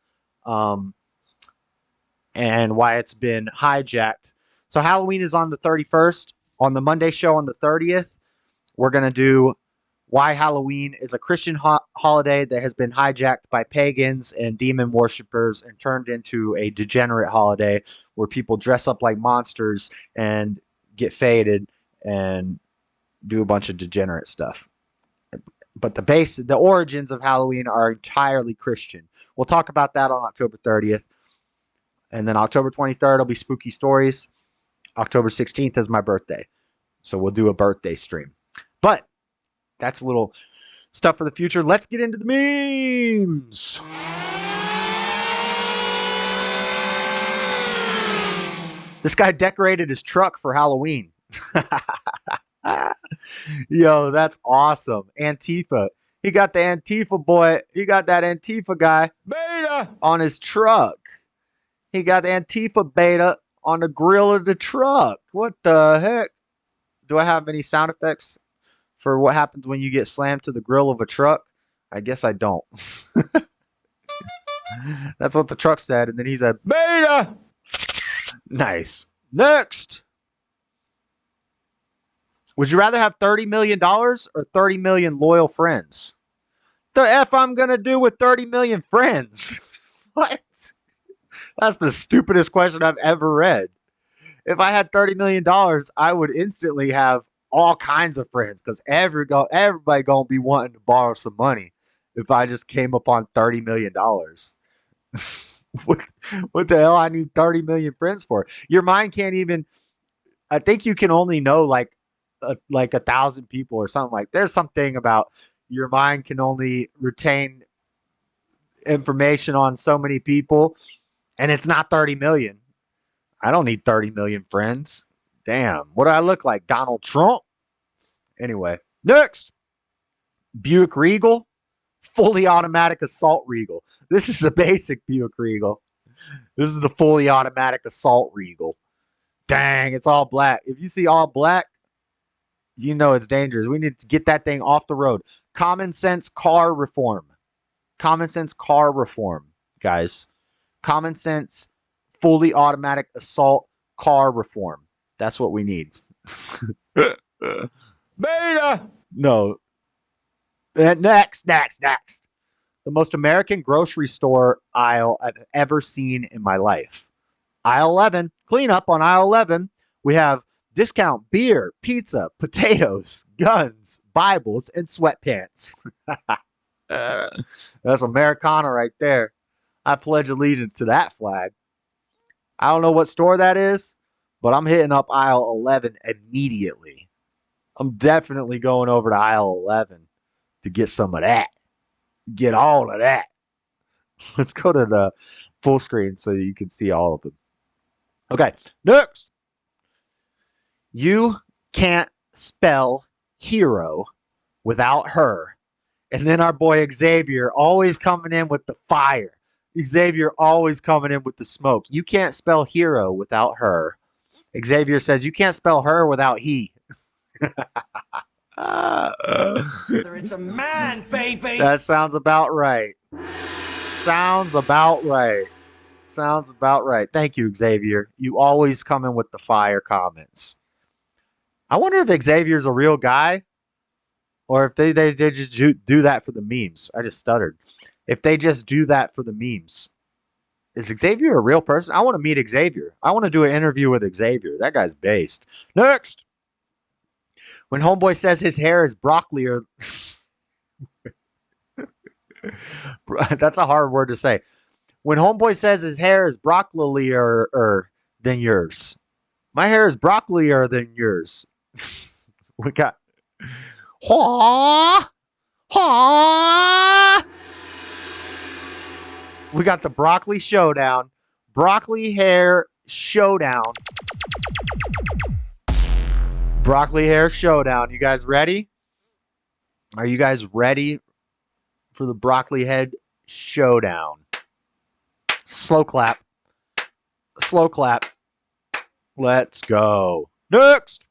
And why it's been hijacked. So Halloween is on the 31st. On the Monday show on the 30th, we're going to do why Halloween is a Christian holiday that has been hijacked by pagans and demon worshippers and turned into a degenerate holiday where people dress up like monsters and get faded and do a bunch of degenerate stuff. But the origins of Halloween are entirely Christian. We'll talk about that on October 30th. And then October 23rd will be spooky stories. October 16th is my birthday. So we'll do a birthday stream. But that's a little stuff for the future. Let's get into the memes. This guy decorated his truck for Halloween. Yo, that's awesome. Antifa. He got the Antifa boy. He got that Antifa guy beta on his truck. He got the Antifa beta on the grill of the truck. What the heck? Do I have any sound effects for what happens when you get slammed to the grill of a truck? I guess I don't. That's what the truck said. And then he said, beta. Nice. Next. Would you rather have $30 million or 30 million loyal friends? The F I'm going to do with 30 million friends? What? That's the stupidest question I've ever read. If I had $30 million, I would instantly have all kinds of friends because everybody going to be wanting to borrow some money if I just came upon $30 million. What the hell I need 30 million friends for? Your mind can't even, I think you can only know like 1,000 people or something like. There's something about your mind can only retain information on so many people, and it's not 30 million. I don't need 30 million friends. Damn, what do I look like, Donald Trump? Anyway, next, Buick Regal, fully automatic assault Regal. This is the basic Buick Regal. This is the fully automatic assault Regal. Dang, it's all black. If you see all black, you know it's dangerous. We need to get that thing off the road. Common sense car reform. Common sense car reform, guys. Common sense fully automatic assault car reform. That's what we need. Beta. No. Next. The most American grocery store aisle I've ever seen in my life. Aisle 11. Clean up on aisle 11. We have discount beer, pizza, potatoes, guns, Bibles, and sweatpants. That's Americana right there. I pledge allegiance to that flag. I don't know what store that is, but I'm hitting up aisle 11 immediately. I'm definitely going over to aisle 11 to get some of that. Get all of that. Let's go to the full screen so you can see all of them. Okay, next. You can't spell hero without her. And then our boy Xavier always coming in with the fire. Xavier always coming in with the smoke. You can't spell hero without her. Xavier says you can't spell her without he. It's a man, baby. That sounds about right. Sounds about right. Sounds about right. Thank you, Xavier. You always come in with the fire comments. I wonder if Xavier's a real guy or if they just do that for the memes. I just stuttered. If they just do that for the memes. Is Xavier a real person? I want to meet Xavier. I want to do an interview with Xavier. That guy's based. Next. When homeboy says his hair is broccoli or... That's a hard word to say. When homeboy says his hair is broccoli or than yours. My hair is broccoli-er than yours. We got... Haw! Haw! We got the broccoli showdown. Broccoli hair showdown. Broccoli hair showdown. You guys ready? Are you guys ready for the broccoli head showdown? Slow clap. Slow clap. Let's go. Next.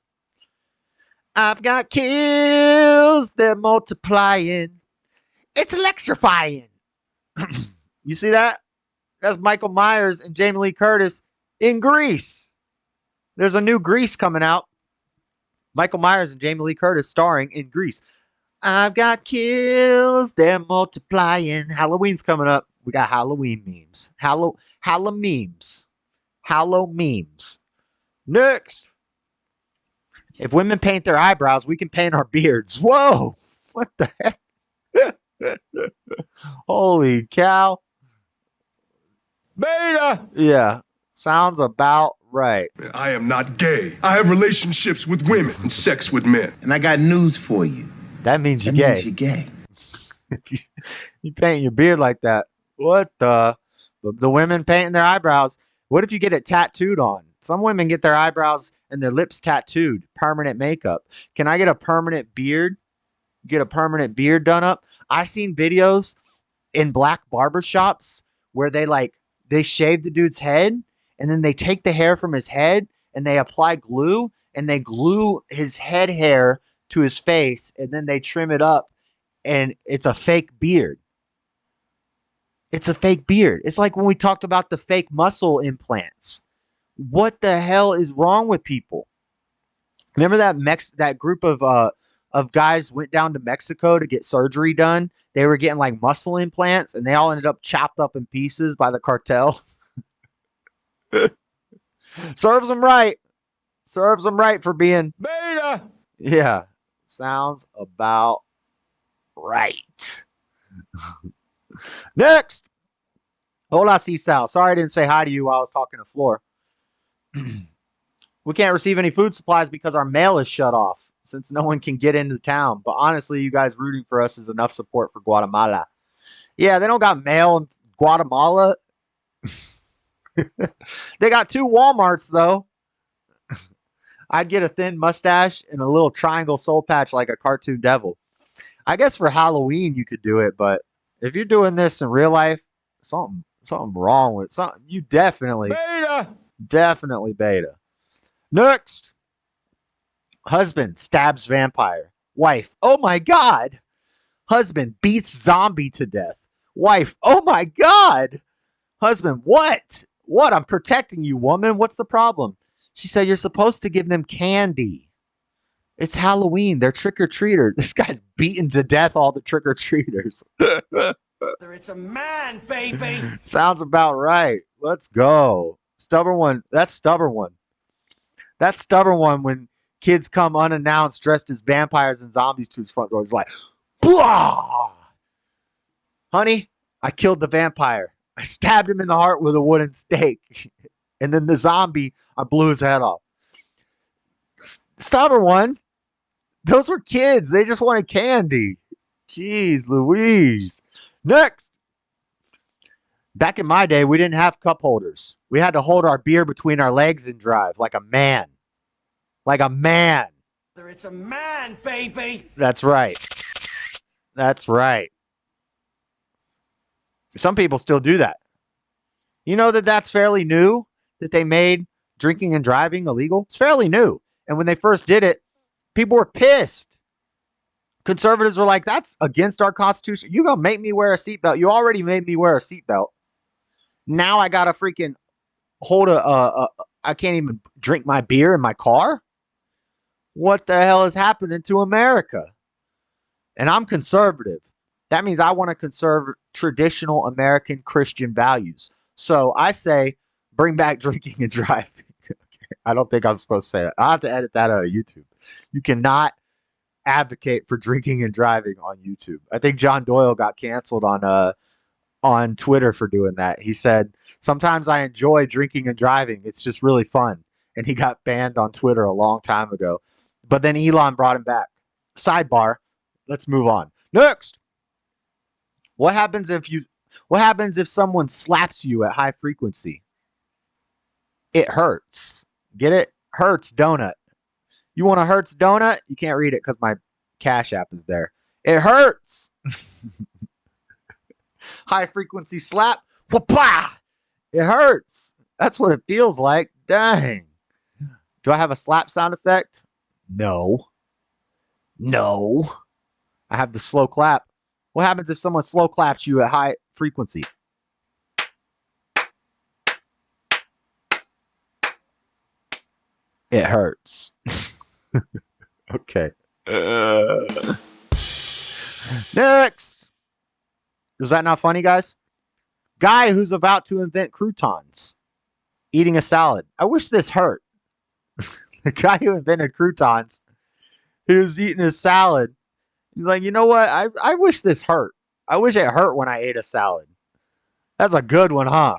I've got kills. They're multiplying. It's electrifying. You see that? That's Michael Myers and Jamie Lee Curtis in Grease. There's a new Grease coming out. Michael Myers and Jamie Lee Curtis starring in Grease. I've got kills. They're multiplying. Halloween's coming up. We got Halloween memes. Hallow memes. Hallow memes. Next. If women paint their eyebrows, we can paint our beards. Whoa. What the heck? Holy cow. Beta! Yeah. Sounds about right. I am not gay. I have relationships with women and sex with men. And I got news for you. That means you're gay. Means you're gay. You paint your beard like that. What the women painting their eyebrows. What if you get it tattooed on? Some women get their eyebrows and their lips tattooed. Permanent makeup. Can I get a permanent beard? Get a permanent beard done up? I seen videos in black barbershops where they shave the dude's head and then they take the hair from his head and they apply glue and they glue his head hair to his face and then they trim it up and it's a fake beard. It's a fake beard. It's like when we talked about the fake muscle implants. What the hell is wrong with people? Remember that group of guys went down to Mexico to get surgery done? They were getting like muscle implants and they all ended up chopped up in pieces by the cartel. Serves them right. Serves them right for being beta. Yeah. Sounds about right. Next. Hola, Sal. Sorry I didn't say hi to you while I was talking to Floor. We can't receive any food supplies because our mail is shut off since no one can get into town. But honestly, you guys rooting for us is enough support for Guatemala. Yeah, they don't got mail in Guatemala. They got 2 Walmarts, though. I'd get a thin mustache and a little triangle soul patch like a cartoon devil. I guess for Halloween you could do it, but if you're doing this in real life, something wrong with something. You definitely beta. Next. Husband stabs vampire. Wife, oh my God. Husband beats zombie to death. Wife, oh my God. Husband, what? What? I'm protecting you, woman. What's the problem? She said, you're supposed to give them candy. It's Halloween. They're trick-or-treaters. This guy's beating to death all the trick-or-treaters. It's a man, baby. Sounds about right. Let's go. Stubborn one. That's stubborn one. That's stubborn one when kids come unannounced dressed as vampires and zombies to his front door. He's like, blah! Honey, I killed the vampire. I stabbed him in the heart with a wooden stake. And then the zombie, I blew his head off. Stubborn one. Those were kids. They just wanted candy. Jeez Louise. Next. Back in my day, we didn't have cup holders. We had to hold our beer between our legs and drive like a man. Like a man. It's a man, baby. That's right. That's right. Some people still do that. You know that that's fairly new, that they made drinking and driving illegal? It's fairly new. And when they first did it, people were pissed. Conservatives were like, that's against our Constitution. You're going to make me wear a seatbelt. You already made me wear a seatbelt. Now I got to freaking hold I can't even drink my beer in my car? What the hell is happening to America? And I'm conservative. That means I want to conserve traditional American Christian values. So I say, bring back drinking and driving. I don't think I'm supposed to say that. I'll have to edit that out of YouTube. You cannot advocate for drinking and driving on YouTube. I think John Doyle got canceled on Twitter for doing that. He said, sometimes I enjoy drinking and driving. It's just really fun. And he got banned on Twitter a long time ago. But then Elon brought him back. Sidebar. Let's move on. Next. What happens if someone slaps you at high frequency? It hurts. Get it? Hurts donut. You want a Hurts donut? You can't read it because my Cashapp is there. It hurts. High frequency slap. Whoopah! It hurts. That's what it feels like. Dang. Do I have a slap sound effect? No. No. I have the slow clap. What happens if someone slow claps you at high frequency? It hurts. Okay. Next. Was that not funny, guys? Guy who's about to invent croutons. Eating a salad. I wish this hurt. The guy who invented croutons, he was eating his salad. He's like, you know what? I wish this hurt. I wish it hurt when I ate a salad. That's a good one, huh?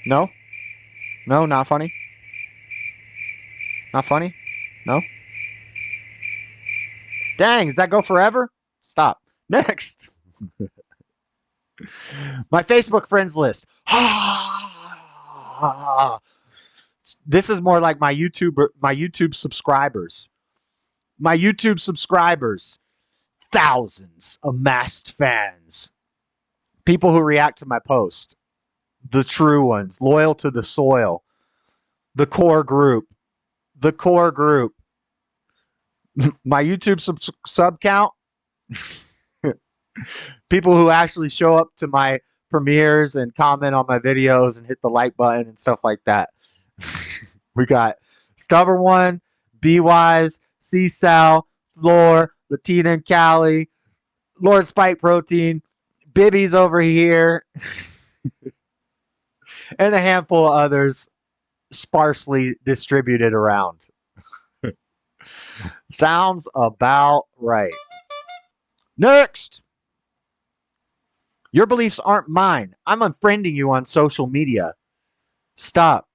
No? No, not funny? Not funny? No? Dang, does that go forever? Stop. Next. My Facebook friends list. This is more like my YouTube subscribers. My YouTube subscribers. Thousands amassed fans. People who react to my post. The true ones. Loyal to the soil. The core group. The core group. My YouTube sub count. People who actually show up to my premieres and comment on my videos and hit the like button and stuff like that. We got Stubborn One, B-Wise, C-Sal, Floor, Latina and Cali, Lord Spike Protein, Bibby's over here, and a handful of others sparsely distributed around. Sounds about right. Next. Your beliefs aren't mine. I'm unfriending you on social media. Stop.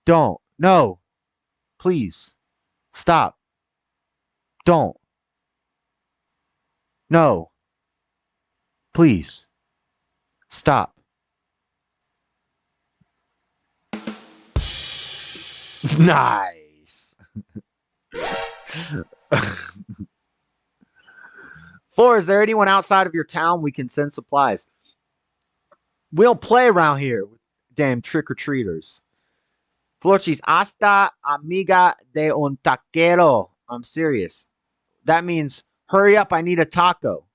Don't. No. Please. Stop. Don't. No. Please. Stop. Nice. Floor, is there anyone outside of your town we can send supplies? We don't play around here with damn trick-or-treaters. Florchis, hasta amiga de un taquero. I'm serious. That means, hurry up, I need a taco.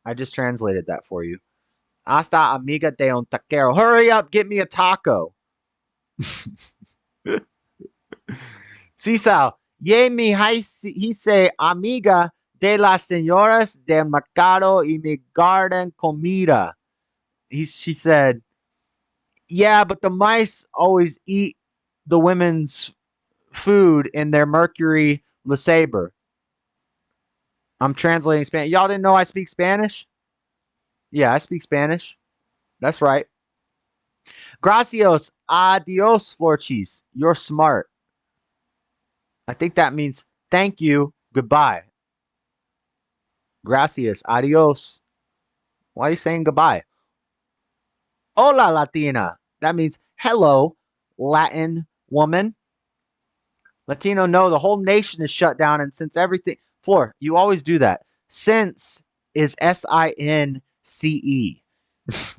I just translated that for you. Hasta amiga de un taquero. Hurry up, get me a taco. Cisal, ye mi hice amiga de las señoras del mercado y mi garden comida. She said, Yeah, but the mice always eat the women's food in their Mercury Le Sabre. I'm translating Spanish. Y'all didn't know I speak Spanish? Yeah, I speak Spanish. That's right. Gracias. Adios, Florchis. You're smart. I think that means thank you. Goodbye. Gracias. Adios. Why are you saying goodbye? Hola, Latina. That means hello, Latin woman. Latino, no, the whole nation is shut down. And since everything, Floor, you always do that. Since is Since.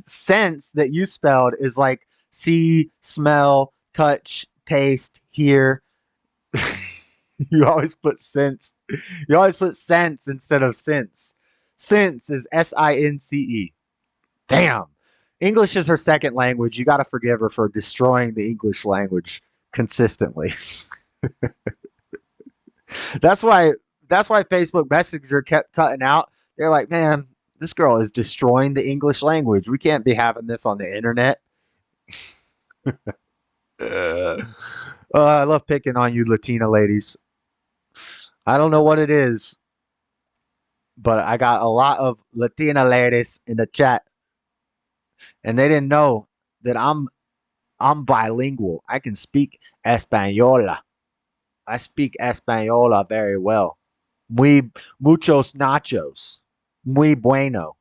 Sense that you spelled is like see, smell, touch, taste, hear. You always put sense. You always put sense instead of since. Since is Since. Damn. English is her second language. You got to forgive her for destroying the English language consistently. That's why Facebook Messenger kept cutting out. They're like, man, this girl is destroying the English language. We can't be having this on the internet. I love picking on you Latina ladies. I don't know what it is, but I got a lot of Latina ladies in the chat, and they didn't know that I'm bilingual. I can speak Española. I speak Española very well. Muy muchos nachos. Muy bueno.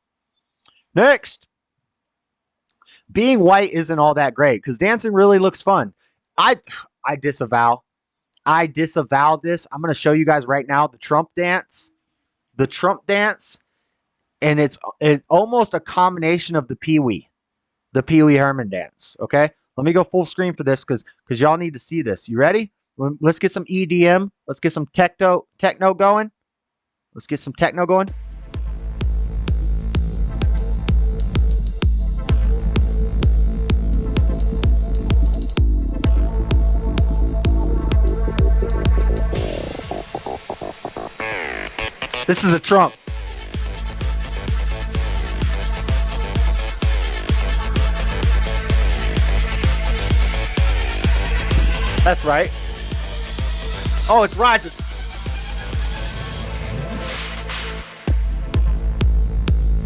Next. Being white isn't all that great because dancing really looks fun. I disavow. I disavow this. I'm going to show you guys right now the Trump dance. The Trump dance. And it's almost a combination of the Pee-wee. The Pee-wee Herman dance. Okay? Let me go full screen for this because y'all need to see this. You ready? Let's get some EDM. Let's get some techno going. Let's get some techno going. This is the Trump. That's right. Oh, it's rising.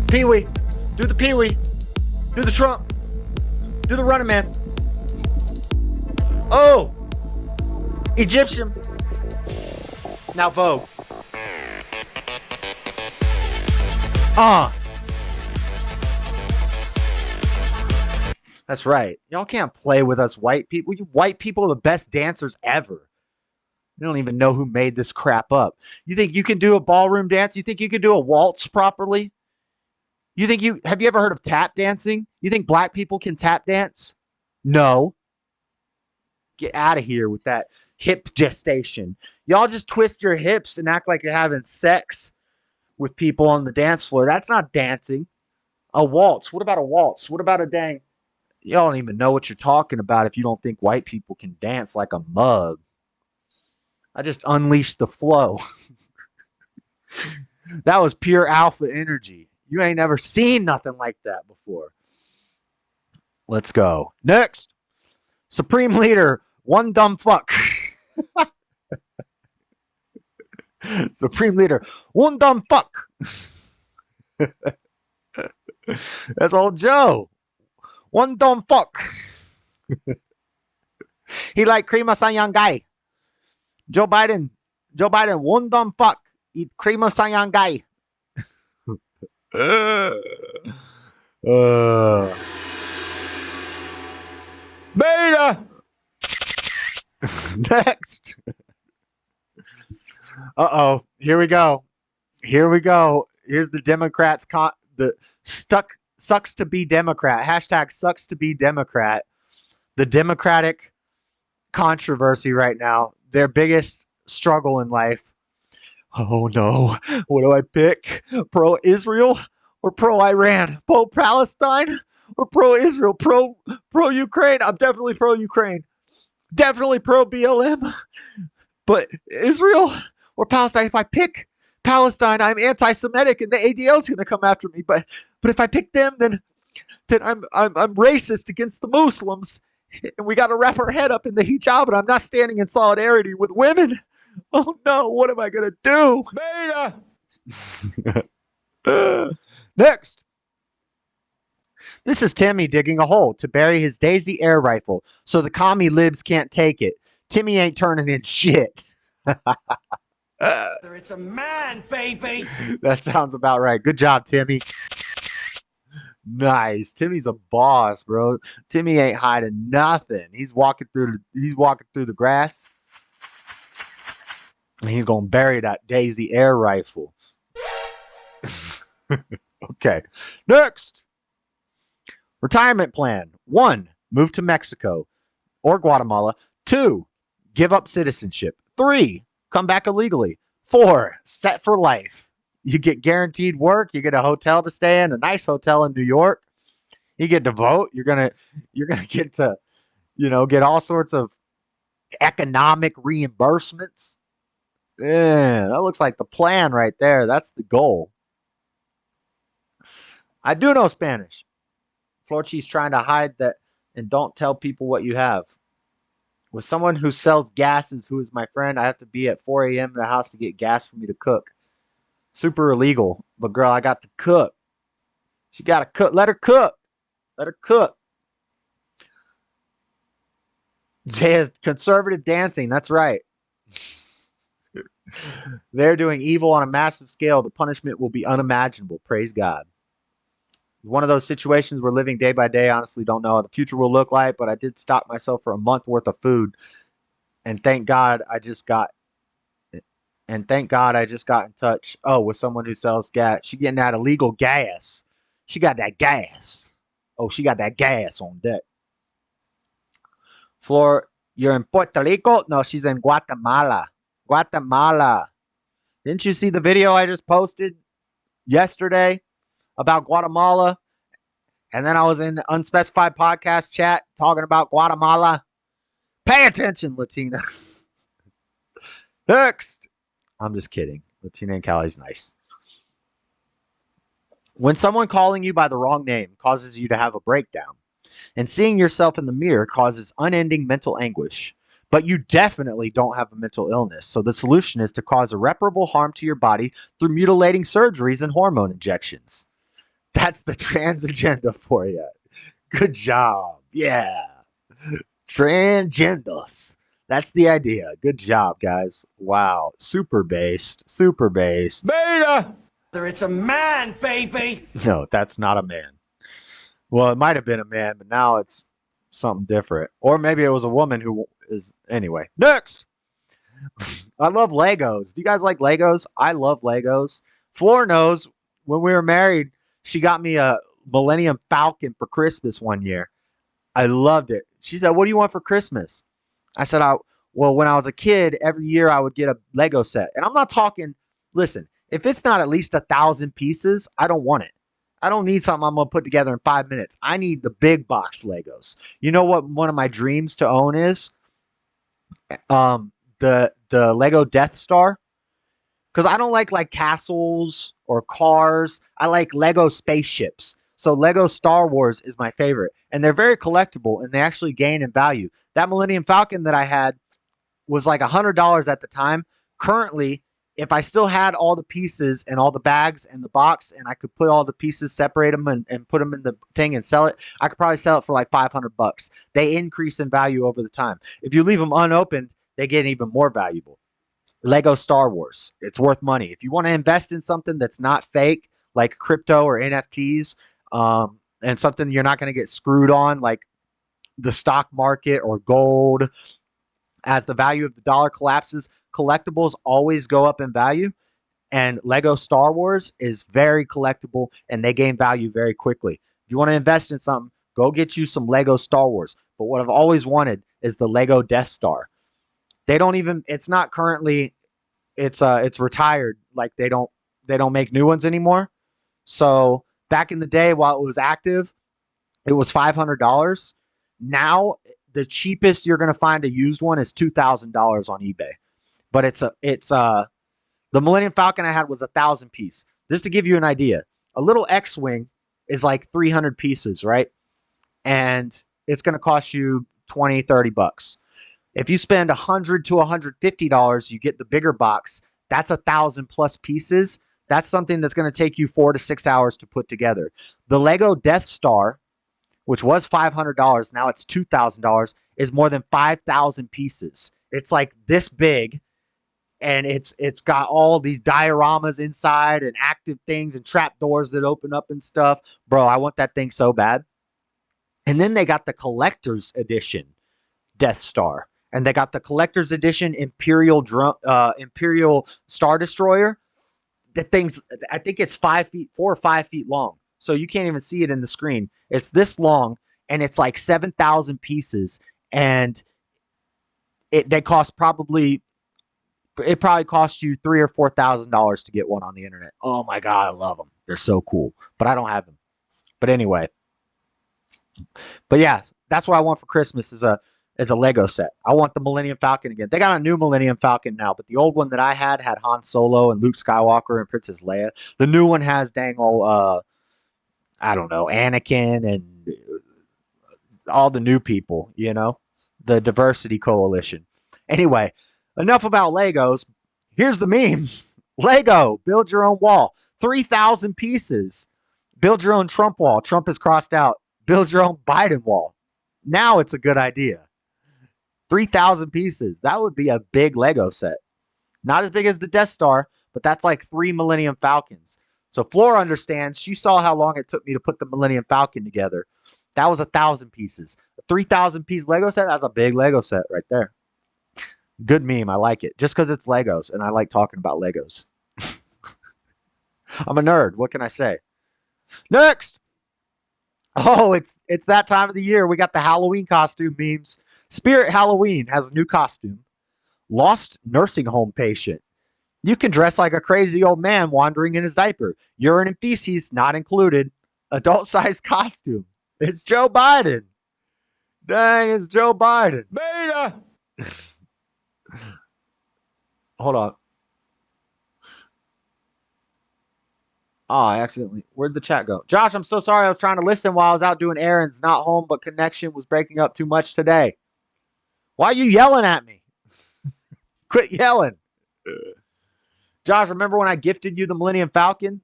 Pee-wee. Do the Pee-wee. Do the Trump. Do the Running Man. Oh. Egyptian. Now Vogue. That's right. Y'all can't play with us white people. You white people are the best dancers ever. You don't even know who made this crap up. You think you can do a ballroom dance? You think you can do a waltz properly? Have you ever heard of tap dancing? You think black people can tap dance? No. Get out of here with that hip gestation. Y'all just twist your hips and act like you're having sex with people on the dance floor. That's not dancing. A waltz. What about a waltz? What about a dang... Y'all don't even know what you're talking about if you don't think white people can dance like a mug. I just unleashed the flow. That was pure alpha energy. You ain't never seen nothing like that before. Let's go. Next. Supreme Leader, one dumb fuck. Supreme Leader, one dumb fuck. That's old Joe. One dumb fuck. He like crema sayang guy. Joe Biden, one dumb fuck. Eat crema sayang guy. Beta. Next. Uh-oh. Here we go. Here's the Democrats. Sucks to be Democrat. Hashtag sucks to be Democrat. The Democratic controversy right now. Their biggest struggle in life. Oh no. What do I pick? Pro-Israel or pro-Iran? Pro-Palestine or pro-Israel? Pro-Ukraine? I'm definitely pro-Ukraine. Definitely pro-BLM. But Israel or Palestine? If I pick Palestine, I'm anti-Semitic and the ADL is going to come after me. But if I pick them, then that I'm racist against the Muslims, and we got to wrap our head up in the hijab, and I'm not standing in solidarity with women. Oh no, what am I gonna do? Beta. Next. This is Timmy digging a hole to bury his Daisy air rifle so the commie libs can't take it. Timmy ain't turning in shit. It's a man, baby. That sounds about right. Good job, Timmy. Nice. Timmy's a boss, bro. Timmy ain't hiding nothing. He's walking through the grass. And he's gonna bury that Daisy air rifle. Okay. Next. Retirement plan. 1. Move to Mexico or Guatemala. 2. Give up citizenship. 3. Come back illegally. 4. Set for life. You get guaranteed work. You get a hotel to stay in, a nice hotel in New York. You get to vote. You're gonna get to, get all sorts of economic reimbursements. Yeah, that looks like the plan right there. That's the goal. I do know Spanish. Florchi's trying to hide that and don't tell people what you have. With someone who sells gases, who is my friend, I have to be at 4 a.m. in the house to get gas for me to cook. Super illegal. But girl, I got to cook. She got to cook. Let her cook. Let her cook. Jay is conservative dancing. That's right. They're doing evil on a massive scale. The punishment will be unimaginable. Praise God. One of those situations we're living day by day. Honestly, don't know what the future will look like, but I did stock myself for a month worth of food. And thank God I just got in touch. Oh, with someone who sells gas. She getting that illegal gas. She got that gas. Oh, she got that gas on deck. Flor, you're in Puerto Rico? No, she's in Guatemala. Guatemala. Didn't you see the video I just posted yesterday about Guatemala? And then I was in unspecified podcast chat talking about Guatemala. Pay attention, Latina. Next. I'm just kidding. Latina and Cali's nice. When someone calling you by the wrong name causes you to have a breakdown, and seeing yourself in the mirror causes unending mental anguish, but you definitely don't have a mental illness. So the solution is to cause irreparable harm to your body through mutilating surgeries and hormone injections. That's the trans agenda for you. Good job. Yeah. Transgenders. That's the idea. Good job, guys. Wow. Super based. Super based. Beta! It's a man, baby. No, that's not a man. Well, it might have been a man, but now it's something different. Or maybe it was a woman who is... Anyway. Next! I love Legos. Do you guys like Legos? I love Legos. Floor knows when we were married, she got me a Millennium Falcon for Christmas one year. I loved it. She said, what do you want for Christmas? I said, well, when I was a kid, every year I would get a Lego set. And I'm not talking... Listen, if it's not at least 1,000 pieces, I don't want it. I don't need something I'm going to put together in 5 minutes. I need the big box Legos. You know what one of my dreams to own is? The Lego Death Star. Because I don't like castles or cars. I like Lego spaceships. So Lego Star Wars is my favorite. And they're very collectible, and they actually gain in value. That Millennium Falcon that I had was like $100 at the time. Currently, if I still had all the pieces and all the bags and the box, and I could put all the pieces, separate them, and put them in the thing and sell it, I could probably sell it for like $500. They increase in value over the time. If you leave them unopened, they get even more valuable. Lego Star Wars, it's worth money. If you want to invest in something that's not fake, like crypto or NFTs, and something you're not going to get screwed on, like the stock market or gold, as the value of the dollar collapses, collectibles always go up in value, and Lego Star Wars is very collectible, and they gain value very quickly. If you want to invest in something, go get you some Lego Star Wars. But what I've always wanted is the Lego Death Star. They don't even, it's not currently, it's retired. Like they don't make new ones anymore. So back in the day while it was active, it was $500. Now the cheapest you're going to find a used one is $2,000 on eBay. But the Millennium Falcon I had was 1,000 piece. Just to give you an idea, a little X-Wing is like 300 pieces, right? And it's going to cost you 20, 30 bucks. If you spend $100 to $150, you get the bigger box. That's 1,000 plus pieces. That's something that's going to take you 4 to 6 hours to put together. The Lego Death Star, which was $500, now it's $2,000, is more than 5,000 pieces. It's like this big, and it's got all these dioramas inside and active things and trap doors that open up and stuff. Bro, I want that thing so bad. And then they got the collector's edition Death Star, and they got the collector's edition Imperial Star Destroyer. That thing's, I think it's 4 or 5 feet long, so you can't even see it in the screen. It's this long, and it's like 7,000 pieces, and it probably cost you $3,000 or $4,000 to get one on the internet. Oh my god, I love them. They're so cool, but I don't have them. But anyway, but yeah, that's what I want for Christmas is a Lego set. I want the Millennium Falcon again. They got a new Millennium Falcon now, but the old one that I had Han Solo and Luke Skywalker and Princess Leia. The new one has dang old I don't know, Anakin and all the new people, you know, the diversity coalition. Anyway, enough about Legos. Here's the meme. Lego, build your own wall. 3,000 pieces. Build your own Trump wall. Trump is crossed out. Build your own Biden wall. Now it's a good idea. 3,000 pieces. That would be a big Lego set. Not as big as the Death Star, but that's like 3 Millennium Falcons. So Flora understands. She saw how long it took me to put the Millennium Falcon together. That was 1,000 pieces. A 3,000 piece Lego set, that's a big Lego set right there. Good meme. I like it. Just because it's Legos, and I like talking about Legos. I'm a nerd. What can I say? Next! Oh, it's that time of the year. We got the Halloween costume memes. Spirit Halloween has a new costume. Lost nursing home patient. You can dress like a crazy old man wandering in his diaper. Urine and feces not included. Adult-sized costume. It's Joe Biden. Dang, it's Joe Biden. Beta! Hold on. Oh, I accidentally. Where'd the chat go? Josh, I'm so sorry. I was trying to listen while I was out doing errands. Not home, but connection was breaking up too much today. Why are you yelling at me? Quit yelling. Josh, remember when I gifted you the Millennium Falcon?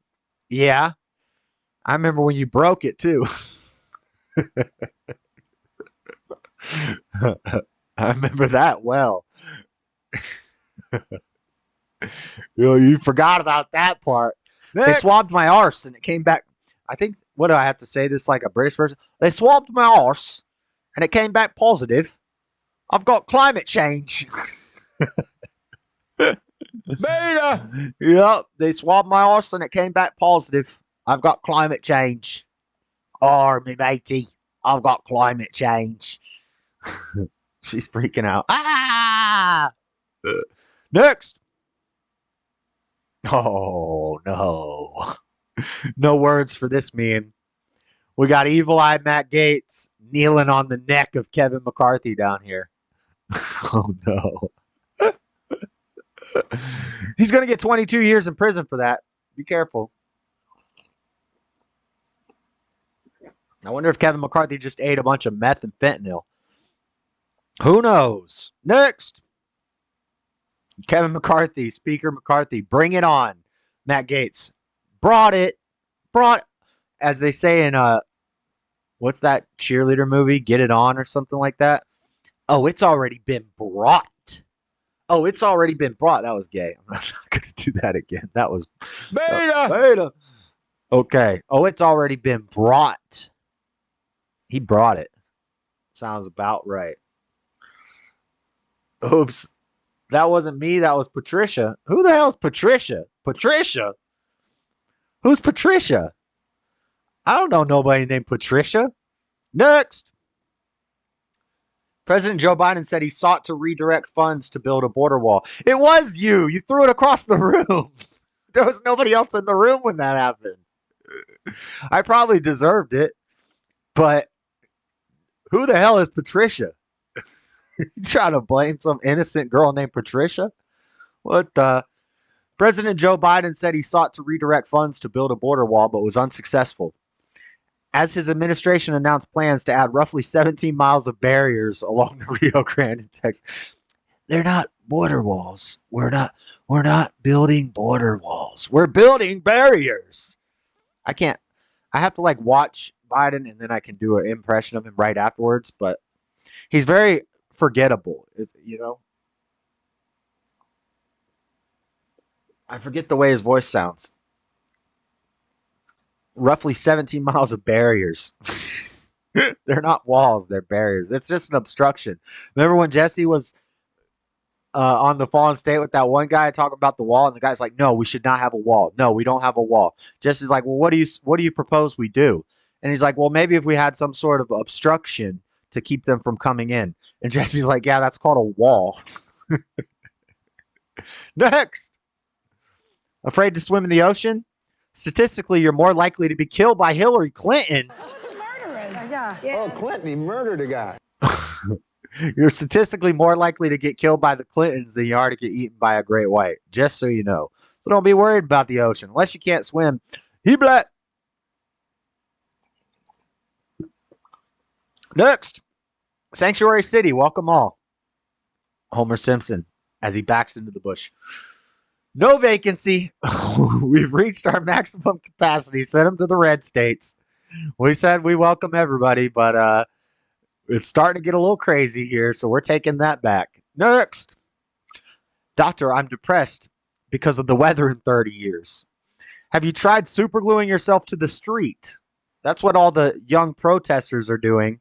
Yeah. I remember when you broke it, too. I remember that well. You forgot about that part. Next. They swabbed my arse and it came back. I think, what do I have to say this like a British person? They swabbed my arse and it came back positive. I've got climate change. Beta! Yep, they swabbed my arse and it came back positive. I've got climate change. Oh, me matey, I've got climate change. She's freaking out. Ah! Next. Oh, no. No words for this meme. We got Evil Eye Matt Gaetz kneeling on the neck of Kevin McCarthy down here. Oh, no. He's going to get 22 years in prison for that. Be careful. I wonder if Kevin McCarthy just ate a bunch of meth and fentanyl. Who knows? Next. Kevin McCarthy, Speaker McCarthy, bring it on. Matt Gaetz brought, as they say in what's that cheerleader movie? Get It On or something like that. Oh, it's already been brought. Oh, it's already been brought. That was gay. I'm not going to do that again. That was beta. Okay. Oh, it's already been brought. He brought it. Sounds about right. Oops. That wasn't me. That was Patricia. Who the hell is Patricia? Patricia? Who's Patricia? I don't know nobody named Patricia. Next. President Joe Biden said he sought to redirect funds to build a border wall. It was you. You threw it across the room. There was nobody else in the room when that happened. I probably deserved it, but who the hell is Patricia? You trying to blame some innocent girl named Patricia? What the? President Joe Biden said he sought to redirect funds to build a border wall, but was unsuccessful. as his administration announced plans to add roughly 17 miles of barriers along the Rio Grande in Texas. They're not border walls. We're not building border walls. We're building barriers. I have to like watch Biden and then I can do an impression of him right afterwards, but he's very forgettable, I forget the way his voice sounds. Roughly 17 miles of barriers. They're not walls, they're barriers. It's just an obstruction. Remember when Jesse was on the Fallen State with that one guy talking about the wall, and the guy's like, no, we should not have a wall. No, we don't have a wall. Jesse's like, well, what do you propose we do? And he's like, well, maybe if we had some sort of obstruction to keep them from coming in. And Jesse's like, yeah, that's called a wall. Next. Afraid to swim in the ocean? Statistically, you're more likely to be killed by Hillary Clinton. Yeah. Oh, Clinton, he murdered a guy. You're statistically more likely to get killed by the Clintons than you are to get eaten by a great white. Just so you know. So don't be worried about the ocean. Unless you can't swim. He black. Next. Sanctuary City. Welcome all. Homer Simpson as he backs into the bush. No vacancy. We've reached our maximum capacity. Send them to the red states. We said we welcome everybody, but it's starting to get a little crazy here, so we're taking that back. Next. Doctor, I'm depressed because of the weather in 30 years. Have you tried supergluing yourself to the street? That's what all the young protesters are doing.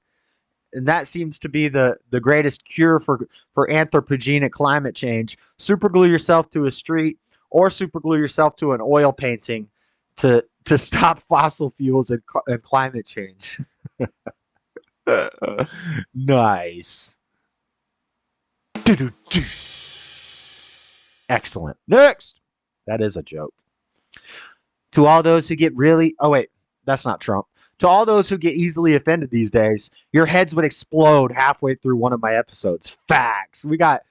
And that seems to be the greatest cure for anthropogenic climate change. Superglue yourself to a street or superglue yourself to an oil painting to stop fossil fuels and climate change. Nice. Excellent. Next. That is a joke. To all those who get really... Oh, wait. That's not Trump. To all those who get easily offended these days, your heads would explode halfway through one of my episodes. Facts. We got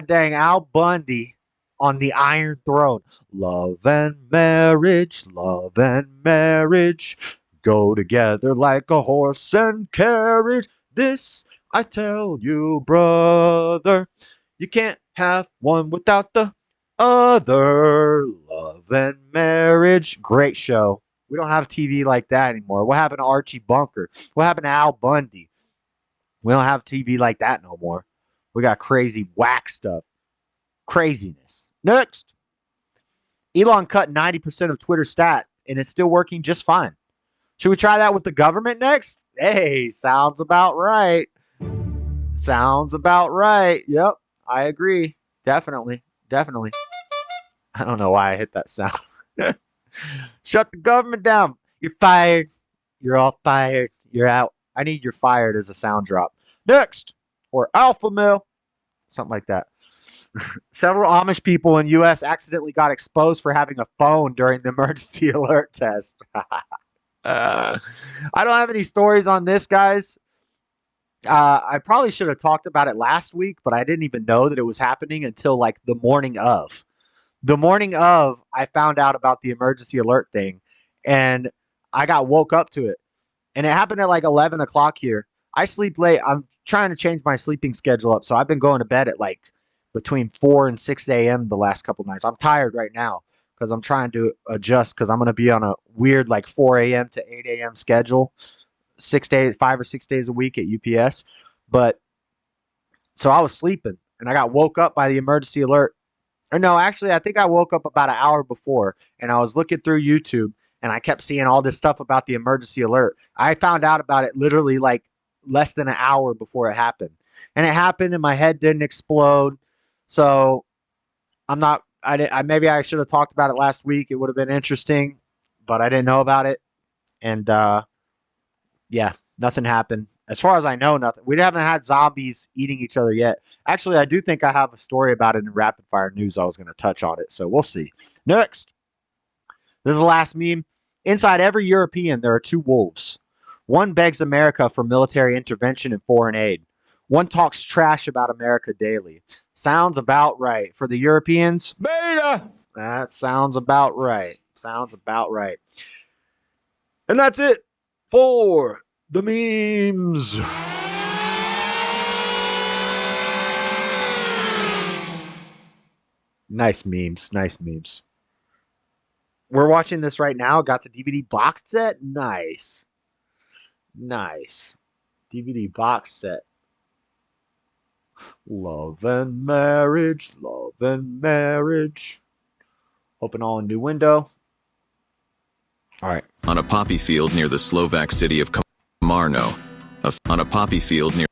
dang Al Bundy on the Iron Throne. Love and marriage go together like a horse and carriage. This I tell you, brother, you can't have one without the other. Love and marriage. Great show. We don't have TV like that anymore. What happened to Archie Bunker? What happened to Al Bundy? We don't have TV like that no more. We got crazy whack stuff. Craziness. Next. Elon cut 90% of Twitter's stat, and it's still working just fine. Should we try that with the government next? Hey, sounds about right. Sounds about right. Yep, I agree. Definitely. I don't know why I hit that sound. Shut the government down. You're fired. You're all fired. You're out. I need you're fired as a sound drop. Next. Or alpha male. Something like that. Several Amish people in U.S. accidentally got exposed for having a phone during the emergency alert test. I don't have any stories on this, guys. I probably should have talked about it last week, but I didn't even know that it was happening until like the morning of. The morning of, I found out about the emergency alert thing, and I got woke up to it. And it happened at like 11 o'clock here. I sleep late. I'm trying to change my sleeping schedule up, so I've been going to bed at like between 4 and 6 a.m. the last couple nights. I'm tired right now because I'm trying to adjust because I'm going to be on a weird like 4 a.m. to 8 a.m. schedule, 5 or 6 days a week at UPS. But so I was sleeping, and I got woke up by the emergency alert. Or no, actually, I think I woke up about an hour before, and I was looking through YouTube, and I kept seeing all this stuff about the emergency alert. I found out about it literally like less than an hour before it happened. And it happened, and my head didn't explode. So maybe I should have talked about it last week. It would have been interesting, but I didn't know about it. And yeah, nothing happened. As far as I know, nothing. We haven't had zombies eating each other yet. Actually, I do think I have a story about it in rapid fire news. I was going to touch on it, so we'll see. Next. This is the last meme. Inside every European, there are two wolves. One begs America for military intervention and foreign aid. One talks trash about America daily. Sounds about right. For the Europeans, Beta! That sounds about right. Sounds about right. And that's it for the memes. Nice memes. Nice memes. We're watching this right now. Got the DVD box set. Nice. Nice. DVD box set. Love and marriage. Love and marriage. Open all a new window. All right. On a poppy field near the Slovak city of Komarno. On a poppy field near...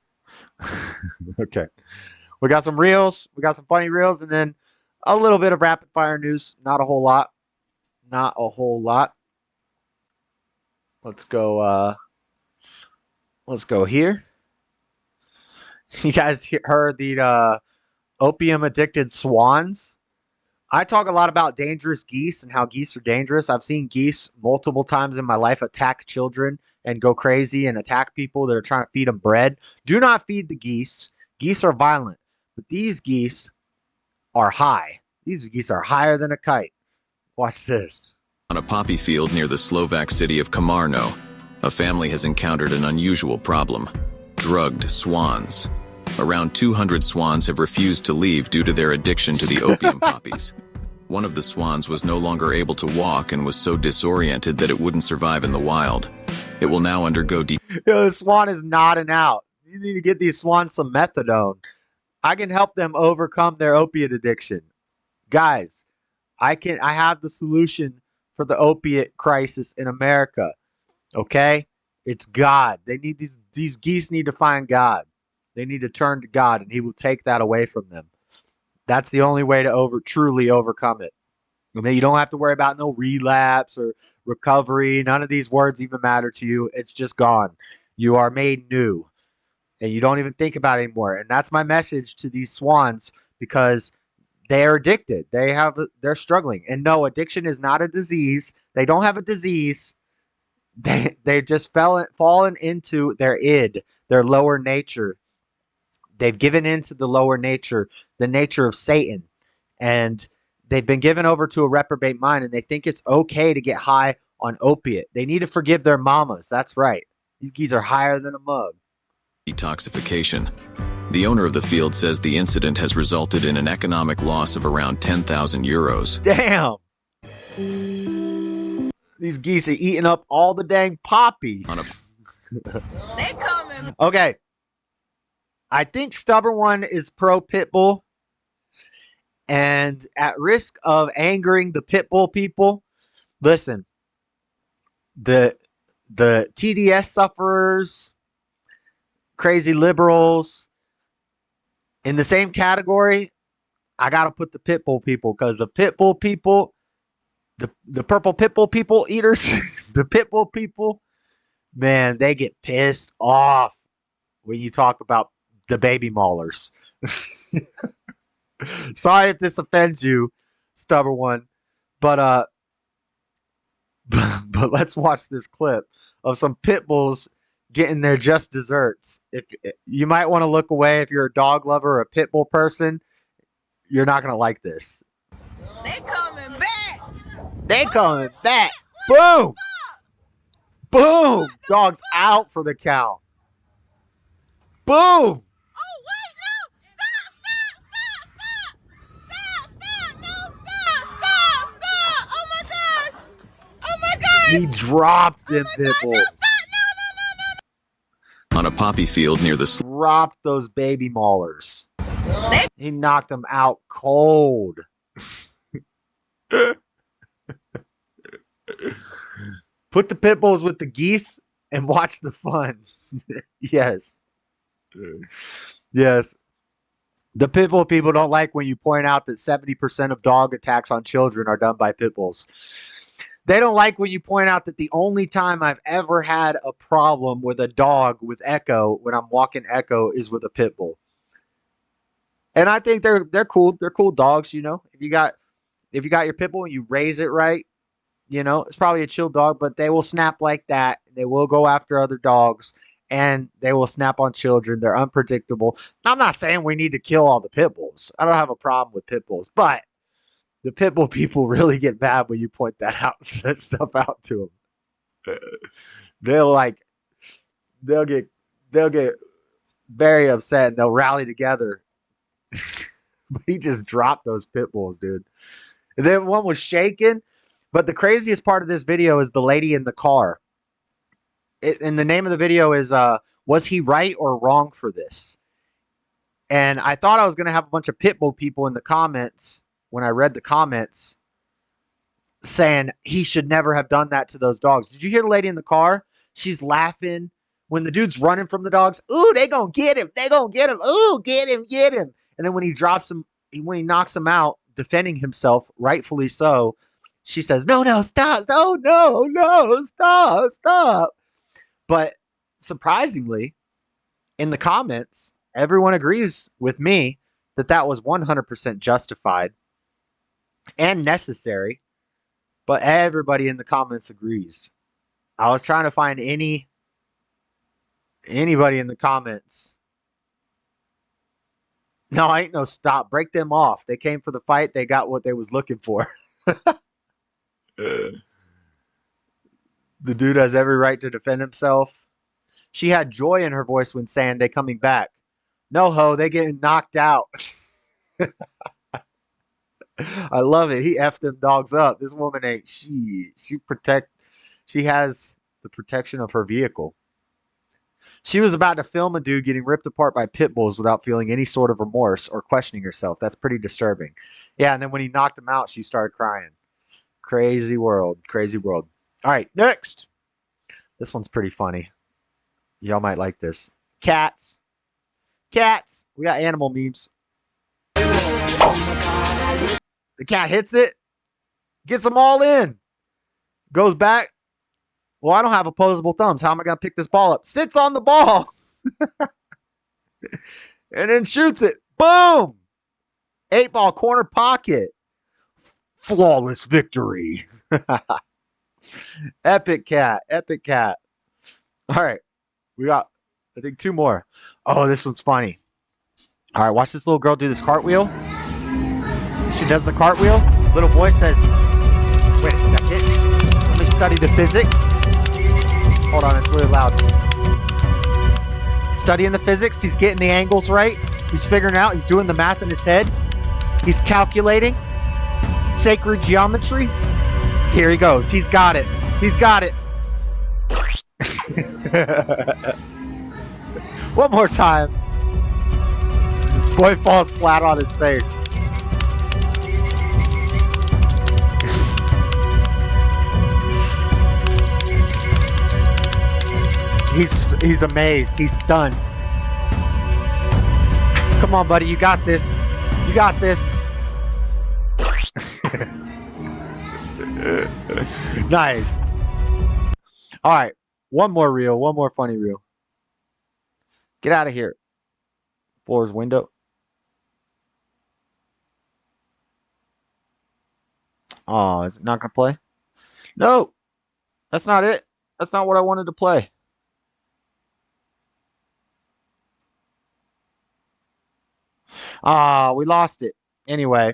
Okay. We got some reels. We got some funny reels. And then a little bit of rapid fire news. Not a whole lot. Not a whole lot. Let's go. Let's go here. You guys heard the opium addicted swans? I talk a lot about dangerous geese and how geese are dangerous. I've seen geese multiple times in my life attack children and go crazy and attack people that are trying to feed them bread. Do not feed the geese. Geese are violent, but these geese are high. These geese are higher than a kite. Watch this. On a poppy field near the Slovak city of Komarno, a family has encountered an unusual problem: drugged swans. Around 200 swans have refused to leave due to their addiction to the opium poppies. One of the swans was no longer able to walk and was so disoriented that it wouldn't survive in the wild. It will now undergo The swan is nodding out. You need to get these swans some methadone. I can help them overcome their opiate addiction. Guys, I have the solution for the opiate crisis in America. Okay? It's God. They need these geese need to find God. They need to turn to God, and he will take that away from them. That's the only way to truly overcome it. I mean, you don't have to worry about no relapse or recovery. None of these words even matter to you. It's just gone. You are made new, and you don't even think about it anymore. And that's my message to these swans, because they are addicted. They're struggling. And no, addiction is not a disease. They don't have a disease. They just fallen into their id, their lower nature. They've given into the lower nature, the nature of Satan, and they've been given over to a reprobate mind, and they think it's okay to get high on opiate. They need to forgive their mamas. That's right. These geese are higher than a mug. detoxification. The owner of the field says the incident has resulted in an economic loss of around 10,000 euros. Damn! These geese are eating up all the dang poppy. They coming. Okay. I think Stubborn One is pro Pitbull. And at risk of angering the Pitbull people, listen, the TDS sufferers, crazy liberals, in the same category, I got to put the Pitbull people, because the Pitbull people, the purple Pitbull people eaters, the Pitbull people, man, they get pissed off when you talk about the baby maulers. Sorry if this offends you, Stubborn One, but let's watch this clip of some pit bulls getting their just desserts. If you might want to look away if you're a dog lover or a pit bull person, you're not gonna like this. They coming back. They coming back. Boom, boom. Dog's out for the count. Boom. He dropped them pit bulls. On a poppy field near the... Dropped those baby maulers. He knocked them out cold. Put the pit bulls with the geese and watch the fun. Yes. Yes. The pit bull people don't like when you point out that 70% of dog attacks on children are done by pit bulls. They don't like when you point out that the only time I've ever had a problem with a dog with Echo when I'm walking Echo is with a pit bull. And I think they're cool. They're cool dogs, you know. If you got your pit bull and you raise it right, you know, it's probably a chill dog, but they will snap like that. They will go after other dogs, and they will snap on children. They're unpredictable. I'm not saying we need to kill all the pit bulls. I don't have a problem with pit bulls, but the pit bull people really get mad when you point that stuff out to them. they'll like they'll get very upset and they'll rally together. But he just dropped those pit bulls, dude. And then one was shaking. But the craziest part of this video is the lady in the car. And the name of the video is Was He Right or Wrong for This? And I thought I was going to have a bunch of pit bull people in the comments when I read the comments saying he should never have done that to those dogs. Did you hear the lady in the car? She's laughing when the dude's running from the dogs. Ooh, they gonna get him. They gonna get him. Ooh, get him, get him. And then when he drops him, when he knocks him out, defending himself, rightfully so, she says, no, stop. No, stop. But surprisingly, in the comments, everyone agrees with me that that was 100% justified and necessary. But everybody in the comments agrees. I was trying to find anybody in the comments. No, ain't no stop. Break them off. They came for the fight. They got what they was looking for. The dude has every right to defend himself. She had joy in her voice when saying they coming back. No, ho, they getting knocked out. I love it. He effed them dogs up. This woman ain't she has the protection of her vehicle. She was about to film a dude getting ripped apart by pit bulls without feeling any sort of remorse or questioning herself. That's pretty disturbing. Yeah, and then when he knocked him out, she started crying. Crazy world. Crazy world. All right, next. This one's pretty funny. Y'all might like this. Cats. Cats. We got animal memes. The cat hits it. Gets them all in. Goes back. Well, I don't have opposable thumbs. How am I going to pick this ball up? Sits on the ball. And then shoots it. Boom. 8-ball corner pocket. Flawless victory. Epic cat. Epic cat. All right. We got, I think, 2 more. Oh, this one's funny. All right. Watch this little girl do this cartwheel. She does the cartwheel. Little boy says, wait a second. Let me study the physics. Hold on, it's really loud. Studying the physics. He's getting the angles right. He's figuring out. He's doing the math in his head. He's calculating. Sacred geometry. Here he goes. He's got it. He's got it. One more time. Boy falls flat on his face. He's amazed. He's stunned. Come on, buddy. You got this. You got this. Nice. All right. One more reel. One more funny reel. Get out of here. Floor's window. Oh, is it not going to play? No. That's not it. That's not what I wanted to play. We lost it. Anyway,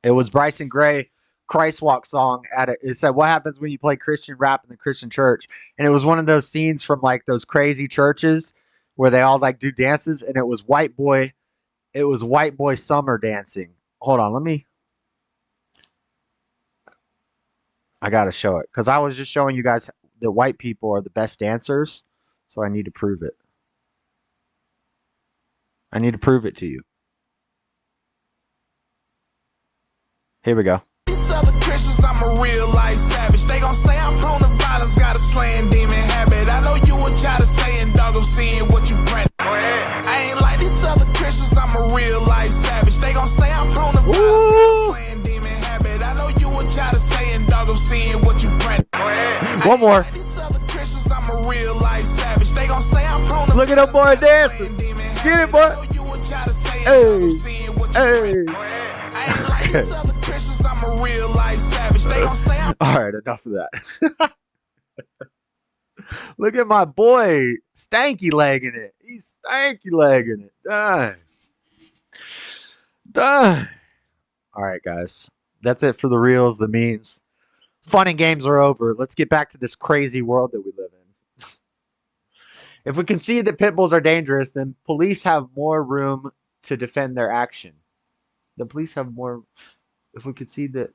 it was Bryson Gray Christ Walk song at it. It said, what happens when you play Christian rap in the Christian church? And it was one of those scenes from like those crazy churches where they all like do dances, and it was white boy summer dancing. Hold on, I gotta show it because I was just showing you guys that white people are the best dancers, so I need to prove it. I need to prove it to you. Here we go. These other Christians, I'm a real life savage. They gon' say I'm prone to violence, got a slaying demon habit. I know you would try to say and dog, I'm seeing what you pray. I ain't like these other Christians, I'm a real life savage. They gon' say I'm prone to violence, got a slaying demon habit. I know you would try to say and dog, I'm seeing what you pray. One more. These other Christians, I'm a real life savage. They gon' say I'm prone to look at that boy dancing. Get it, boy. Hey. Hey. I'm a real life savage. They gon' say I'm all right, enough of that. Look at my boy stanky legging it. He's stanky legging it. Dang. All right, guys. That's it for the reels, the memes. fun and games are over. Let's get back to this crazy world that we live in. If we concede that pit bulls are dangerous, then police have more room to defend their action. The police have more. If we concede that.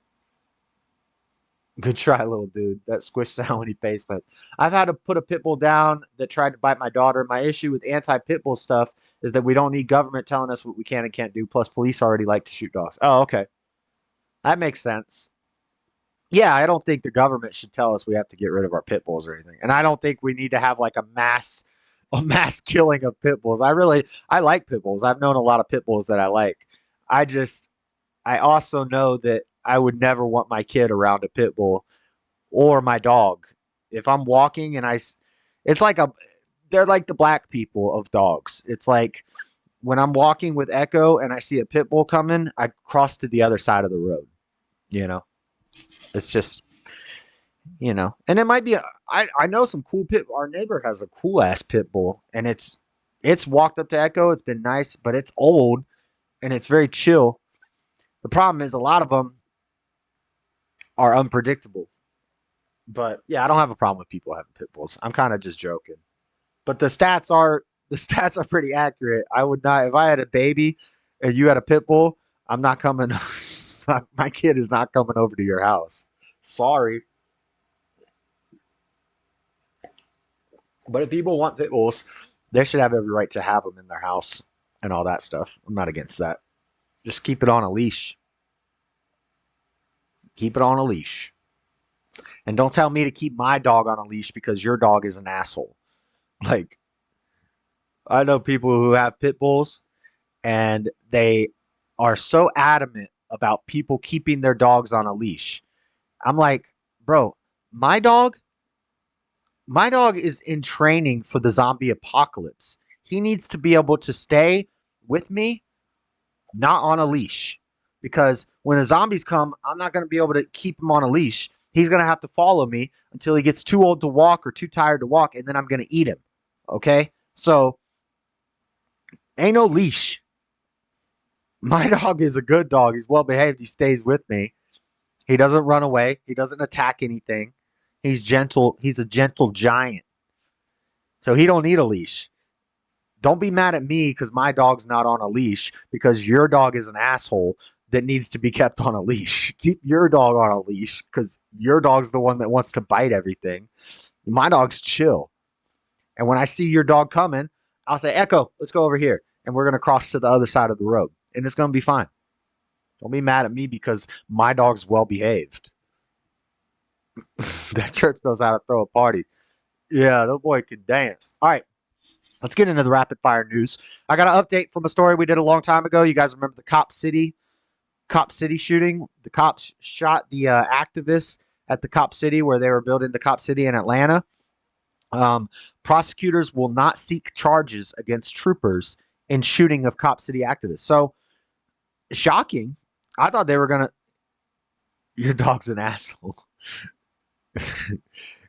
Good try, little dude. That squish sound when he face plants. I've had to put a pit bull down that tried to bite my daughter. My issue with anti-pit bull stuff is that we don't need government telling us what we can and can't do. Plus, police already like to shoot dogs. Oh, okay. That makes sense. Yeah, I don't think the government should tell us we have to get rid of our pit bulls or anything. And I don't think we need to have like a mass killing of pit bulls. I like pit bulls. I've known a lot of pit bulls that I like. I also know that I would never want my kid around a pit bull or my dog. If I'm walking and they're like the black people of dogs. It's like when I'm walking with Echo and I see a pit bull coming, I cross to the other side of the road. You know, it's just, you know, and it might be, I know some cool our neighbor has a cool ass pit bull and it's walked up to Echo. It's been nice, but it's old and it's very chill. The problem is a lot of them are unpredictable. But yeah, I don't have a problem with people having pit bulls. I'm kind of just joking. But the stats are pretty accurate. I would not, if I had a baby and you had a pit bull, I'm not coming. My kid is not coming over to your house. Sorry. But if people want pit bulls, they should have every right to have them in their house and all that stuff. I'm not against that. Just keep it on a leash. Keep it on a leash. And don't tell me to keep my dog on a leash because your dog is an asshole. Like, I know people who have pit bulls and they are so adamant about people keeping their dogs on a leash. I'm like, bro, my dog is in training for the zombie apocalypse. He needs to be able to stay with me, not on a leash. Because when the zombies come, I'm not going to be able to keep him on a leash. He's going to have to follow me until he gets too old to walk or too tired to walk, and then I'm going to eat him. Okay? So, ain't no leash. My dog is a good dog. He's well behaved. He stays with me. He doesn't run away. He doesn't attack anything. He's gentle. He's a gentle giant. So he don't need a leash. Don't be mad at me because my dog's not on a leash because your dog is an asshole that needs to be kept on a leash. Keep your dog on a leash because your dog's the one that wants to bite everything. My dog's chill. And when I see your dog coming, I'll say, Echo, let's go over here. And we're going to cross to the other side of the road. And it's going to be fine. Don't be mad at me because my dog's well behaved. That church knows how to throw a party. Yeah, that boy can dance. All right. Let's get into the rapid fire news. I got an update from a story we did a long time ago. You guys remember the Cop City shooting? The cops shot the activists at the Cop City where they were building the Cop City in Atlanta. Prosecutors will not seek charges against troopers in shooting of Cop City activists. So, shocking. I thought they were going to... Your dog's an asshole.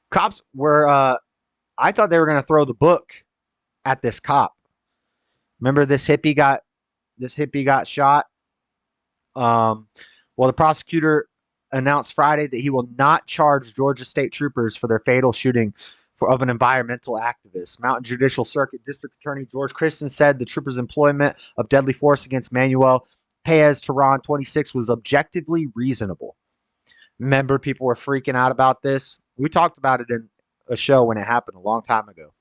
Cops were... I thought they were going to throw the book at this cop. Remember this hippie got shot? Well, the prosecutor announced Friday that he will not charge Georgia state troopers for their fatal shooting of an environmental activist. Mountain Judicial Circuit District Attorney George Christen said the trooper's employment of deadly force against Manuel Paez-Terán, 26, was objectively reasonable. Remember, people were freaking out about this. We talked about it in a show when it happened a long time ago.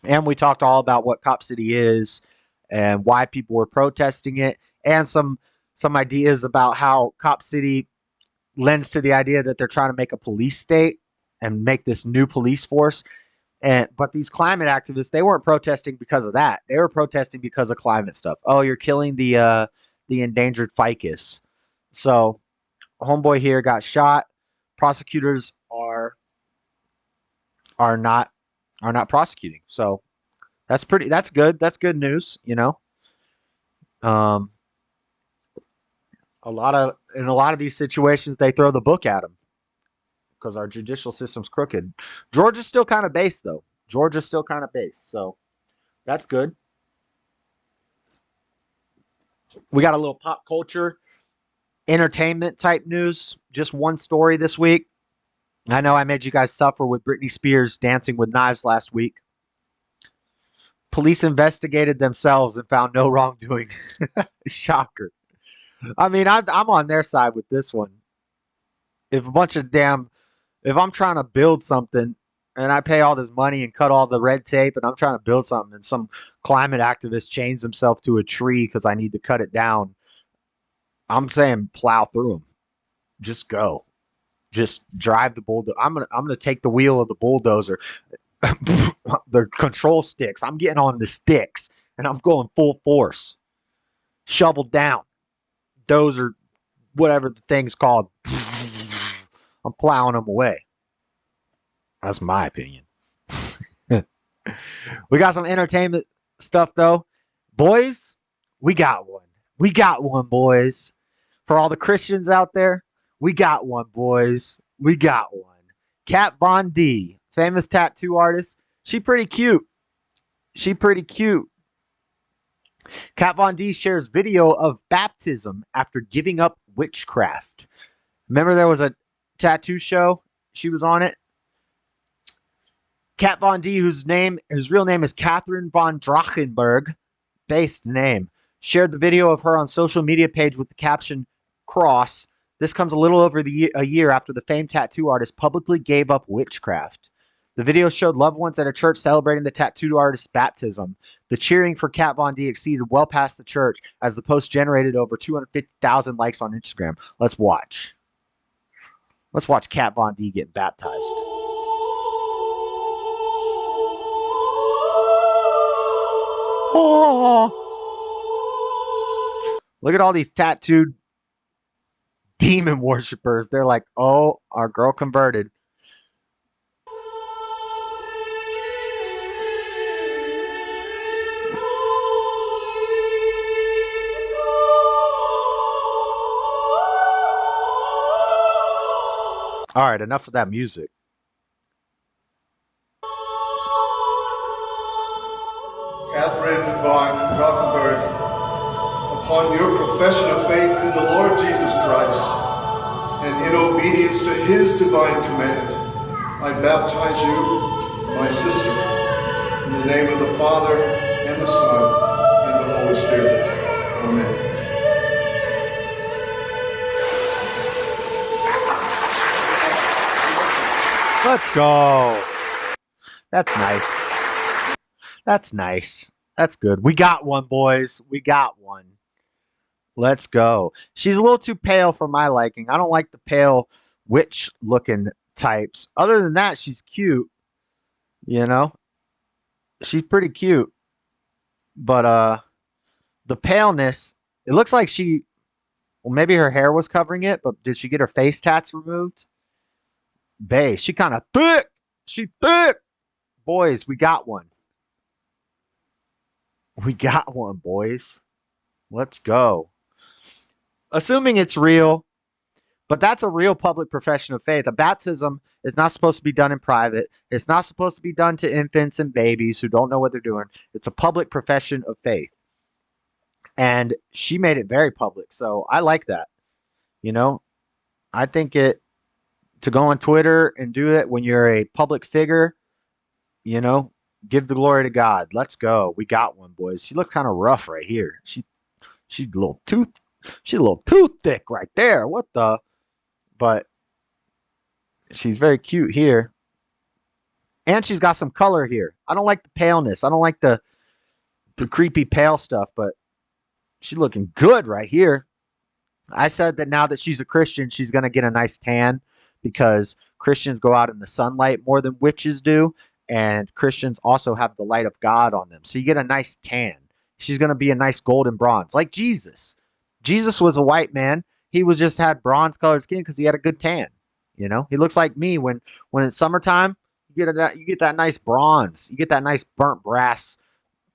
And we talked all about what Cop City is and why people were protesting it, and some ideas about how Cop City lends to the idea that they're trying to make a police state and make this new police force. But these climate activists, they weren't protesting because of that. They were protesting because of climate stuff. Oh, you're killing the endangered ficus. So, homeboy here got shot. Prosecutors are not prosecuting. So that's good. That's good news, you know. In a lot of these situations, they throw the book at them because our judicial system's crooked. Georgia's still kind of based, though. So that's good. We got a little pop culture, entertainment type news. Just one story this week. I know I made you guys suffer with Britney Spears dancing with knives last week. Police investigated themselves and found no wrongdoing. Shocker. I mean, I'm on their side with this one. If I'm trying to build something and I pay all this money and cut all the red tape and I'm trying to build something and some climate activist chains himself to a tree because I need to cut it down, I'm saying plow through them. Just go. Just drive the bulldozer. I'm gonna take the wheel of the bulldozer, the control sticks. I'm getting on the sticks and I'm going full force. Shovel down. Dozer, whatever the thing's called. I'm plowing them away. That's my opinion. We got some entertainment stuff though. Boys, we got one. We got one, boys. For all the Christians out there, we got one, boys. We got one. Kat Von D, famous tattoo artist. She pretty cute. Kat Von D shares video of baptism after giving up witchcraft. Remember there was a tattoo show? She was on it. Kat Von D, whose real name is Catherine von Drachenberg, based name, shared the video of her on social media page with the caption, "Cross." This comes a little over a year after the famed tattoo artist publicly gave up witchcraft. The video showed loved ones at a church celebrating the tattoo artist's baptism. The cheering for Kat Von D exceeded well past the church as the post generated over 250,000 likes on Instagram. Let's watch. Let's watch Kat Von D get baptized. Oh. Look at all these tattooed demon worshipers. They're like, oh, our girl converted. All right, enough of that music. Catherine von Drachenberg, upon your profession of faith in the Lord Jesus Christ, and in obedience to his divine command, I baptize you, my sister, in the name of the Father, and the Son, and the Holy Spirit. Amen. Let's go. That's nice. That's nice. That's good. We got one, boys. We got one. Let's go. She's a little too pale for my liking. I don't like the pale witch-looking types. Other than that, she's cute. You know? She's pretty cute. But the paleness, it looks like well, maybe her hair was covering it, but did she get her face tats removed? Bae, she kind of thick. She thick. Boys, we got one. We got one, boys. Let's go. Assuming it's real, but that's a real public profession of faith. A baptism is not supposed to be done in private. It's not supposed to be done to infants and babies who don't know what they're doing. It's a public profession of faith. And she made it very public. So I like that. You know, I think to go on Twitter and do it when you're a public figure, you know, give the glory to God. Let's go. We got one, boys. She looked kind of rough right here. She's a little too thick right there. What the? But she's very cute here. And she's got some color here. I don't like the paleness. I don't like the creepy pale stuff, but she's looking good right here. I said that now that she's a Christian, she's going to get a nice tan because Christians go out in the sunlight more than witches do. And Christians also have the light of God on them. So you get a nice tan. She's going to be a nice golden bronze, like Jesus. Jesus was a white man. He just had bronze colored skin because he had a good tan. You know, he looks like me when it's summertime. You get that nice bronze. You get that nice burnt brass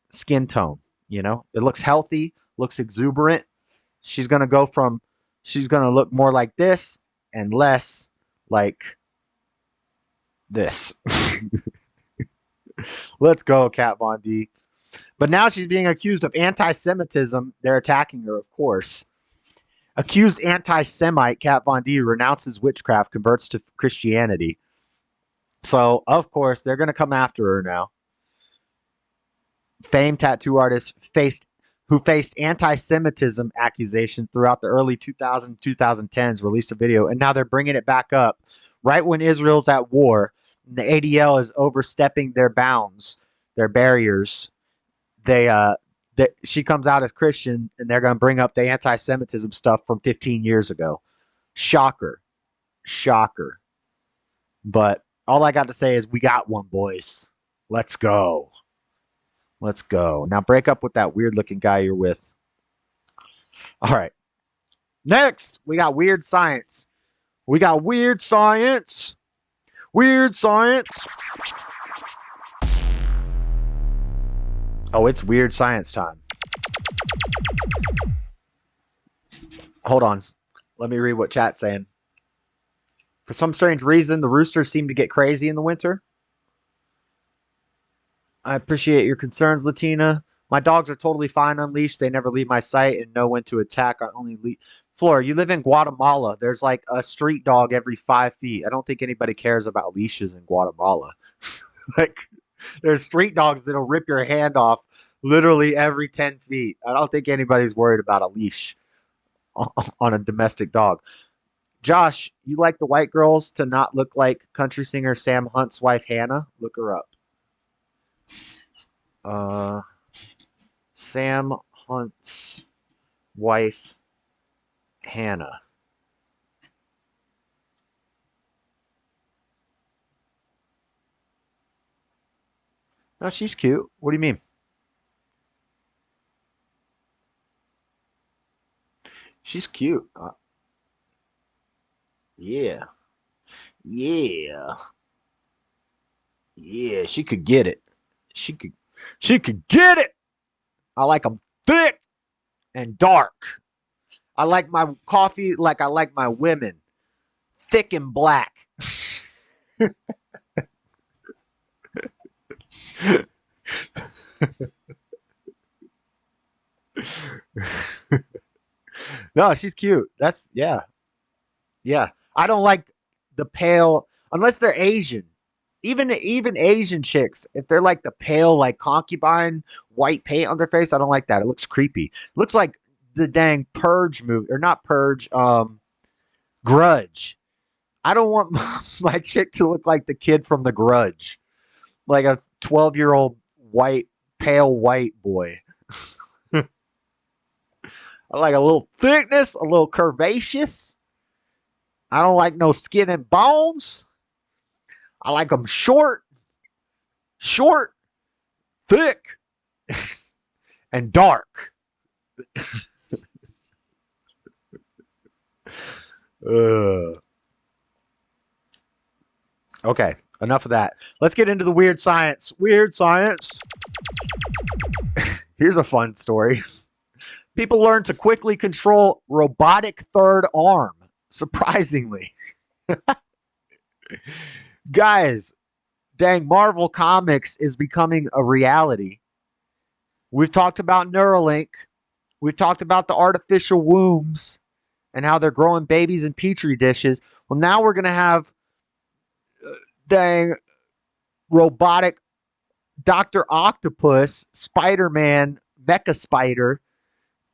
skin tone. You know, it looks healthy, looks exuberant. She's going to look more like this and less like this. Let's go, Kat Von D. But now she's being accused of anti-Semitism. They're attacking her, of course. Accused anti-Semite Kat Von D renounces witchcraft, converts to Christianity. So, of course, they're going to come after her now. Famed tattoo artist who faced anti-Semitism accusations throughout the early 2010s released a video, and now they're bringing it back up right when Israel's at war. And the ADL is overstepping their bounds, their barriers. She comes out as Christian, and they're going to bring up the anti-Semitism stuff from 15 years ago. Shocker. But all I got to say is we got one, boys. Let's go. Now break up with that weird-looking guy you're with. All right. Next, we got weird science. Weird science. Oh, it's weird science time. Hold on. Let me read what chat's saying. For some strange reason, the roosters seem to get crazy in the winter. I appreciate your concerns, Latina. My dogs are totally fine unleashed. They never leave my sight and know when to attack. I only leave. Flora, you live in Guatemala. There's like a street dog every 5 feet. I don't think anybody cares about leashes in Guatemala. Like, there's street dogs that'll rip your hand off literally every 10 feet. I don't think anybody's worried about a leash on a domestic dog. Josh, you like the white girls to not look like country singer Sam Hunt's wife, Hannah? Look her up. Sam Hunt's wife, Hannah. No, she's cute. What do you mean? She's cute. Yeah. She could get it. She could get it. I like them thick and dark. I like my coffee like I like my women. Thick and black. No, she's cute. Yeah. I don't like the pale, unless they're Asian. Even Asian chicks, if they're like the pale, like concubine, white paint on their face, I don't like that. It looks creepy. It looks like the dang Purge movie, or not Purge, Grudge. I don't want my chick to look like the kid from The Grudge, like a 12-year-old pale white boy. I like a little thickness, a little curvaceous. I don't like no skin and bones. I like them short, thick, and dark. Okay, enough of that. Let's get into the weird science. Weird science. Here's a fun story. People learn to quickly control robotic third arm. Surprisingly. Guys, dang, Marvel Comics is becoming a reality. We've talked about Neuralink. We've talked about the artificial wombs and how they're growing babies in petri dishes. Well, now we're going to have, dang, robotic Dr. Octopus, Spider-Man, Mecha Spider.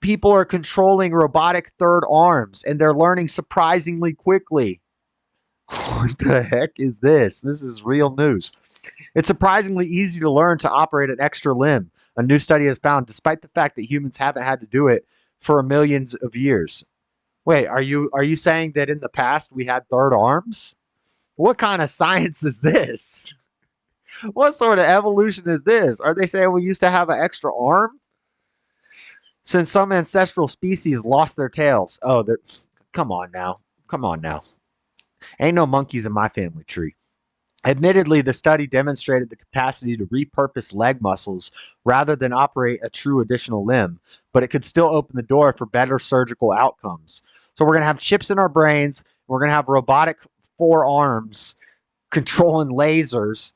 People are controlling robotic third arms, and they're learning surprisingly quickly. What the heck is this? This is real news. It's surprisingly easy to learn to operate an extra limb. A new study has found, despite the fact that humans haven't had to do it for millions of years. Wait, are you saying that in the past we had third arms? What kind of science is this? What sort of evolution is this? Are they saying we used to have an extra arm? Since some ancestral species lost their tails. Oh, come on now. Ain't no monkeys in my family tree. Admittedly, the study demonstrated the capacity to repurpose leg muscles rather than operate a true additional limb, but it could still open the door for better surgical outcomes. So we're going to have chips in our brains. We're going to have robotic forearms controlling lasers.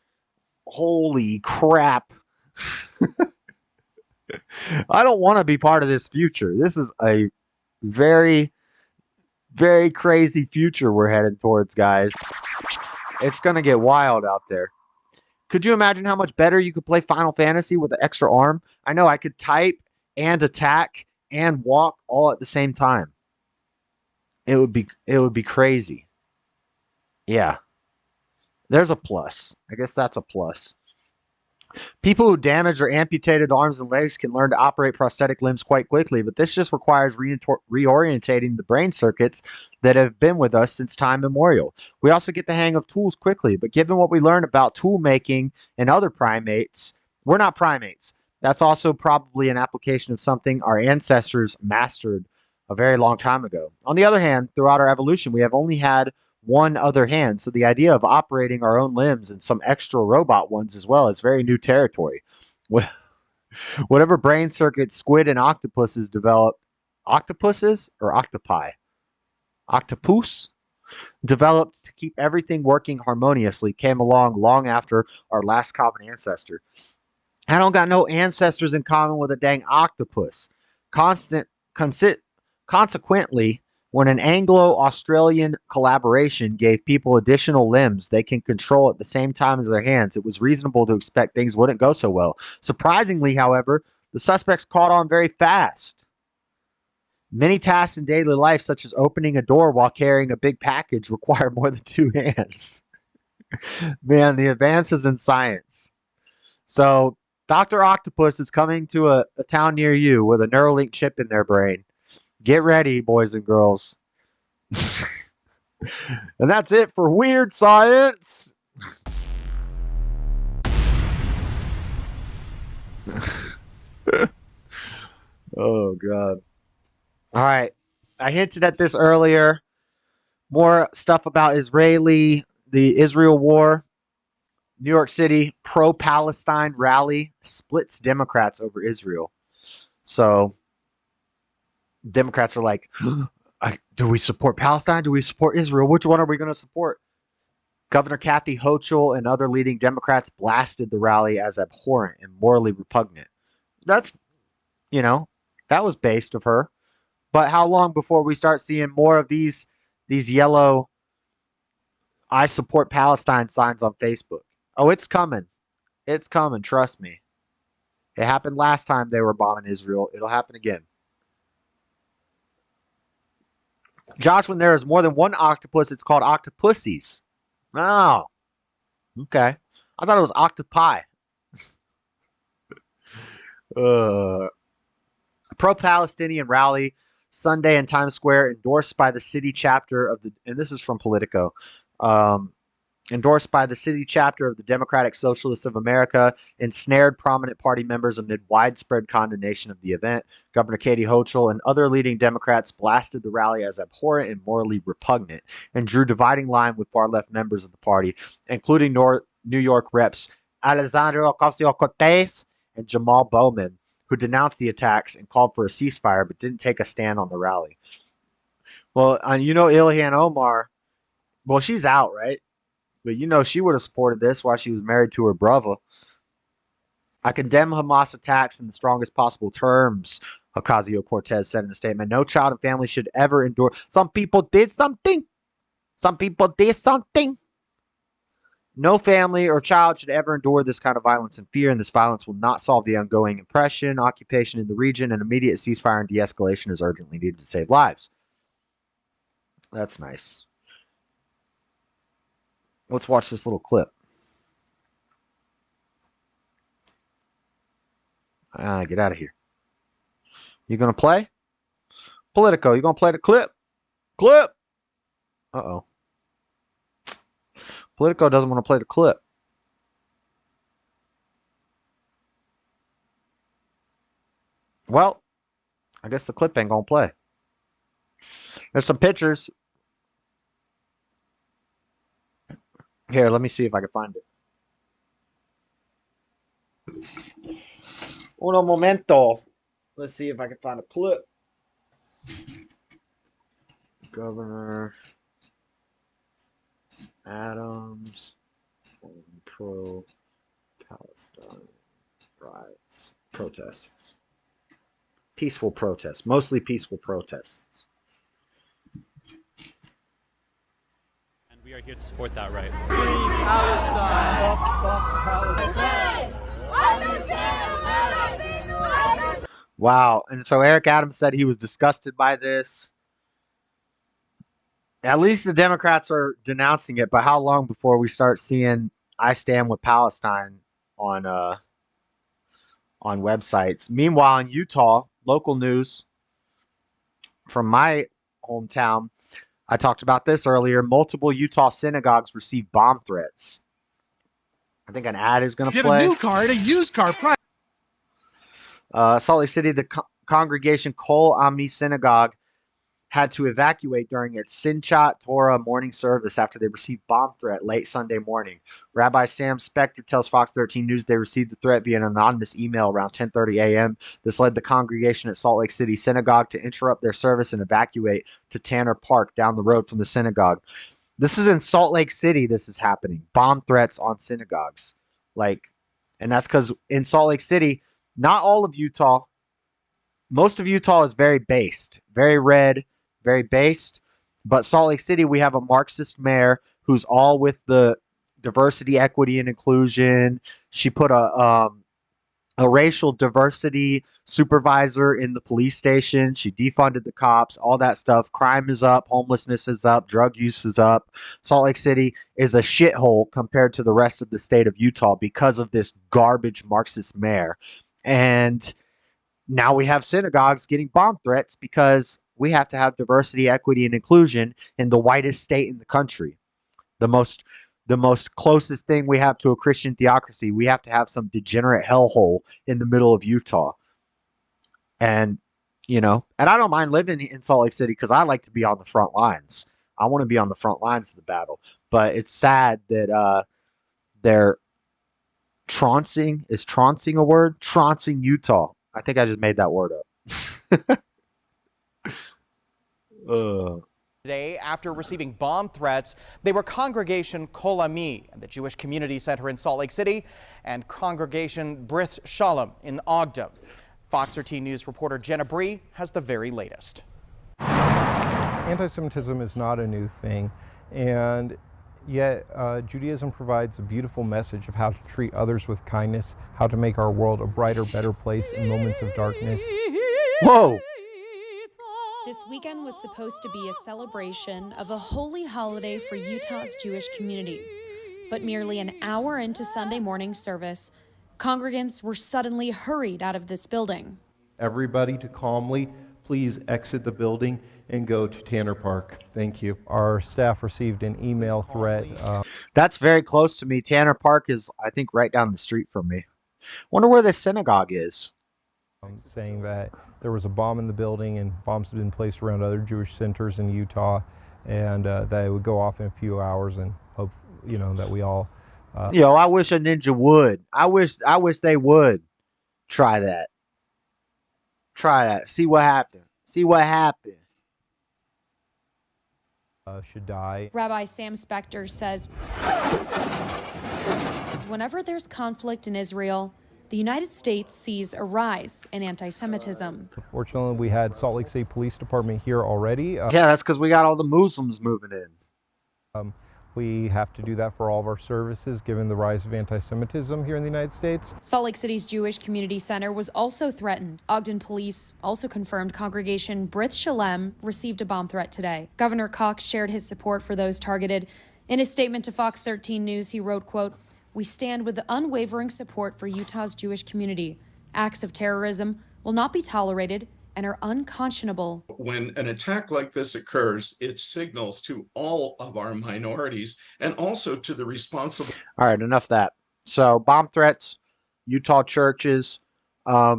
Holy crap. I don't want to be part of this future. This is a very very crazy future we're headed towards, guys. It's going to get wild out there. Could you imagine how much better you could play Final Fantasy with an extra arm? I know I could type and attack and walk all at the same time. It would be crazy. Yeah. There's a plus. I guess that's a plus. People who damaged or amputated arms and legs can learn to operate prosthetic limbs quite quickly, but this just requires reorientating the brain circuits that have been with us since time immemorial. We also get the hang of tools quickly, but given what we learned about tool making and other primates, we're not primates. That's also probably an application of something our ancestors mastered a very long time ago. On the other hand, throughout our evolution, we have only had one other hand, so the idea of operating our own limbs and some extra robot ones as well is very new territory. Whatever brain circuits squid and octopuses developed, octopuses or octopi? Octopus? Developed to keep everything working harmoniously came along long after our last common ancestor. I don't got no ancestors in common with a dang octopus. Consequently, when an Anglo-Australian collaboration gave people additional limbs they can control at the same time as their hands, it was reasonable to expect things wouldn't go so well. Surprisingly, however, the suspects caught on very fast. Many tasks in daily life, such as opening a door while carrying a big package, require more than two hands. Man, the advances in science. So, Dr. Octopus is coming to a town near you with a Neuralink chip in their brain. Get ready, boys and girls. And that's it for Weird Science. Oh, God. All right. I hinted at this earlier. More stuff about the Israel war. New York City pro-Palestine rally splits Democrats over Israel. So Democrats are like, do we support Palestine? Do we support Israel? Which one are we going to support? Governor Kathy Hochul and other leading Democrats blasted the rally as abhorrent and morally repugnant. That's, that was based of her. But how long before we start seeing more of these yellow I support Palestine signs on Facebook? Oh, it's coming. It's coming. Trust me. It happened last time they were bombing Israel. It'll happen again. Josh, when there is more than one octopus, it's called octopussies. Oh, okay. I thought it was octopi. Pro-Palestinian rally Sunday in Times Square endorsed by the city chapter of and this is from Politico, endorsed by the city chapter of the Democratic Socialists of America, ensnared prominent party members amid widespread condemnation of the event. Governor Katie Hochul and other leading Democrats blasted the rally as abhorrent and morally repugnant and drew dividing line with far-left members of the party, including New York reps Alexandria Ocasio-Cortez and Jamal Bowman, who denounced the attacks and called for a ceasefire but didn't take a stand on the rally. Well, Ilhan Omar, well, she's out, right? But she would have supported this while she was married to her brother. I condemn Hamas attacks in the strongest possible terms, Ocasio-Cortez said in a statement. No child and family should ever endure. Some people did something. Some people did something. No family or child should ever endure this kind of violence and fear, and this violence will not solve the ongoing oppression, occupation in the region, and immediate ceasefire and de-escalation is urgently needed to save lives. That's nice. Let's watch this little clip. Get out of here. You going to play? Politico, you going to play the clip? Clip! Uh-oh. Politico doesn't want to play the clip. Well, I guess the clip ain't going to play. There's some pictures. Here, let me see if I can find it. Uno momento. Let's see if I can find a clip. Governor Adams pro-Palestine riots. Protests. Peaceful protests. Mostly peaceful protests. We are here to support that right. Wow. And so Eric Adams said he was disgusted by this. At least the Democrats are denouncing it, but how long before we start seeing I stand with Palestine on websites? Meanwhile, in Utah, local news from my hometown, I talked about this earlier. Multiple Utah synagogues received bomb threats. I think an ad is going to play. Get a new car at a used car price. Salt Lake City, the congregation Kol Ami Synagogue had to evacuate during its Sinchat Torah morning service after they received bomb threat late Sunday morning. Rabbi Sam Spector tells Fox 13 News they received the threat via an anonymous email around 10:30 a.m. This led the congregation at Salt Lake City Synagogue to interrupt their service and evacuate to Tanner Park down the road from the synagogue. This is in Salt Lake City. This is happening. Bomb threats on synagogues. And that's because in Salt Lake City, not all of Utah, most of Utah is very based, very red, very based. But Salt Lake City, we have a Marxist mayor who's all with the diversity, equity, and inclusion. She put a racial diversity supervisor in the police station. She defunded the cops, all that stuff. Crime is up, homelessness is up, drug use is up. Salt Lake City is a shithole compared to the rest of the state of Utah because of this garbage Marxist mayor. And now we have synagogues getting bomb threats because we have to have diversity, equity, and inclusion in the whitest state in the country. The most closest thing we have to a Christian theocracy. We have to have some degenerate hellhole in the middle of Utah. And, and I don't mind living in Salt Lake City because I like to be on the front lines. I want to be on the front lines of the battle. But it's sad that they're trouncing. Is trouncing a word? Trouncing Utah. I think I just made that word up. Today, after receiving bomb threats, they were Congregation Kol Ami and the Jewish Community Center in Salt Lake City and Congregation Brit Shalom in Ogden. Fox 13 News reporter Jenna Bree has the very latest. Anti-Semitism is not a new thing, and yet Judaism provides a beautiful message of how to treat others with kindness, how to make our world a brighter, better place in moments of darkness. Whoa! This weekend was supposed to be a celebration of a holy holiday for Utah's Jewish community. But merely an hour into Sunday morning service, congregants were suddenly hurried out of this building. Everybody to calmly please exit the building and go to Tanner Park. Thank you. Our staff received an email threat. That's very close to me. Tanner Park is, I think, right down the street from me. Wonder where this synagogue is. Saying that there was a bomb in the building and bombs had been placed around other Jewish centers in Utah, and that it would go off in a few hours, and hope that we all. I wish a ninja would. I wish they would try that. See what happened. Should die. Rabbi Sam Spector says, whenever there's conflict in Israel, the United States sees a rise in anti-Semitism. Fortunately, we had Salt Lake City Police Department here already. Yeah, that's because we got all the Muslims moving in. We have to do that for all of our services, given the rise of anti-Semitism here in the United States. Salt Lake City's Jewish Community Center was also threatened. Ogden police also confirmed Congregation Brit Shalom received a bomb threat today. Governor Cox shared his support for those targeted. In his statement to Fox 13 News, he wrote, quote, "We stand with unwavering support for Utah's Jewish community. Acts of terrorism will not be tolerated and are unconscionable." When an attack like this occurs, it signals to all of our minorities and also to the responsible. All right, enough of that. So, bomb threats, Utah churches. I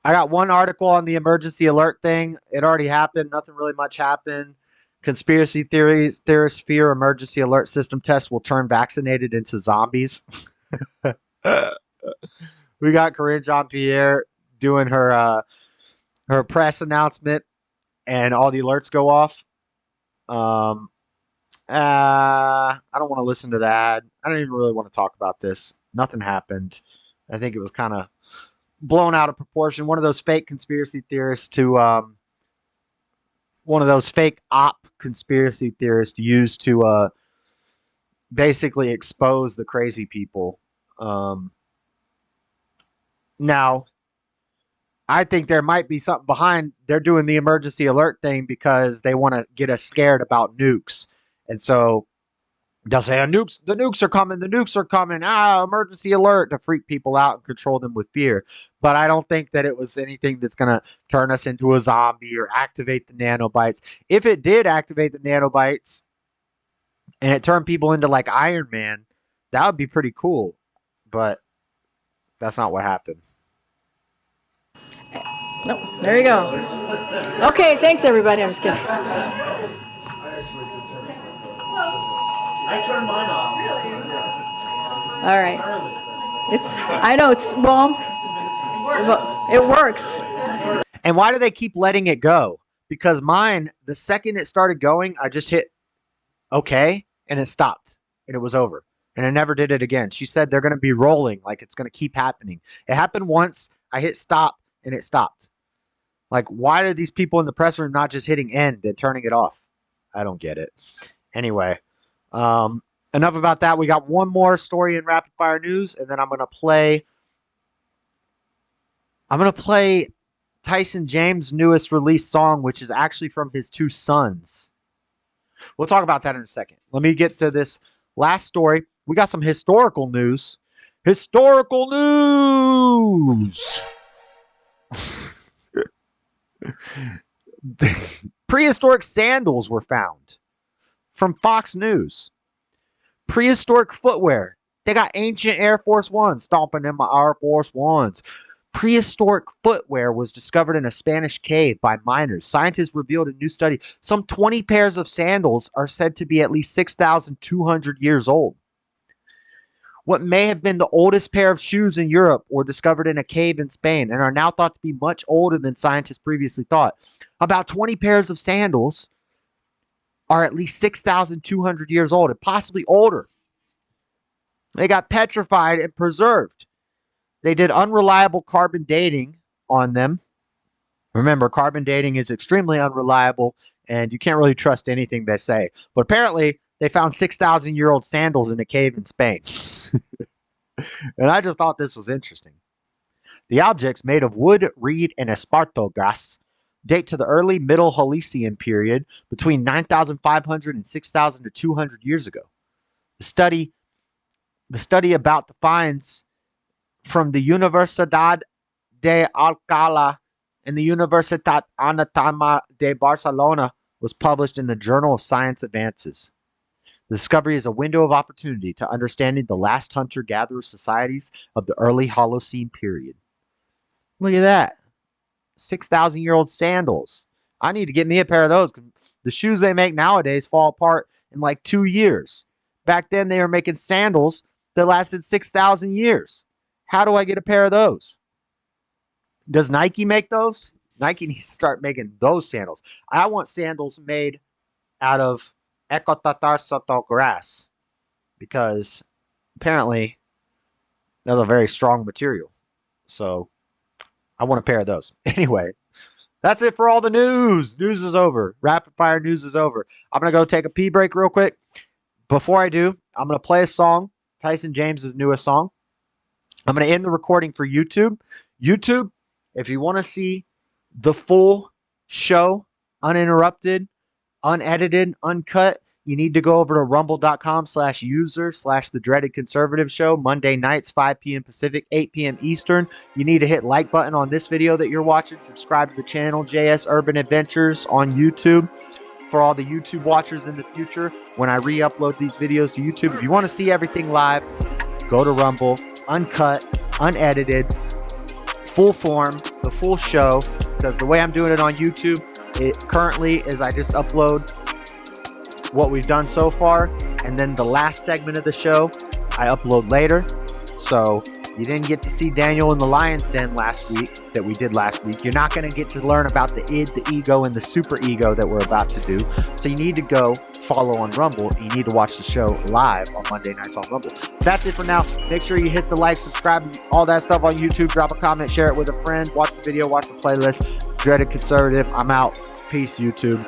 got one article on the emergency alert thing. It already happened. Nothing really much happened. Conspiracy theorists fear emergency alert system tests will turn vaccinated into zombies. We got Corinne Jean-Pierre doing her press announcement, and all the alerts go off. I don't want to listen to that. I don't even really want to talk about this. Nothing happened. I think it was kind of blown out of proportion. One of those fake conspiracy theorists to one of those fake op conspiracy theorists used to basically expose the crazy people. Now, I think there might be something behind. They're doing the emergency alert thing because they want to get us scared about nukes. And so they'll say, the nukes are coming, emergency alert, to freak people out and control them with fear. But I don't think that it was anything that's going to turn us into a zombie or activate the nanobites. If it did activate the nanobites and it turned people into like Iron Man, that would be pretty cool. But that's not what happened. Nope, there you go. Okay, thanks everybody. I'm just kidding. I turned mine off. Really? All right. I know it's, well, it works. And why do they keep letting it go? Because mine, the second it started going, I just hit okay, and it stopped, and it was over. And I never did it again. She said they're going to be rolling, like it's going to keep happening. It happened once. I hit stop, and it stopped. Like, why are these people in the press room not just hitting end and turning it off? I don't get it. Anyway, enough about that. We got one more story in rapid fire news, and then I'm going to play Tyson James' newest released song, which is actually from his two sons. We'll talk about that in a second. Let me get to this last story. We got some historical news. Historical news! Prehistoric sandals were found from Fox News. Prehistoric footwear. They got ancient Air Force Ones stomping in my Air Force Ones. Prehistoric footwear was discovered in a Spanish cave by miners. Scientists revealed in a new study some 20 pairs of sandals are said to be at least 6,200 years old. What may have been the oldest pair of shoes in Europe were discovered in a cave in Spain and are now thought to be much older than scientists previously thought. About 20 pairs of sandals are at least 6,200 years old and possibly older. They got petrified and preserved. They did unreliable carbon dating on them. Remember, carbon dating is extremely unreliable, and you can't really trust anything they say. But apparently, they found 6,000-year-old sandals in a cave in Spain. And I just thought this was interesting. The objects, made of wood, reed, and esparto gas, date to the early Middle Holocene period between 9,500 and 6,200 years ago. The study about the finds from the Universidad de Alcalá and the Universitat Anatoma de Barcelona was published in the Journal of Science Advances. The discovery is a window of opportunity to understanding the last hunter-gatherer societies of the early Holocene period. Look at that. 6,000-year-old sandals. I need to get me a pair of those. The shoes they make nowadays fall apart in like 2 years. Back then, they were making sandals that lasted 6,000 years. How do I get a pair of those? Does Nike make those? Nike needs to start making those sandals. I want sandals made out of Ecotatar soto grass because apparently that's a very strong material. So I want a pair of those. Anyway, that's it for all the news. News is over. Rapid fire news is over. I'm going to go take a pee break real quick. Before I do, I'm going to play a song, Tyson James' newest song. I'm going to end the recording for YouTube. YouTube, if you want to see the full show, uninterrupted, unedited, uncut, you need to go over to rumble.com/user/the Dreaded Conservative Show, Monday nights, 5 p.m. Pacific, 8 p.m. Eastern. You need to hit like button on this video that you're watching. Subscribe to the channel, JS Urban Adventures on YouTube. For all the YouTube watchers in the future, when I re-upload these videos to YouTube, if you want to see everything live, go to Rumble, uncut, unedited, full form, the full show, because the way I'm doing it on YouTube, it currently is I just upload what we've done so far, and then the last segment of the show I upload later. So you didn't get to see Daniel in the Lion's Den last week that we did last week. You're not going to get to learn about the id, the ego, and the super ego that we're about to do. So you need to go follow on Rumble. You need to watch the show live on Monday nights on Rumble. That's it for now. Make sure you hit the like, subscribe, all that stuff on YouTube. Drop a comment, share it with a friend. Watch the video, watch the playlist. Dreaded Conservative. I'm out. Peace, YouTube.